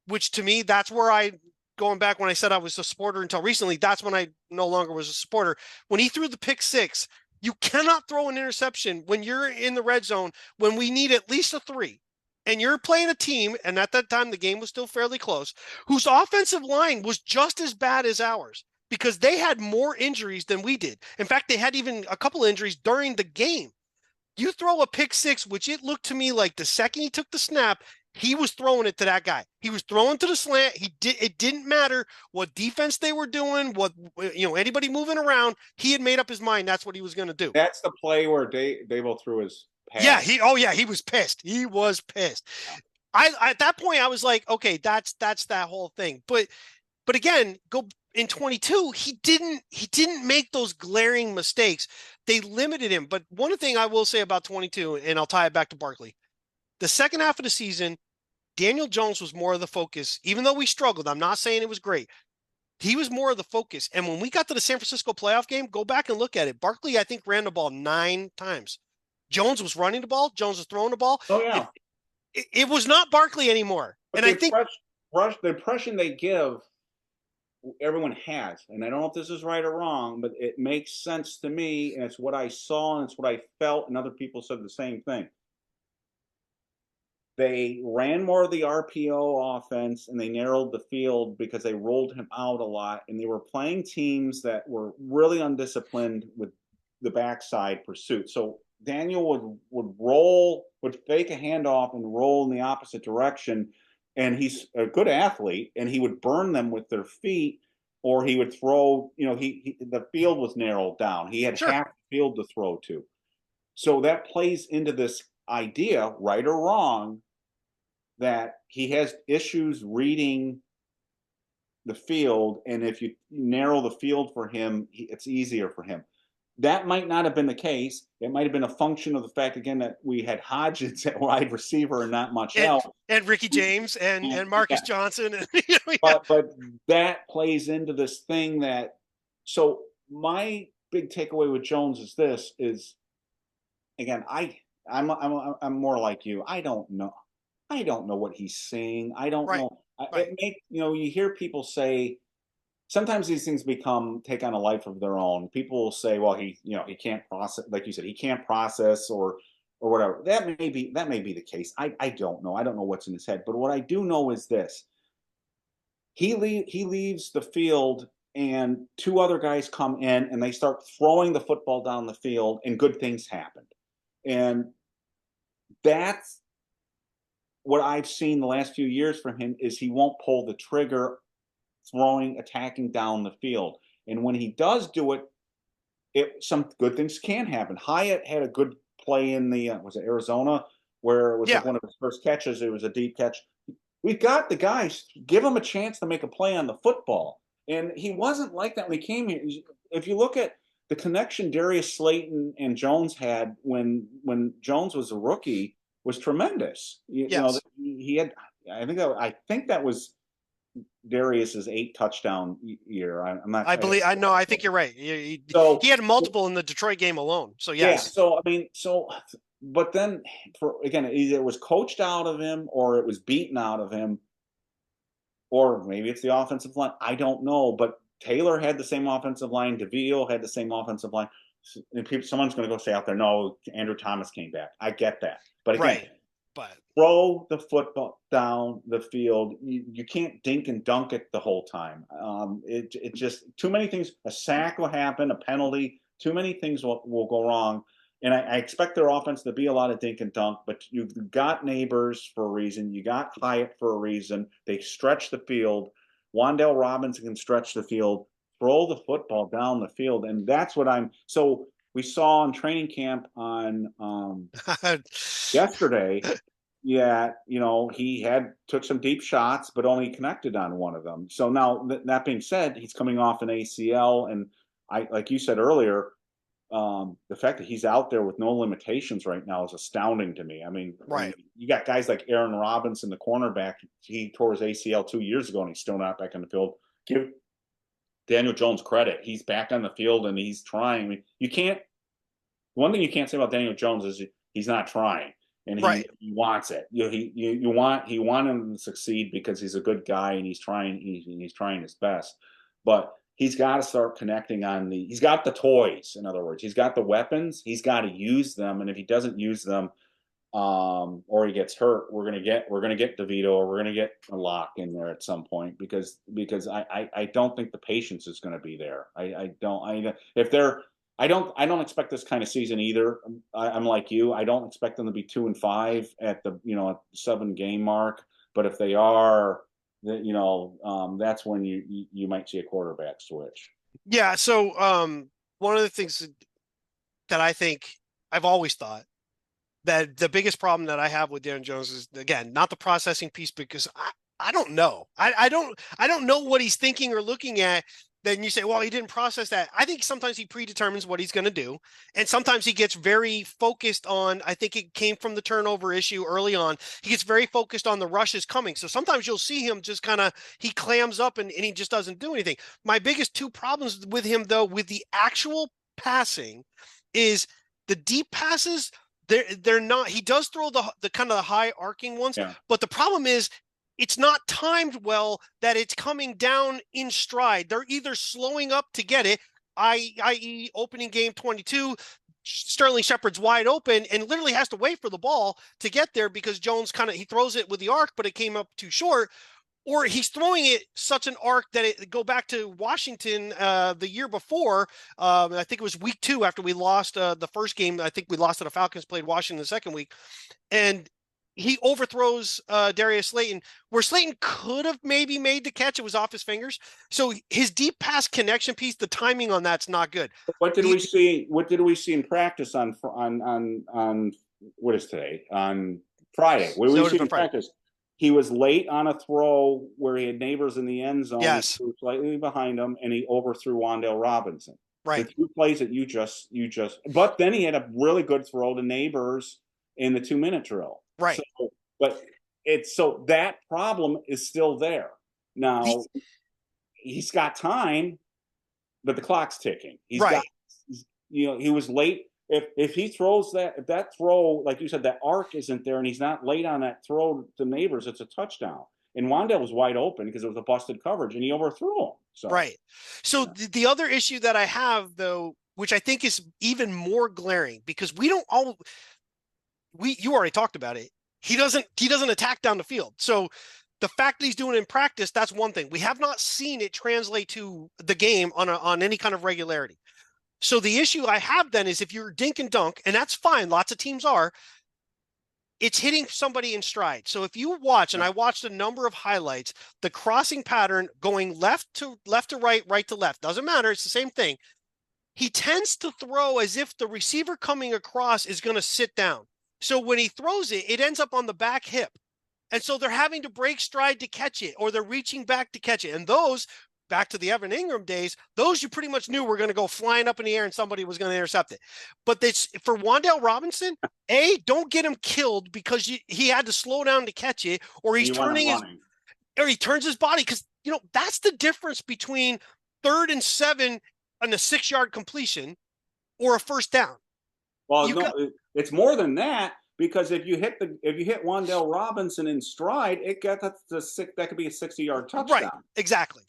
S1: which to me, that's where going back when I said I was a supporter until recently, that's when I no longer was a supporter. When he threw the pick six, you cannot throw an interception when you're in the red zone when we need at least a three. And you're playing a team, and at that time the game was still fairly close, whose offensive line was just as bad as ours because they had more injuries than we did. In fact, they had even a couple injuries during the game. You throw a pick six, which it looked to me like the second he took the snap, he was throwing it to that guy. He was throwing to the slant. It didn't matter what defense they were doing, what anybody moving around. He had made up his mind. That's what he was going to do.
S2: That's the play where Dable threw his
S1: Yeah,
S2: pad.
S1: he was pissed. He was pissed. I at that point I was like, okay, that's that whole thing. But again, go in 22, he didn't make those glaring mistakes. They limited him. But one thing I will say about 22, and I'll tie it back to Barkley, the second half of the season, Daniel Jones was more of the focus. Even though we struggled, I'm not saying it was great. He was more of the focus. And when we got to the San Francisco playoff game, go back and look at it. Barkley, I think, ran the ball 9 times. Jones was running the ball. Jones was throwing the ball.
S2: Oh
S1: It,
S2: yeah,
S1: it was not Barkley anymore.
S2: but
S1: And I think,
S2: the impression they give, everyone has, and I don't know if this is right or wrong, but it makes sense to me, and it's what I saw, and it's what I felt, and other people said the same thing. They ran more of the RPO offense and they narrowed the field because they rolled him out a lot. And they were playing teams that were really undisciplined with the backside pursuit. So Daniel would fake a handoff and roll in the opposite direction. And he's a good athlete, and he would burn them with their feet, or he would throw, the field was narrowed down. He had
S1: sure,
S2: half the field to throw to. So that plays into this idea, right or wrong, that he has issues reading the field, and if you narrow the field for him, it's easier for him. That might not have been the case. It might have been a function of the fact, again, that we had Hodgins at wide receiver and not much
S1: and
S2: else.
S1: and Ricky James and Marcus
S2: Yeah.
S1: Johnson, and yeah.
S2: But that plays into this thing that. So my big takeaway with Jones is this: is again, I'm more like you. I don't know. I don't know what he's saying. I don't
S1: Right,
S2: know.
S1: right.
S2: You hear people say sometimes these things take on a life of their own. People will say, well, he can't process, like you said, he can't process or whatever. That may be the case. I don't know. I don't know what's in his head. But what I do know is this: he leaves the field and two other guys come in and they start throwing the football down the field and good things happen. And that's what I've seen the last few years from him is he won't pull the trigger attacking down the field. And when he does do it, some good things can happen. Hyatt had a good play in the was it Arizona, where it was like
S1: Yeah,
S2: one of his first catches. It was a deep catch. We've got the guys. Give him a chance to make a play on the football. And he wasn't like that when he came here. If you look at the connection Darius Slayton and Jones had when Jones was a rookie was tremendous.
S1: yes.
S2: He had. I think that was Darius's 8 touchdown year. I'm not.
S1: I know. I think you're right. He
S2: So
S1: had multiple in the Detroit game alone. So
S2: yeah.
S1: yes,
S2: So I mean, but then for again, either it was coached out of him or it was beaten out of him, or maybe it's the offensive line. I don't know, but Taylor had the same offensive line. DeVille had the same offensive line. And someone's going to go say out there, no, Andrew Thomas came back. I get that. But again,
S1: Right. But
S2: throw the football down the field. You can't dink and dunk it the whole time. It just too many things. A sack will happen, a penalty. Too many things will go wrong. And I expect their offense to be a lot of dink and dunk, but you've got Neighbors for a reason. You got Hyatt for a reason. They stretch the field. Wandale Robinson can stretch the field. Throw the football down the field, and that's what I'm. So we saw in training camp on yesterday. Yeah, he took some deep shots, but only connected on one of them. So now that being said, he's coming off an ACL, and like you said earlier, the fact that he's out there with no limitations right now is astounding to me. I mean,
S1: right.
S2: You got guys like Aaron Robinson, the cornerback. He tore his ACL 2 years ago, and he's still not back on the field. Give Daniel Jones credit. He's back on the field, and he's trying. I mean, you can't. One thing you can't say about Daniel Jones is he's not trying, and he wants it. He want him to succeed because he's a good guy and he's trying. He's trying his best, but he's got to start connecting on he's got the toys. In other words, he's got the weapons. He's got to use them. And if he doesn't use them, or he gets hurt, we're going to get DeVito, or we're going to get a lock in there at some point because I don't think the patience is going to be there. I don't expect this kind of season either. I'm like you. I don't expect them to be 2-5 at the 7-game mark. But if they are, that's when you might see a quarterback switch.
S1: Yeah. So one of the things that I think I've always thought that the biggest problem that I have with Darren Jones is, again, not the processing piece, because I don't know. I don't know what he's thinking or looking at. Then you say, well, he didn't process that. I think sometimes he predetermines what he's going to do. And sometimes he gets very focused on, I think it came from the turnover issue early on. He gets very focused on the rushes coming. So sometimes you'll see him just he clams up and he just doesn't do anything. My biggest two problems with him, though, with the actual passing is the deep passes. They're not, he does throw the kind of the high arcing ones, yeah. But the problem is, it's not timed well that it's coming down in stride. They're either slowing up to get it, i.e. opening game 22, Sterling Shepard's wide open and literally has to wait for the ball to get there because Jones he throws it with the arc, but it came up too short. Or he's throwing it such an arc that it go back to Washington the year before. I think it was week 2 after we lost the first game. I think we lost to the Falcons, played Washington the second week. And he overthrows Darius Slayton, where Slayton could have maybe made the catch. It was off his fingers. So his deep pass connection piece, the timing on that's not good.
S2: What did we see? What did we see in practice on what is today? On Friday. What did we see in practice? He was late on a throw where he had Neighbors in the end zone.
S1: Yes.
S2: He was slightly behind him, and he overthrew Wandale Robinson.
S1: Right.
S2: The 2 plays that you just. But then he had a really good throw to Neighbors in the 2-minute drill.
S1: Right.
S2: So that problem is still there. Now he's got time, but the clock's ticking. He was late. If he throws if that throw, like you said, that arc isn't there and he's not late on that throw to Neighbors, it's a touchdown. And Wandale was wide open because it was a busted coverage and he overthrew him. So.
S1: Right. So the other issue that I have, though, which I think is even more glaring, because you already talked about it. He doesn't attack down the field. So the fact that he's doing it in practice, that's one thing. We have not seen it translate to the game on any kind of regularity. So the issue I have then is if you're dink and dunk, and that's fine, lots of teams are, it's hitting somebody in stride. So if you watch, and I watched a number of highlights, the crossing pattern going left to right, right to left, doesn't matter. It's the same thing. He tends to throw as if the receiver coming across is going to sit down. So when he throws it, it ends up on the back hip. And so they're having to break stride to catch it, or they're reaching back to catch it. And those, back to the Evan Ingram days, those you pretty much knew were going to go flying up in the air and somebody was going to intercept it. But for Wandale Robinson, don't get him killed because he had to slow down to catch it, or he turns his body. Because, that's the difference between 3rd and 7 on a 6-yard completion or a first down.
S2: Well, it's more than that, because if you hit Wandale Robinson in stride, that could be a 60-yard touchdown.
S1: Right. Exactly.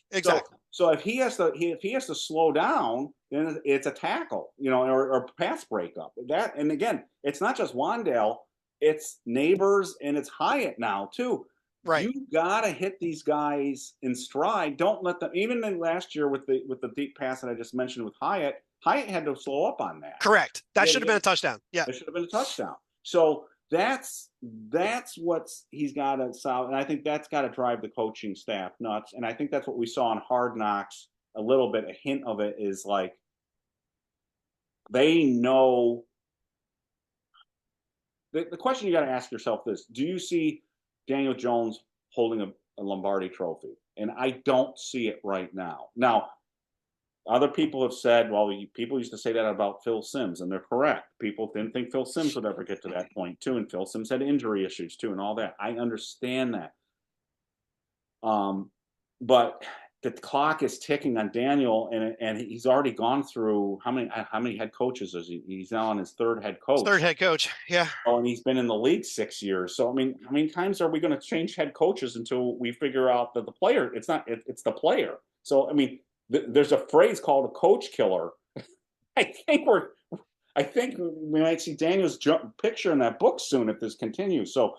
S2: So if he has to slow down, then it's a tackle, or pass breakup. That, and again, it's not just Wandale, it's Neighbors and it's Hyatt now too.
S1: Right.
S2: You gotta hit these guys in stride. Don't let them. Even in last year with the deep pass that I just mentioned with Hyatt, Hyatt had to slow up on that.
S1: Correct. That
S2: Yeah,
S1: should have been a touchdown. Yeah.
S2: it should have been a touchdown. So that's what he's got to solve, and I think that's got to drive the coaching staff nuts. And I think that's what we saw in Hard Knocks a little bit. A hint of it is like they know. The question you got to ask yourself this: do you see Daniel Jones holding a Lombardi Trophy? And I don't see it right now. Now, other people have said, well, people used to say that about Phil Simms, and they're correct. People didn't think Phil Simms would ever get to that point, too, and Phil Simms had injury issues, too, and all that. I understand that. But the clock is ticking on Daniel, and he's already gone through how many head coaches is he? He's now on his third head coach.
S1: Third head coach, yeah.
S2: Oh, and he's been in the league 6 years. So I mean, how many times are we going to change head coaches until we figure out that the player? It's not. It's the player. So I mean, there's a phrase called a coach killer. I think we might see Daniel's picture in that book soon if this continues. So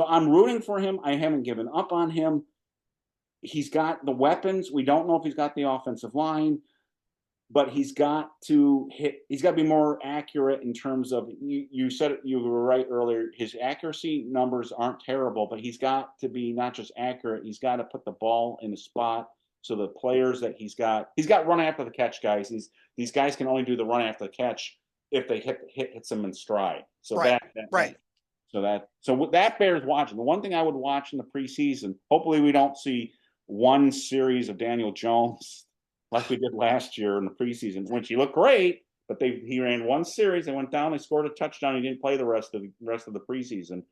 S2: I'm rooting for him. I haven't given up on him. He's got the weapons. We don't know if he's got the offensive line, but he's got to hit. He's got to be more accurate in terms of. You said it. You were right earlier. His accuracy numbers aren't terrible, but he's got to be not just accurate. He's got to put the ball in the spot. So the players that he's got run after the catch guys. These guys can only do the run after the catch if they hits them in stride. So
S1: right.
S2: that bears watching. The one thing I would watch in the preseason, hopefully we don't see one series of Daniel Jones like we did last year in the preseason, which he looked great, but he ran one series, they went down, they scored a touchdown, he didn't play the rest of the preseason.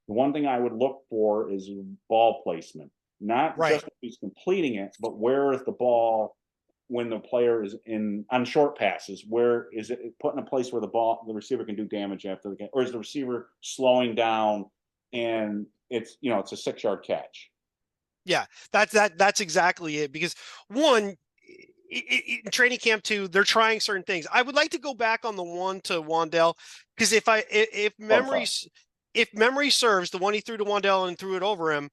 S2: The one thing I would look for is ball placement. Not just if he's completing it, but where is the ball when the player is on short passes? Where is it put in a place where the receiver can do damage after the game, or is the receiver slowing down and it's a 6-yard catch?
S1: Yeah, that's exactly it. Because one, in training camp too, they're trying certain things. I would like to go back on the one to Wandale, because if memory serves, the one he threw to Wandale and threw it over him,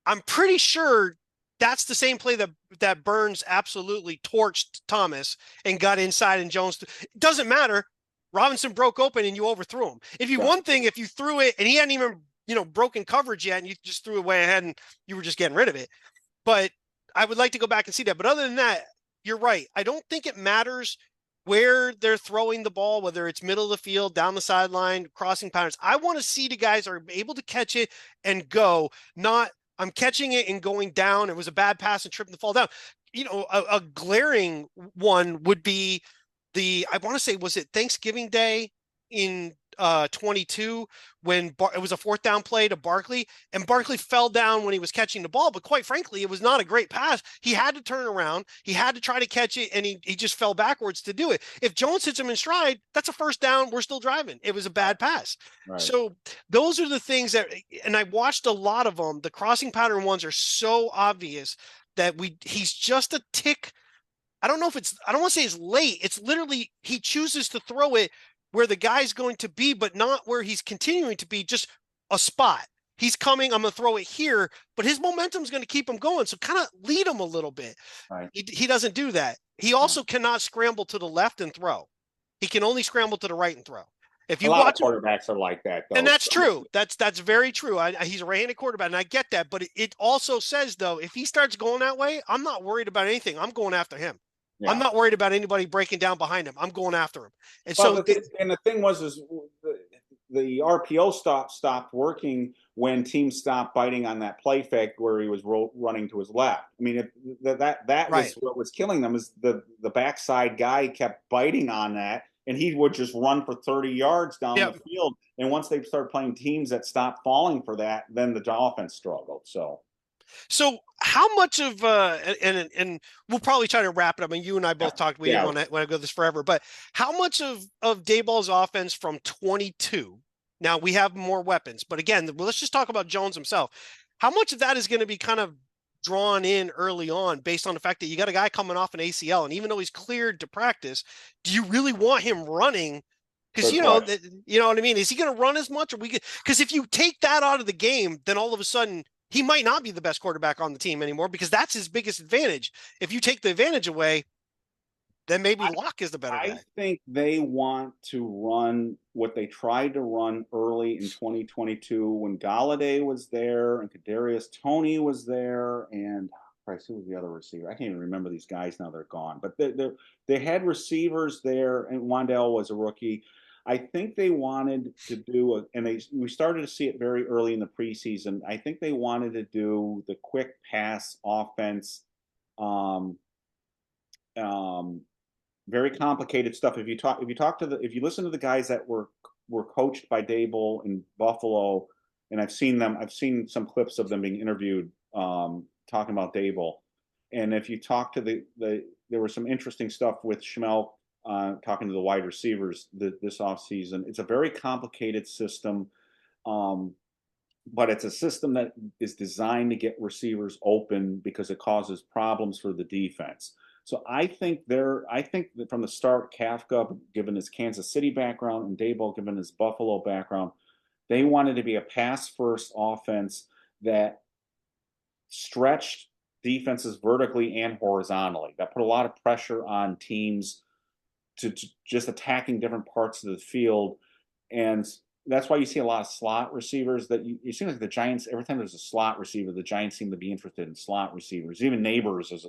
S1: I'm pretty sure that's the same play that Burns absolutely torched Thomas and got inside, and Jones. It doesn't matter. Robinson broke open and you overthrew him. If you threw it and he hadn't even broken coverage yet, and you just threw it way ahead and you were just getting rid of it. But I would like to go back and see that. But other than that, you're right. I don't think it matters where they're throwing the ball, whether it's middle of the field, down the sideline, crossing patterns. I want to see the guys are able to catch it and go, not I'm catching it and going down. It was a bad pass and tripping the fall down. A glaring one would be I want to say, was it Thanksgiving Day in 22 when it was a 4th down play to Barkley, and Barkley fell down when he was catching the ball, but quite frankly, it was not a great pass. He had to turn around, he had to try to catch it, and he just fell backwards to do it. If Jones hits him in stride, that's a 1st down, we're still driving. It was a bad pass. Right. So those are the things that, and I watched a lot of them. The crossing pattern ones are so obvious that he's just a tick. I don't want to say it's late. It's literally, he chooses to throw it where the guy's going to be, but not where he's continuing to be, just a spot. He's coming, I'm going to throw it here, but his momentum's going to keep him going. So kind of lead him a little bit. Right. He doesn't do that. He also cannot scramble to the left and throw. He can only scramble to the right and throw. If you watch
S2: quarterbacks are like that, though.
S1: And that's true. That's very true. He's a right-handed quarterback, and I get that. But it also says, though, if he starts going that way, I'm not worried about anything. I'm going after him. Yeah. I'm not worried about anybody breaking down behind him. I'm going after him. And
S2: the thing was the RPO stopped working when teams stopped biting on that play fake where he was running to his left. I mean, that was what was killing them, is the backside guy kept biting on that, and he would just run for 30 yards down the field. And once they started playing teams that stopped falling for that, then the offense struggled.
S1: So how much of and we'll probably try to wrap it up. I mean, you and I both talked. We didn't want to go this forever, but how much of Daboll's offense from 22? Now we have more weapons, but again, let's just talk about Jones himself. How much of that is going to be kind of drawn in early on based on the fact that you got a guy coming off an ACL, and even though he's cleared to practice, do you really want him running? Because
S2: Good question.
S1: you know what I mean. Is he going to run as much? Or because if you take that out of the game, then all of a sudden he might not be the best quarterback on the team anymore because that's his biggest advantage. If you take the advantage away, then maybe Locke is the better
S2: I
S1: guy.
S2: think they want to run what they tried to run early in 2022 when Galladay was there and Kadarius Toney was there and Christ, who was the other receiver? I can't even remember these guys now. They're gone, but they had receivers there, and Wandale was a rookie. I think they wanted to do and we started to see it very early in the preseason. I think they wanted to do the quick pass offense. Um, um, Very complicated stuff. If you listen to the guys that were coached by Dable in Buffalo, and I've seen some clips of them being interviewed talking about Dable. And if you talk to there was some interesting stuff with Schmel talking to the wide receivers this offseason. It's a very complicated system, but it's a system that is designed to get receivers open because it causes problems for the defense. So I think that from the start, Kafka, given his Kansas City background, and Daboll, given his Buffalo background, they wanted to be a pass-first offense that stretched defenses vertically and horizontally. That put a lot of pressure on teams to just attacking different parts of the field. And that's why you see a lot of slot receivers that you seem like the Giants, every time there's a slot receiver, the Giants seem to be interested in slot receivers. Even Neighbors is,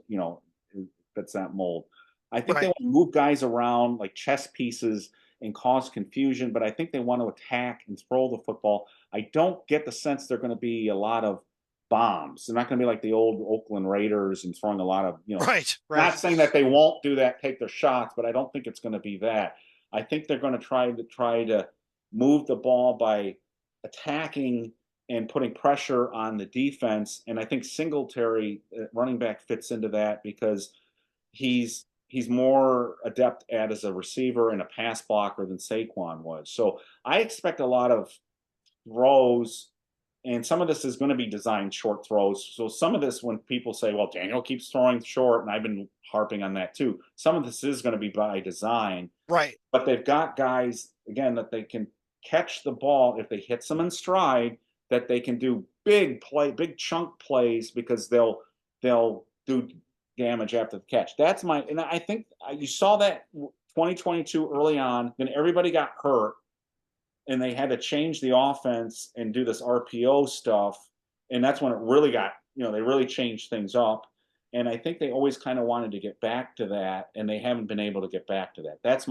S2: that's that mold. I think they
S1: Right.
S2: want to move guys around like chess pieces and cause confusion, but I think they want to attack and throw the football. I don't get the sense they're going to be a lot of bombs. They're not going to be like the old Oakland Raiders and throwing a lot of,
S1: Right. Right.
S2: not saying that they won't do that, take their shots, but I don't think it's going to be that. I think they're going to try to move the ball by attacking and putting pressure on the defense. And I think Singletary, running back, fits into that because he's more adept at as a receiver and a pass blocker than Saquon was. So I expect a lot of throws, and some of this is going to be designed short throws. So some of this, when people say, well, Daniel keeps throwing short, and I've been harping on that too, some of this is going to be by design.
S1: Right.
S2: But they've got guys, again, that they can catch the ball if they hit them in stride, that they can do big chunk plays because they'll do damage after the catch. And I think you saw that 2022 early on, then everybody got hurt and they had to change the offense and do this RPO stuff. And that's when it really got, they really changed things up. And I think they always kind of wanted to get back to that, and they haven't been able to get back to that. That's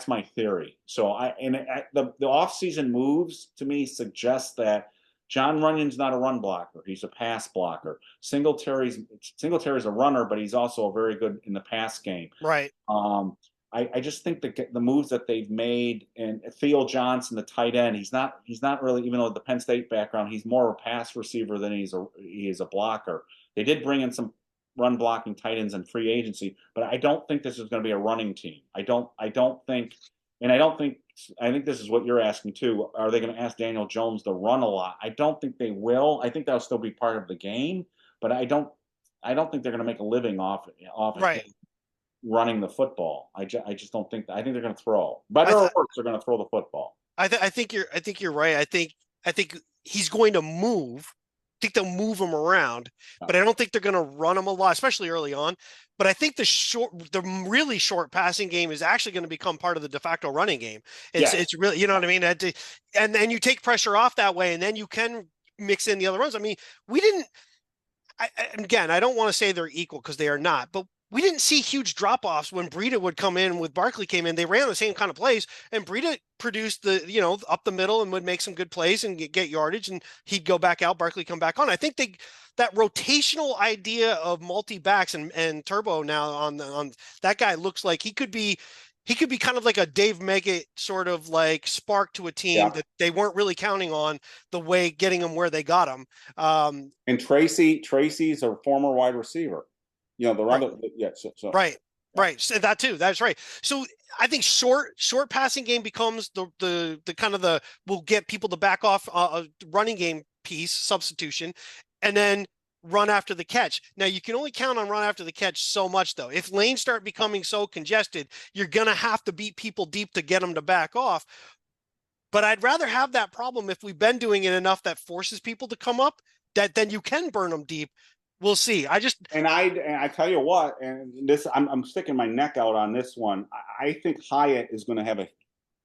S2: my theory. So the offseason moves to me suggest that John Runyon's not a run blocker; he's a pass blocker. Singletary's a runner, but he's also very good in the pass game.
S1: Right.
S2: I just think the moves that they've made, and Theo Johnson, the tight end, he's not really, even though the Penn State background, he's more a pass receiver than he is a blocker. They did bring in some run blocking tight ends in free agency, but I don't think this is going to be a running team. I think this is what you're asking too. Are they going to ask Daniel Jones to run a lot? I don't think they will. I think that'll still be part of the game, but I don't think they're going to make a living off
S1: Right.
S2: running the football. I just don't think that. I think they're going to throw. Better or worse, they're going to throw the football.
S1: I think you're right. I think he's going to move. I think they'll move him around, but I don't think they're going to run him a lot, especially early on. But I think the really short passing game is actually going to become part of the de facto running game. It's really, you know what I mean? And then you take pressure off that way, and then you can mix in the other runs. I mean, we didn't. Again, I don't want to say they're equal because they are not, but we didn't see huge drop-offs when Breida would come in, with Barkley came in. They ran the same kind of plays, and Breida produced up the middle and would make some good plays and get yardage, and he'd go back out, Barkley come back on. I think that rotational idea of multi-backs and Turbo now on that guy looks like he could be kind of like a Dave Meggett sort of like spark to a team that they weren't really counting on, the way getting them where they got them.
S2: And Tracy's a former wide receiver.
S1: Right. So that too. That's right. So I think short passing game becomes the kind of will get people to back off running game piece substitution, and then run after the catch. Now, you can only count on run after the catch so much, though. If lanes start becoming so congested, you're going to have to beat people deep to get them to back off. But I'd rather have that problem if we've been doing it enough that forces people to come up, that then you can burn them deep. We'll see.
S2: And I tell you what, and this I'm sticking my neck out on this one. I think Hyatt is going to have a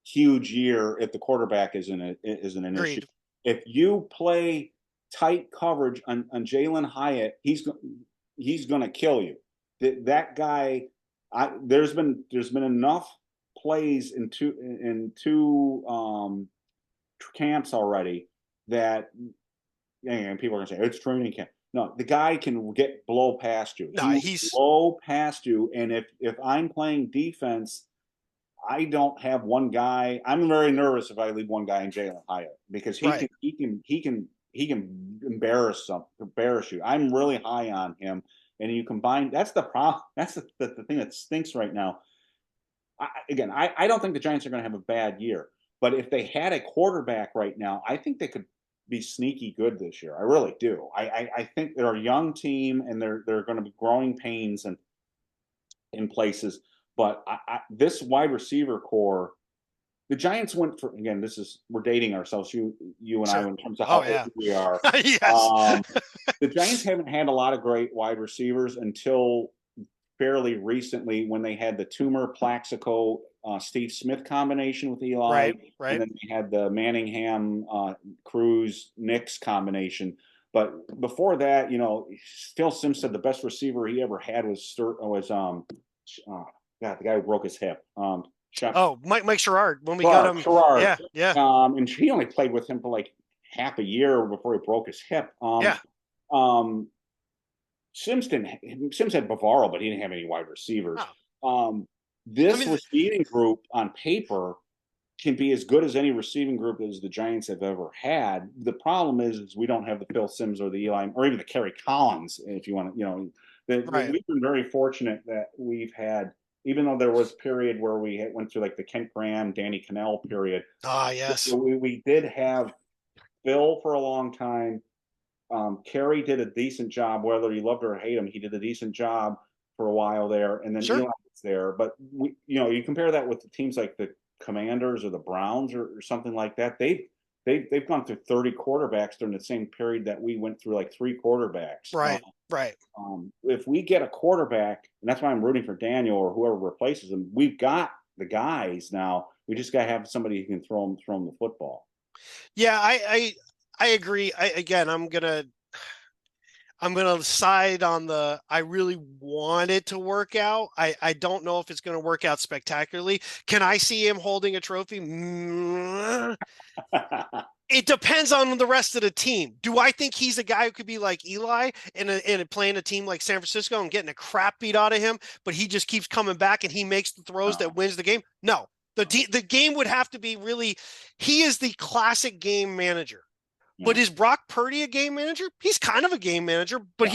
S2: huge year if the quarterback isn't an issue.
S1: Agreed.
S2: If you play tight coverage on Jalen Hyatt, he's going to kill you. That guy, there's been enough plays in two camps already that, and people are going to say it's training camp. No, the guy can blow past you.
S1: No,
S2: He's blow past you, and if I'm playing defense, I don't have one guy. I'm very nervous if I leave one guy in Jalen Hyatt because he can embarrass you. I'm really high on him, and you combine. That's the problem. That's the thing that stinks right now. I don't think the Giants are going to have a bad year, but if they had a quarterback right now, I think they could be sneaky good this year. I really do. I think they're a young team and they're going to be growing pains and in places. But this wide receiver core, the Giants went for, again, we're dating ourselves, you and I, in terms of how old we are.
S1: Yes.
S2: The Giants haven't had a lot of great wide receivers until fairly recently when they had the Toomer, Plaxico, Steve Smith combination with Eli.
S1: Right.
S2: And then they had the Manningham, Cruz, Nix combination. But before that, Phil Simms said the best receiver he ever had was the guy who broke his hip.
S1: Mike Sherrard. When we got him,
S2: Sherrard.
S1: Yeah.
S2: And he only played with him for like half a year before he broke his hip. Simms had Bavaro, but he didn't have any wide receivers. This receiving group on paper can be as good as any receiving group as the Giants have ever had. The problem is we don't have the Phil Simms or the Eli or even the Kerry Collins, if you want to, we've been very fortunate that we've had, even though there was a period where we went through like the Kent Graham, Danny Cannell period.
S1: Yes.
S2: We did have Phil for a long time. Kerry did a decent job, whether you loved or hate him. He did a decent job for a while there, and then Eli was there. But you compare that with the teams like the Commanders or the Browns or something like that. They've gone through 30 quarterbacks during the same period that we went through like 3 quarterbacks.
S1: Right.
S2: If we get a quarterback, and that's why I'm rooting for Daniel or whoever replaces him, we've got the guys now. We just got to have somebody who can throw him the football.
S1: Yeah, I agree. I'm gonna side on the. I really want it to work out. I don't know if it's going to work out spectacularly. Can I see him holding a trophy? It depends on the rest of the team. Do I think he's a guy who could be like Eli and playing a team like San Francisco and getting a crap beat out of him, but he just keeps coming back and he makes the throws that wins the game? No. The game would have to be really. He is the classic game manager. But is Brock Purdy a game manager? He's kind of a game manager, but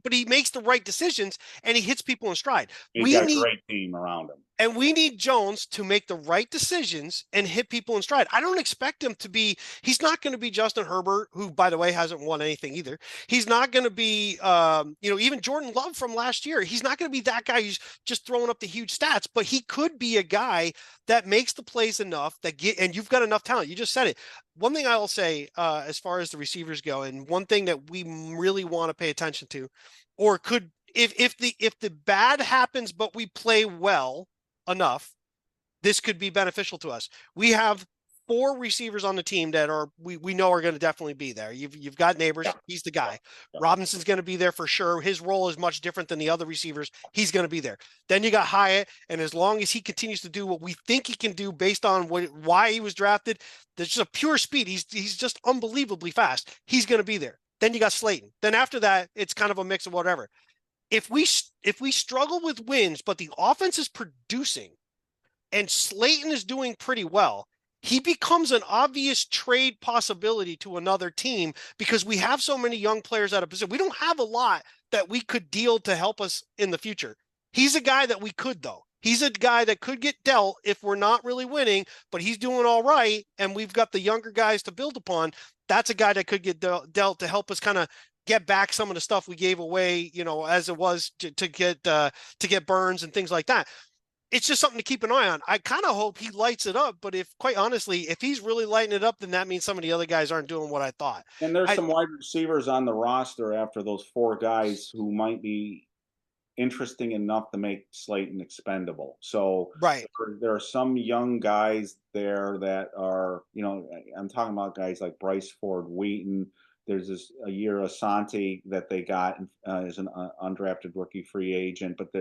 S1: but he makes the right decisions and he hits people in stride.
S2: He's got a great team around him.
S1: And we need Jones to make the right decisions and hit people in stride. I don't expect him to be, he's not going to be Justin Herbert, who, by the way, hasn't won anything either. He's not going to be, even Jordan Love from last year. He's not going to be that guy who's just throwing up the huge stats, but he could be a guy that makes the plays enough and you've got enough talent. You just said it. One thing I will say, as far as the receivers go, and one thing that we really want to pay attention to, or could, if the bad happens, but we play well enough, this could be beneficial to us. We have 4 receivers on the team that we know are going to definitely be there. You've got Neighbors. Yeah. He's the guy. Yeah. Robinson's going to be there for sure. His role is much different than the other receivers. He's going to be there. Then you got Hyatt, and as long as he continues to do what we think he can do based on why he was drafted, there's just a pure speed. He's just unbelievably fast. He's going to be there. Then you got Slayton. Then after that, it's kind of a mix of whatever. If we struggle with wins, but the offense is producing and Slayton is doing pretty well, he becomes an obvious trade possibility to another team because we have so many young players out of position. We don't have a lot that we could deal to help us in the future. He's a guy that we could, though. He's a guy that could get dealt if we're not really winning, but he's doing all right, and we've got the younger guys to build upon. That's a guy that could get dealt to help us kind of get back some of the stuff we gave away, as it was to get Burns and things like that. It's just something to keep an eye on. I kind of hope he lights it up, but if quite honestly, if he's really lighting it up, then that means some of the other guys aren't doing what I thought.
S2: And there's some wide receivers on the roster after those four guys who might be interesting enough to make Slayton expendable. So
S1: right.
S2: there are some young guys there that are, I'm talking about guys like Bryce Ford Wheaton. There's this a year Asante that they got as an undrafted rookie free agent, but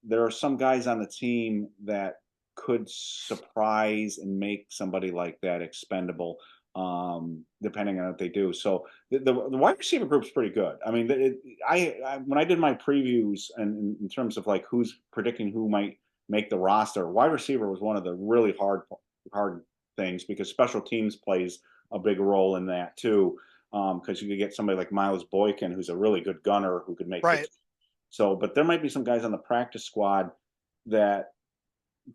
S2: there are some guys on the team that could surprise and make somebody like that expendable, depending on what they do. So the wide receiver group's pretty good. I mean, when I did my previews and in terms of like who's predicting who might make the roster, wide receiver was one of the really hard things because special teams plays a big role in that too. Because you could get somebody like Miles Boykin, who's a really good gunner who could make
S1: right.
S2: So, but there might be some guys on the practice squad that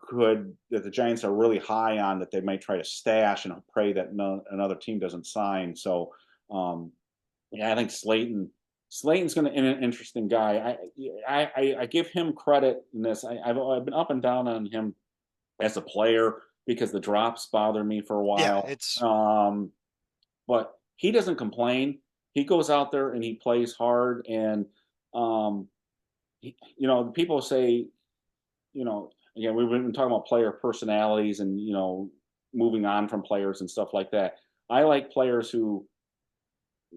S2: the Giants are really high on that they might try to stash and pray that another team doesn't sign. So, I think Slayton's going to an interesting guy. I give him credit in this. I've been up and down on him as a player because the drops bother me for a while.
S1: Yeah,
S2: but he doesn't complain. He goes out there and he plays hard and people say, again, we've been talking about player personalities and, moving on from players and stuff like that. I like players who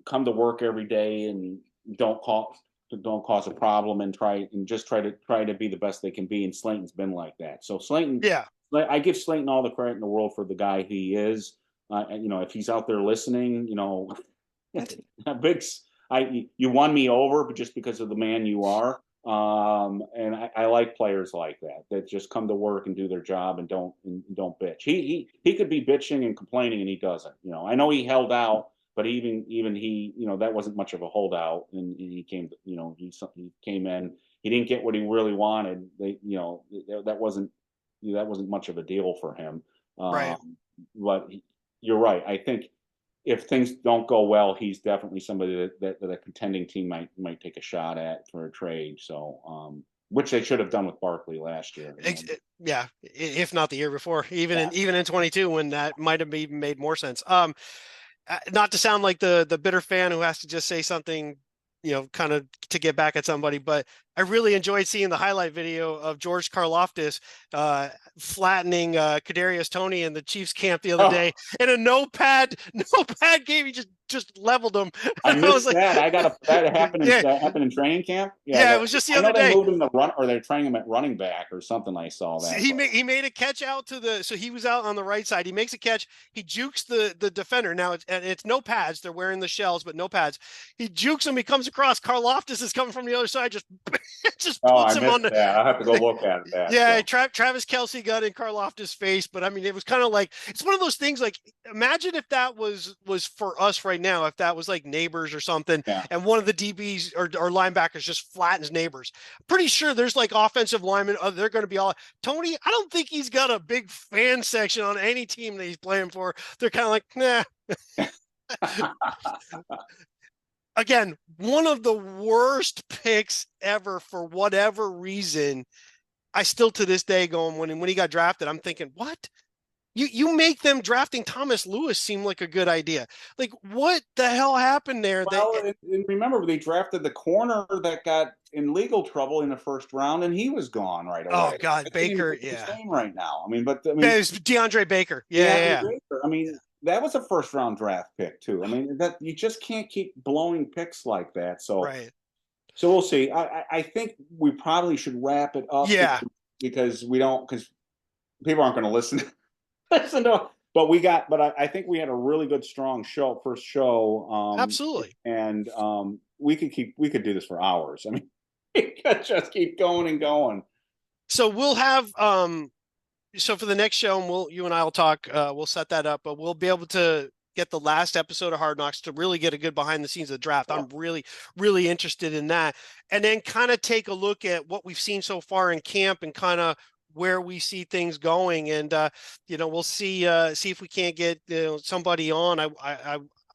S2: come to work every day and don't cause a problem and try to be the best they can be. And Slayton's been like that. So Slayton,
S1: yeah,
S2: I give Slayton all the credit in the world for the guy he is. If he's out there listening, you won me over, but just because of the man you are. And I like players like that just come to work and do their job and don't bitch. He could be bitching and complaining and he doesn't. I know he held out, but even he, that wasn't much of a holdout. And he came, he came in. He didn't get what he really wanted. That wasn't much of a deal for him.
S1: right.
S2: But you're right. I think if things don't go well, he's definitely somebody that a contending team might take a shot at for a trade. So, which they should have done with Barkley last year.
S1: Yeah, if not the year before, even in 22 when that might have even made more sense. Not to sound like the bitter fan who has to just say something, kind of to get back at somebody, but I really enjoyed seeing the highlight video of George Karlaftis flattening Kadarius Toney in the Chiefs camp the other day in a no pad game. He just leveled him.
S2: I missed that. That happened in training camp.
S1: Yeah, it was just the other day.
S2: They moved him to run, or they're training him at running back or something. I saw that.
S1: He made a catch out so he was out on the right side. He makes a catch. He jukes the defender. Now it's no pads. They're wearing the shells, but no pads. He jukes him. He comes across. Karlaftis is coming from the other side. Just puts him on the.
S2: That. I'll have to go look at that.
S1: Yeah, so. Travis Kelce got in Karlaftis' face, but I mean, it was kind of like it's one of those things. Like, imagine if that was for us right now. If that was like Neighbors or something, and one of the DBs or linebackers just flattens Neighbors. Pretty sure there's like offensive linemen. They're going to be all Toney. I don't think he's got a big fan section on any team that he's playing for. They're kind of like, nah. Again, one of the worst picks ever for whatever reason. I still to this day going when he got drafted, I'm thinking, what? You make them drafting Thomas Lewis seem like a good idea. Like, what the hell happened there?
S2: Well, and remember, they drafted the corner that got in legal trouble in the first round, and he was gone right away.
S1: Oh, God, Baker,
S2: his name right now. It was
S1: DeAndre Baker. Yeah.
S2: Baker. That was a first-round draft pick, too. That you just can't keep blowing picks like that. So,
S1: right.
S2: So we'll see. I think we probably should wrap it up.
S1: Yeah.
S2: Because people aren't going to listen. But I think we had a really good, strong first show.
S1: Absolutely.
S2: And we could do this for hours. We could just keep going and going.
S1: So we'll have so for the next show, you and I will talk. We'll set that up, but we'll be able to get the last episode of Hard Knocks to really get a good behind the scenes of the draft. Yeah. I'm really, really interested in that, and then kind of take a look at what we've seen so far in camp and kind of where we see things going. And we'll see if we can't get somebody on.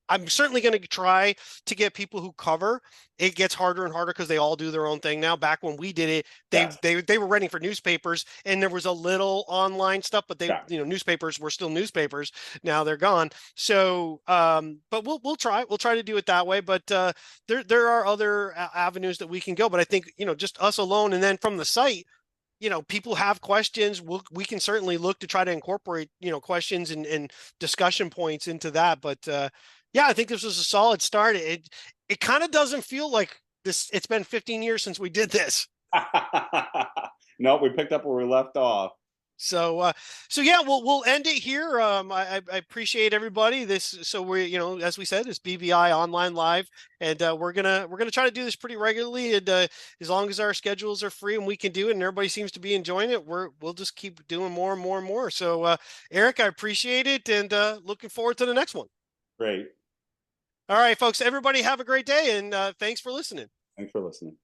S1: I'm certainly going to try to get people who cover. It gets harder and harder because they all do their own thing now. Back when we did it, they
S2: Yes.
S1: they they were writing for newspapers, and there was a little online stuff, but
S2: Yeah.
S1: newspapers were still newspapers. Now they're gone. So, but we'll try to do it that way. But there are other avenues that we can go. But I think just us alone, and then from the site, people have questions. We can certainly look to try to incorporate, questions and discussion points into that. But yeah, I think this was a solid start. It kind of doesn't feel like this. It's been 15 years since we did this.
S2: No, we picked up where we left off.
S1: So yeah, we'll end it here. I appreciate everybody. So as we said, it's BBI Online Live, and we're gonna try to do this pretty regularly. And as long as our schedules are free and we can do it, and everybody seems to be enjoying it, we'll just keep doing more and more and more. So Eric, I appreciate it, and looking forward to the next one.
S2: Great.
S1: All right, folks, everybody have a great day, and thanks for listening.
S2: Thanks for listening.